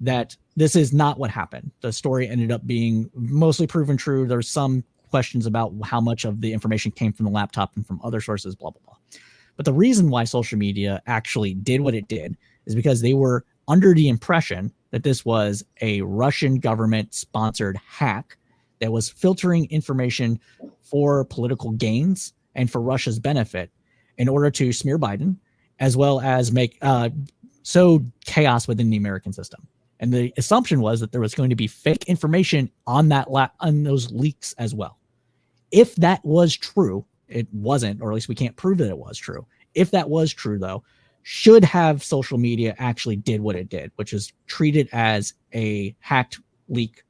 that this is not what happened, the story ended up being mostly proven true, there's some questions about how much of the information came from the laptop and from other sources, blah, blah, blah. But the reason why social media actually did what it did is because they were under the impression that this was a Russian government-sponsored hack that was filtering information for political gains and for Russia's benefit in order to smear Biden, as well as make sow chaos within the American system. And the assumption was that there was going to be fake information on on those leaks as well. If that was true, it wasn't, or at least we can't prove that it was true. If that was true, though, should have social media actually did what it did, which is treat it as a hacked leak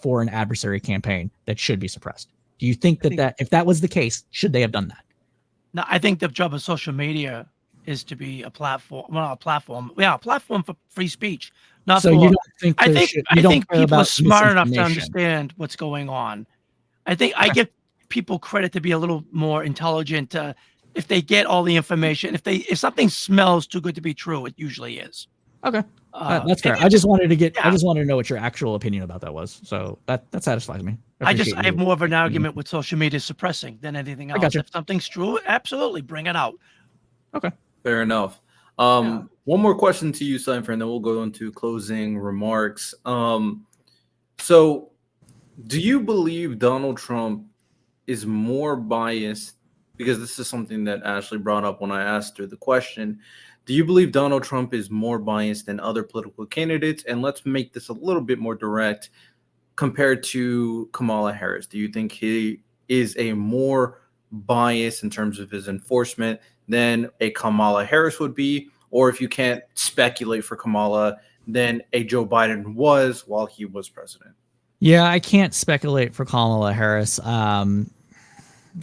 for an adversary campaign that should be suppressed. Do you think that if that was the case, should they have done that? No, I think the job of social media is to be a platform. Well, a platform for free speech. Not so for, you don't think I think people are smart enough to understand what's going on. I think I give people credit to be a little more intelligent. If they get all the information, if something smells too good to be true, it usually is. Okay, that's fair. I just wanted to know what your actual opinion about that was. So that satisfies me. I have more of an argument with social media suppressing than anything else. If something's true, absolutely bring it out. Okay, fair enough. One more question to you, Cypher, and then we'll go into closing remarks. So do you believe Donald Trump is more biased? Because this is something that Ashley brought up when I asked her the question. Do you believe Donald Trump is more biased than other political candidates? And let's make this a little bit more direct compared to Kamala Harris. Do you think he is a more biased in terms of his enforcement than a Kamala Harris would be? Or if you can't speculate for Kamala, than a Joe Biden was while he was president? Yeah, I can't speculate for Kamala Harris.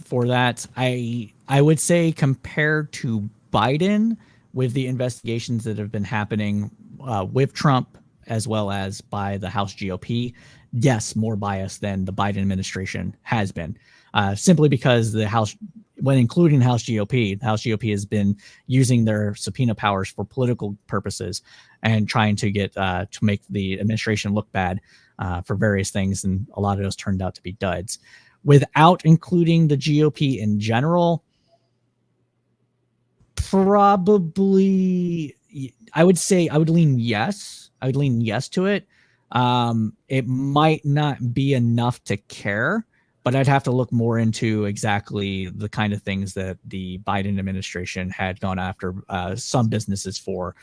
For that, I would say compared to Biden, with the investigations that have been happening with Trump as well as by the House GOP, yes, more biased than the Biden administration has been, simply because the House when including House GOP. The House GOP has been using their subpoena powers for political purposes and trying to get to make the administration look bad for various things, and a lot of those turned out to be duds. Without including the GOP in general, probably I would say I would lean yes. I would lean yes to it. It might not be enough to care, but I'd have to look more into exactly the kind of things that the Biden administration had gone after some businesses for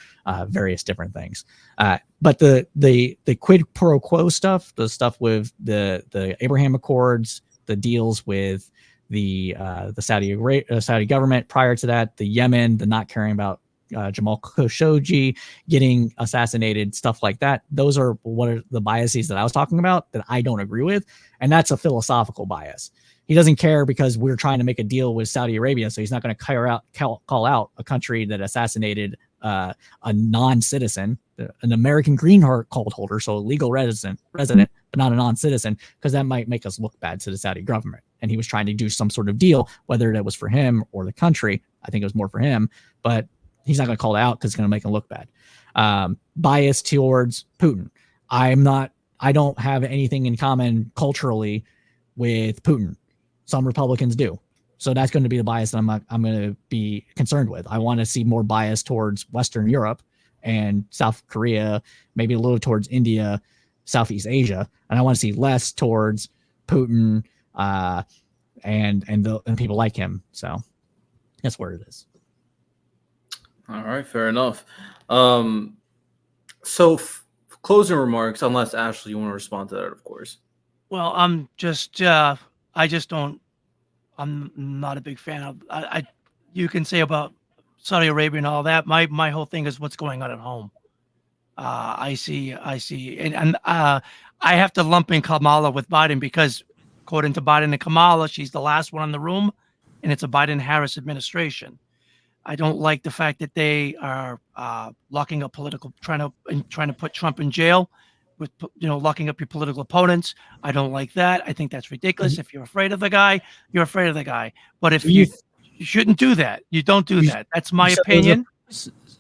various different things. But the quid pro quo stuff, the stuff with the Abraham Accords, the deals with the Saudi government prior to that, the Yemen, the not caring about Jamal Khashoggi getting assassinated, stuff like that. Those are what are the biases that I was talking about that I don't agree with. And that's a philosophical bias. He doesn't care because we're trying to make a deal with Saudi Arabia. So he's not going to call out a country that assassinated a non-citizen, an American green card holder, so a legal resident, but not a non-citizen, because that might make us look bad to the Saudi government. And he was trying to do some sort of deal, whether that was for him or the country. I think it was more for him, but he's not going to call it out because it's going to make him look bad. Bias towards Putin. I don't have anything in common culturally with Putin. Some Republicans do. So that's going to be the bias that I'm going to be concerned with. I want to see more bias towards Western Europe and South Korea, maybe a little towards India, Southeast Asia. And I want to see less towards Putin and people like him. So that's where it is. All right, fair enough. So closing remarks, unless Ashley, you want to respond to that, of course. Well, I'm not a big fan of. You can say about Saudi Arabia and all that. My whole thing is what's going on at home. I see, and I have to lump in Kamala with Biden because, according to Biden and Kamala, she's the last one in the room, and it's a Biden-Harris administration. I don't like the fact that they are locking up trying to put Trump in jail, with locking up your political opponents. I don't like that. I think that's ridiculous. If you're afraid of the guy, you're afraid of the guy. But if you shouldn't do that, you don't do that. That's my opinion.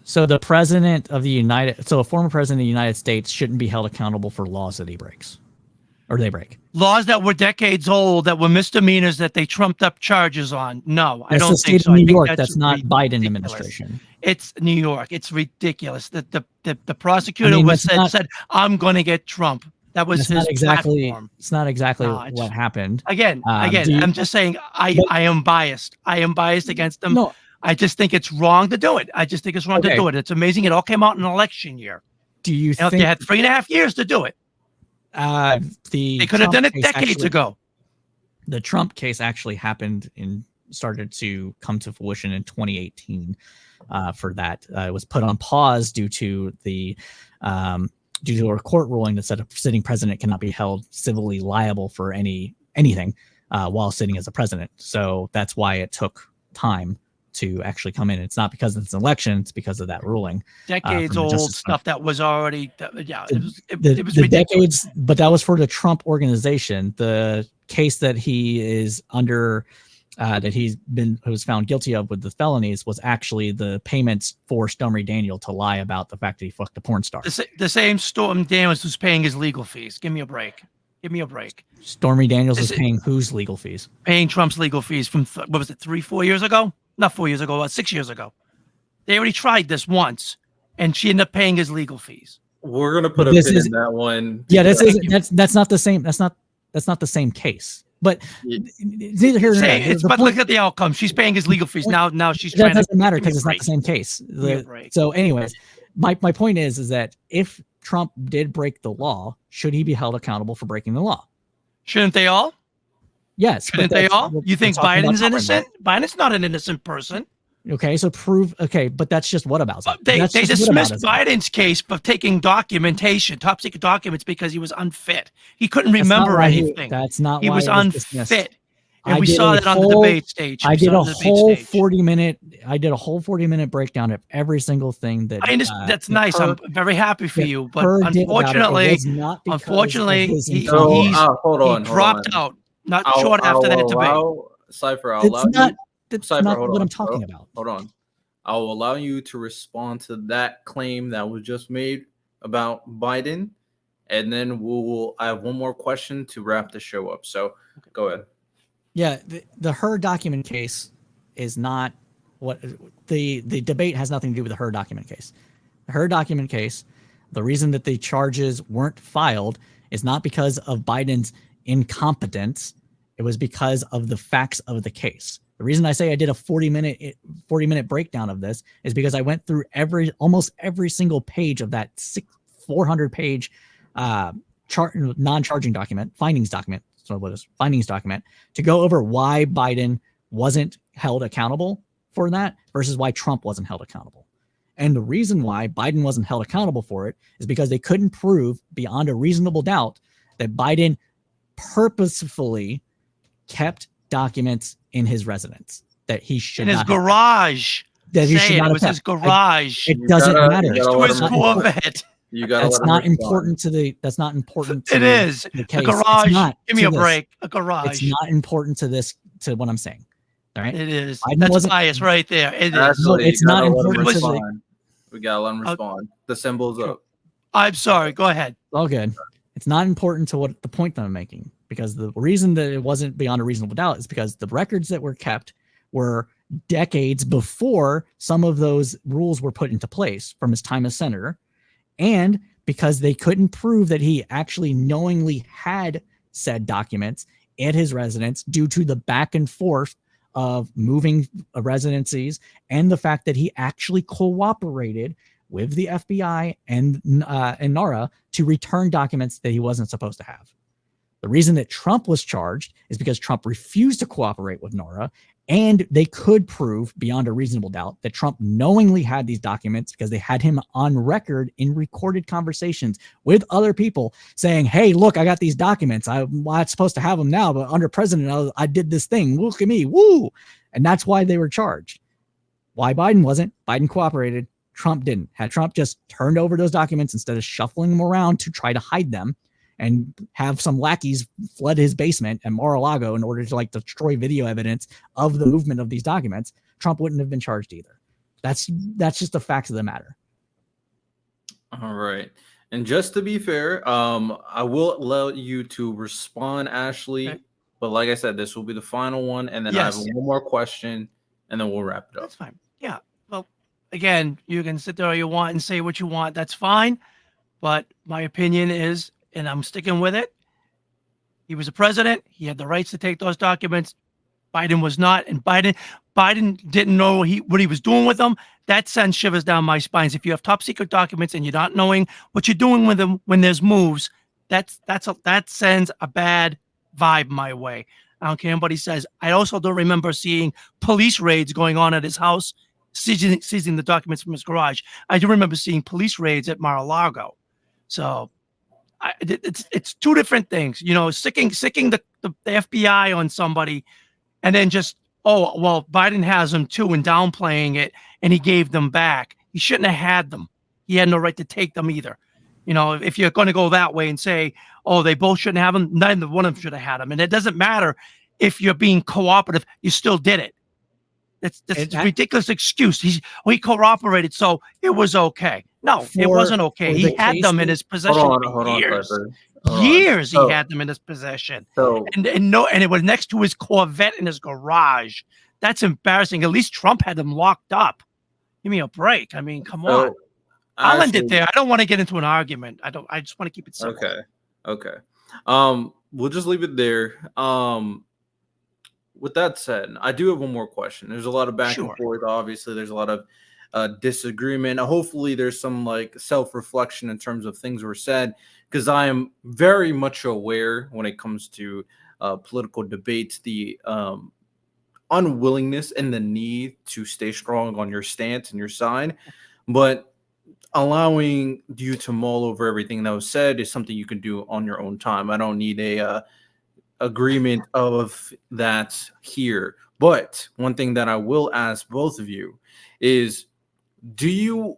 So the president of a former president of the United States shouldn't be held accountable for laws that he breaks. Or they break. Laws that were decades old, that were misdemeanors, that they trumped up charges on. No, I don't think so. New York, that's not Biden administration. It's New York. It's ridiculous. The prosecutor said, "I'm going to get Trump." That was his platform. It's not exactly what happened. Again, I'm just saying I am biased. I am biased against them. No, I just think it's wrong to do it. To do it. It's amazing. It all came out in an election year. Do you think they had 3.5 years to do it? They could have done it decades ago. The Trump case actually happened and started to come to fruition in 2018. For that, it was put on pause due to a court ruling that said a sitting president cannot be held civilly liable for anything while sitting as a president. So that's why it took time to actually come in. It's not because it's an election; it's because of that ruling. Decades old stuff that was already, it was the decades. But that was for the Trump organization. The case that he is under, that was found guilty of with the felonies, was actually the payments for Stormy Daniels to lie about the fact that he fucked a porn star. The same Stormy Daniels who's paying his legal fees. Give me a break. Stormy Daniels is paying whose legal fees? Paying Trump's legal fees from what was it, 4 years ago? Not 4 years ago, 6 years ago. They already tried this once, and she ended up paying his legal fees. We're gonna put a pin in that one. Yeah, that's not the same. That's not the same case. But it's neither here nor there. But look at the outcome. She's paying his legal fees now. She's trying. That doesn't matter because it's not the same case. So, anyways, my point is that if Trump did break the law, should he be held accountable for breaking the law? Shouldn't they all? Yes. Shouldn't they all? You think Biden's innocent? Biden's not an innocent person. Okay, so but that's just whataboutism. They dismissed Biden's case for taking top secret documents, because he was unfit. He couldn't remember anything. That's not why he was unfit. And we saw that on the debate stage. I did a whole 40-minute breakdown of every single thing that. That's nice. I'm very happy for you, but unfortunately, he dropped out. Not short after that debate. Cypher, I'll allow you. That's Cypher, not hold what on. I'm talking about. Hold on. I will allow you to respond to that claim that was just made about Biden, and then I have one more question to wrap the show up. So go ahead. Yeah, the Her document case is not what the debate has nothing to do with the Her document case. The Her document case, the reason that the charges weren't filed is not because of Biden's incompetence. It was because of the facts of the case. The reason I say I did a 40-minute breakdown of this is because I went through almost every single page of that 400-page non-charging document, findings document. So what is findings document to go over why Biden wasn't held accountable for that versus why Trump wasn't held accountable. And the reason why Biden wasn't held accountable for it is because they couldn't prove beyond a reasonable doubt that Biden purposefully kept documents in his residence that he should in his not have. garage. That he Say should it. not It have was his kept. garage. It doesn't matter. You Next gotta to let his him Corvette. You gotta That's let him not respond. important to the. That's not important to It is the a case. garage. It's not Give me to a this. break. A It's garage. not important to this, to what I'm saying. All right. It is. Biden That's wasn't- bias right there. It is. Actually, No, it's you gotta not let him important to the- respond. We gotta let him respond. The symbol's Sure. up. I'm sorry. Go ahead. All good. It's not important to what the point that I'm making, because the reason that it wasn't beyond a reasonable doubt is because the records that were kept were decades before some of those rules were put into place from his time as senator, and because they couldn't prove that he actually knowingly had said documents at his residence due to the back and forth of moving residencies and the fact that he actually cooperated with the FBI and NARA to return documents that he wasn't supposed to have. The reason that Trump was charged is because Trump refused to cooperate with NARA, and they could prove beyond a reasonable doubt that Trump knowingly had these documents because they had him on record in recorded conversations with other people saying, hey, look, I got these documents. I'm not supposed to have them now, but under president, I did this thing. Look at me. Woo. And that's why they were charged. Why Biden wasn't. Biden cooperated. Trump didn't. Had Trump just turned over those documents instead of shuffling them around to try to hide them and have some lackeys flood his basement at Mar-a-Lago in order to destroy video evidence of the movement of these documents, Trump wouldn't have been charged either. That's just the facts of the matter. All right. And just to be fair, I will allow you to respond, Ashley. Okay. But like I said, this will be the final one, and then I have Yes. one more question, and then we'll wrap it up. That's fine. Yeah. Well, again, you can sit there all you want and say what you want. That's fine. But my opinion is, and I'm sticking with it, he was a president. He had the rights to take those documents. Biden was not, and Biden didn't know what he was doing with them. That sends shivers down my spines. If you have top secret documents and you're not knowing what you're doing with them when there's moves, that sends a bad vibe my way. I don't care what anybody says. I also don't remember seeing police raids going on at his house, seizing the documents from his garage. I do remember seeing police raids at Mar-a-Lago. So it's two different things, sicking the FBI on somebody, and then just, oh, well, Biden has them too, and downplaying it, and he gave them back. He shouldn't have had them. He had no right to take them either. If you're going to go that way and say, oh, they both shouldn't have them, neither one of them should have had them. And it doesn't matter if you're being cooperative, you still did it. That's a ridiculous excuse. He cooperated, so it was okay. No, it wasn't okay. He had them in his possession for years. Years he had them in his possession. And it was next to his Corvette in his garage. That's embarrassing. At least Trump had them locked up. Give me a break. I mean, come on. I'll end it there. I don't want to get into an argument. I just want to keep it simple. Okay. We'll just leave it there. With that said, I do have one more question. There's a lot of back and forth. Obviously, there's a lot of disagreement. Hopefully, there's some self-reflection in terms of things were said, because I am very much aware when it comes to political debates, the unwillingness and the need to stay strong on your stance and your side, but allowing you to mull over everything that was said is something you can do on your own time. I don't need a agreement of that here. But one thing that I will ask both of you is, do you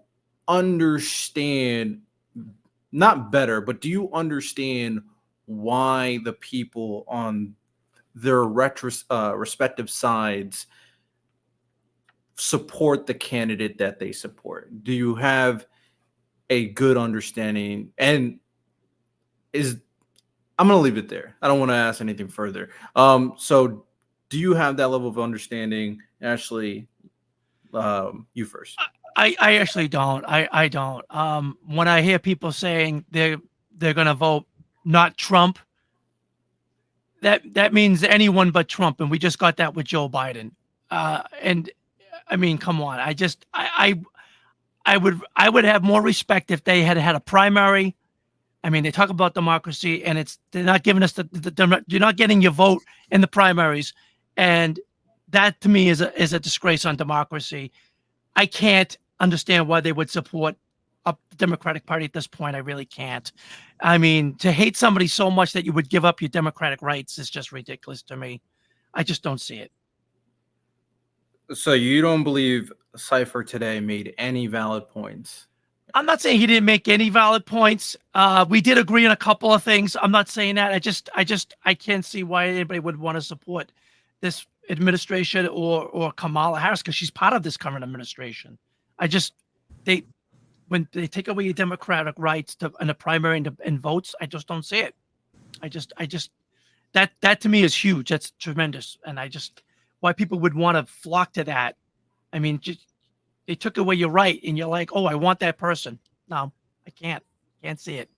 understand, not better, but do you understand why the people on their respective sides support the candidate that they support? Do you have a good understanding? And is I'm gonna leave it there. I don't want to ask anything further. So do you have that level of understanding, Ashley? You first. I actually don't. I don't. When I hear people saying they're going to vote not Trump, that means anyone but Trump, and we just got that with Joe Biden. And I mean, come on. I would have more respect if they had a primary. I mean, they talk about democracy, and they're not giving us you're not getting your vote in the primaries, and that to me is a disgrace on democracy. I can't understand why they would support the Democratic Party at this point. I really can't. I mean, to hate somebody so much that you would give up your democratic rights is just ridiculous to me. I just don't see it. So you don't believe Cypher today made any valid points? I'm not saying he didn't make any valid points. We did agree on a couple of things. I'm not saying that. I can't see why anybody would want to support this administration or Kamala Harris, because she's part of this current administration. When they take away your democratic rights in a primary and votes, I just don't see it. That to me is huge. That's tremendous. And why people would want to flock to that. I mean, they took away your right and you're like, oh, I want that person. No, I can't see it.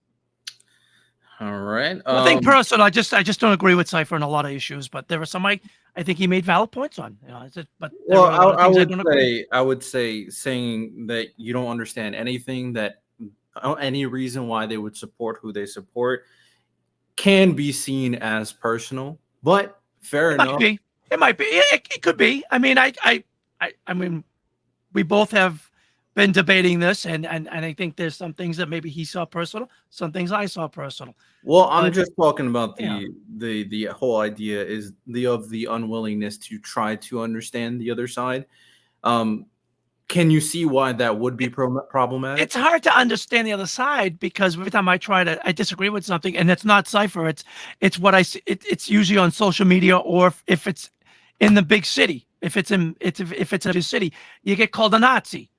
All right. Nothing personal. I just don't agree with Cypher on a lot of issues, but there were some I think he made valid points on. But well, I would say saying that you don't understand anything, that any reason why they would support who they support can be seen as personal, but fair enough. It might be. It could be. I mean, I mean, we both have been debating this, and I think there's some things that maybe he saw personal, some things I saw personal. Well, I'm just talking about the whole idea is the unwillingness to try to understand the other side. Can you see why that would be problematic? It's hard to understand the other side because every time I disagree with something, and it's not Cypher. It's what I see. It's usually on social media, or if it's in the big city. If it's in a city, you get called a Nazi.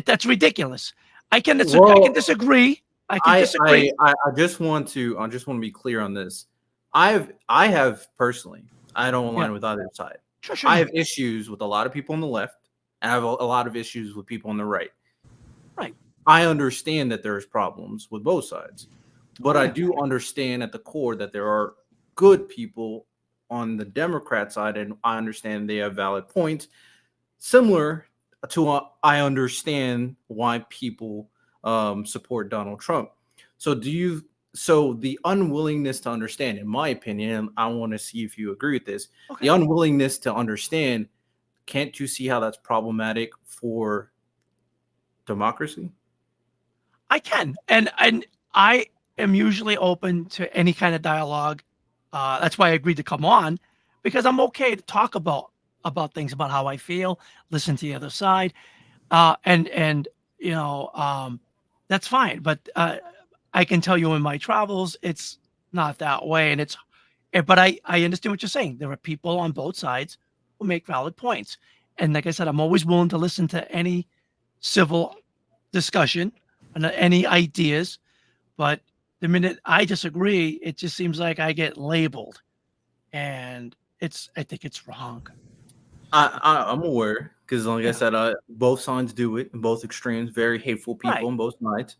That's ridiculous. I can disagree. I just want to be clear on this. I have personally, I don't align with either side. Sure. I have issues with a lot of people on the left. I have a lot of issues with people on the right. Right. I understand that there's problems with both sides, but I do understand at the core that there are good people on the Democrat side, and I understand they have valid points. Similar to I understand why people support Donald Trump. So the unwillingness to understand, in my opinion, and I want to see if you agree with this, the unwillingness to understand, can't you see how that's problematic for democracy? I can, and I am usually open to any kind of dialogue. That's why I agreed to come on, because I'm okay to talk about things, about how I feel, listen to the other side, and that's fine. But I can tell you in my travels, it's not that way, but I understand what you're saying. There are people on both sides who make valid points, and like I said, I'm always willing to listen to any civil discussion and any ideas. But the minute I disagree, it just seems like I get labeled, and I think it's wrong. I'm aware because, like I said, both sides do it. Both extremes, very hateful people on both sides.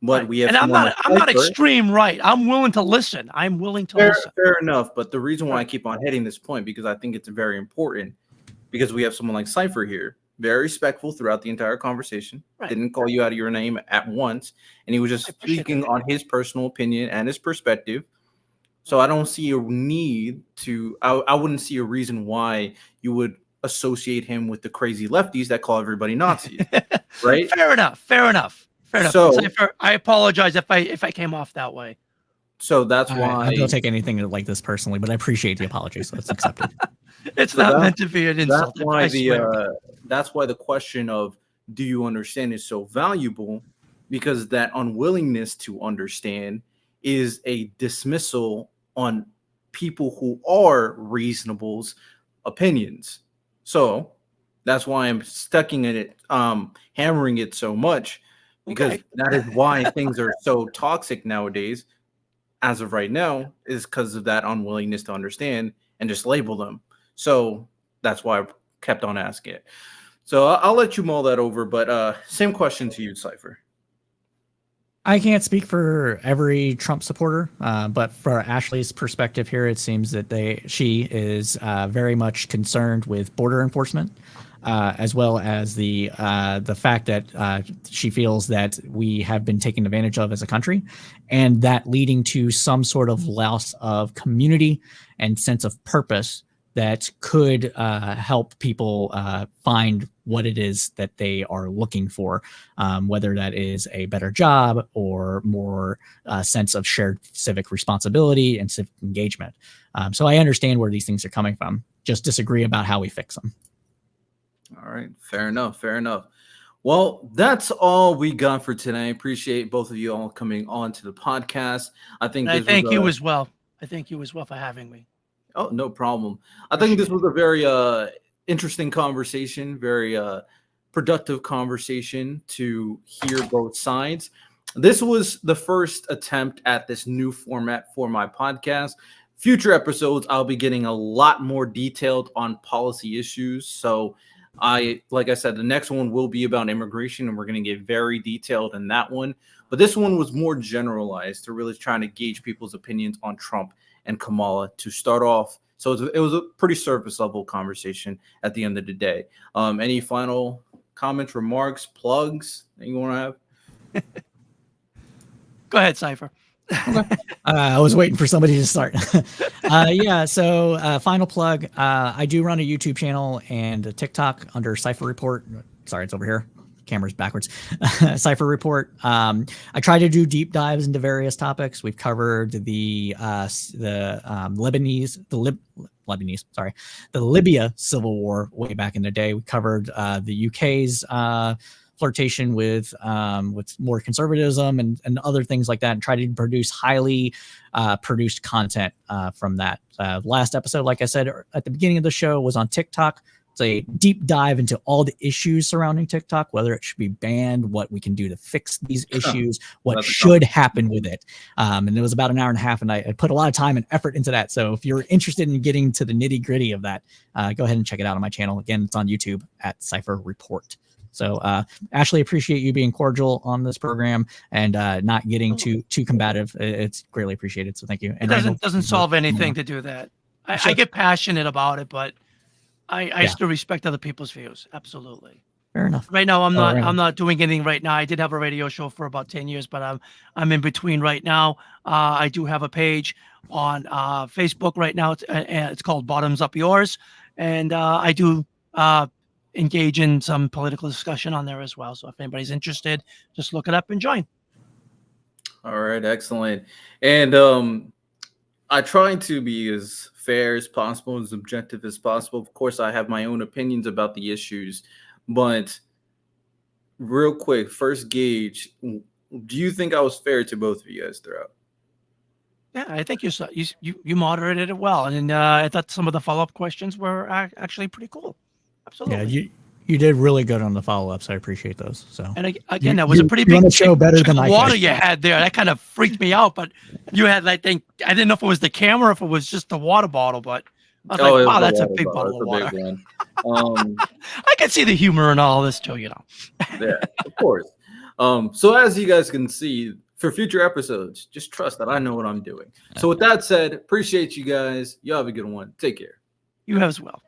But we have, and I'm not extreme right. I'm willing to listen. I'm willing to listen. Fair enough. But the reason why I keep on hitting this point, because I think it's very important, because we have someone like Cypher here, very respectful throughout the entire conversation. Didn't call you out of your name at once, and he was just speaking on his personal opinion and his perspective. So I don't see a need to. I wouldn't see a reason why you would associate him with the crazy lefties that call everybody Nazis. Right? Fair enough. So Cypher, I apologize if I came off that way. So that's why I don't take anything like this personally, but I appreciate the apology, so that's accepted. It's not meant to be an insult. That's why the question of do you understand is so valuable, because that unwillingness to understand is a dismissal on people who are reasonable's opinions. So That's why I'm stucking in it, hammering it so much, because Okay. that is why things are so toxic nowadays. As of right now, is because of that unwillingness to understand and just label them. So that's why I kept on asking it. So I'll let you mull that over. But same question to you, Cipher. I can't speak for every Trump supporter, but for Ashley's perspective here, it seems that she is very much concerned with border enforcement, as well as the fact that she feels that we have been taken advantage of as a country, and that leading to some sort of loss of community and sense of purpose that could help people find what it is that they are looking for, whether that is a better job or more sense of shared civic responsibility and civic engagement. So I understand where these things are coming from. Just disagree about how we fix them. All right, fair enough. Fair enough. Well, that's all we got for today. I appreciate both of you all coming on to the podcast. I think And I this was thank you as well. I thank you as well for having me. oh, no problem. I think this Appreciate was a very interesting conversation, very productive conversation to hear both sides. This was the first attempt at this new format for my podcast. Future episodes, I'll be getting a lot more detailed on policy issues. So like I said, the next one will be about immigration, and we're going to get very detailed in that one. But this one was more generalized to really trying to gauge people's opinions on Trump and Kamala to start off. So it was a pretty surface level conversation at the end of the day. Any final comments, remarks, plugs that you want to have? Go ahead, Cipher. I was waiting for somebody to start. Yeah. So final plug. I do run a YouTube channel and a TikTok under Cipher Report. Sorry, it's over here. Camera's backwards. Cipher Report. I try to do deep dives into various topics. We've covered the Libya civil war way back in the day. We covered the UK's flirtation with more conservatism and other things like that, and try to produce highly produced content from that. Last episode, like I said at the beginning of the show, was on TikTok. It's a deep dive into all the issues surrounding TikTok, whether it should be banned, what we can do to fix these issues, what should happen with it. And it was about an hour and a half, and I put a lot of time and effort into that. So if you're interested in getting to the nitty gritty of that, go ahead and check it out on my channel. Again, it's on YouTube at Cipher Report. So Ashley, appreciate you being cordial on this program and not getting too combative. It's greatly appreciated. So thank you. And It doesn't solve anything to do that. I get passionate about it, but I still respect other people's views. Absolutely. Fair enough. Right now, I'm not doing anything right now. I did have a radio show for about 10 years, but I'm in between right now. I do have a page on Facebook right now. It's called Bottoms Up Yours, and I do engage in some political discussion on there as well. So if anybody's interested, just look it up and join. All right, excellent. And I try to be as fair as possible, as objective as possible. Of course, I have my own opinions about the issues, but real quick, first gauge, do you think I was fair to both of you guys throughout? Yeah, I think you moderated it well, and I thought some of the follow-up questions were actually pretty cool. Absolutely. Yeah, you did really good on the follow-ups. I appreciate those. So, and again, that was a pretty big show better than I water could. you had there. That kind of freaked me out. But you had, I didn't know if it was the camera, or if it was just the water bottle. But I was like, wow, that's a big bottle of water. I can see the humor in all this too, Yeah, of course. So as you guys can see, for future episodes, just trust that I know what I'm doing. So with that said, appreciate you guys. You have a good one. Take care. You have as well.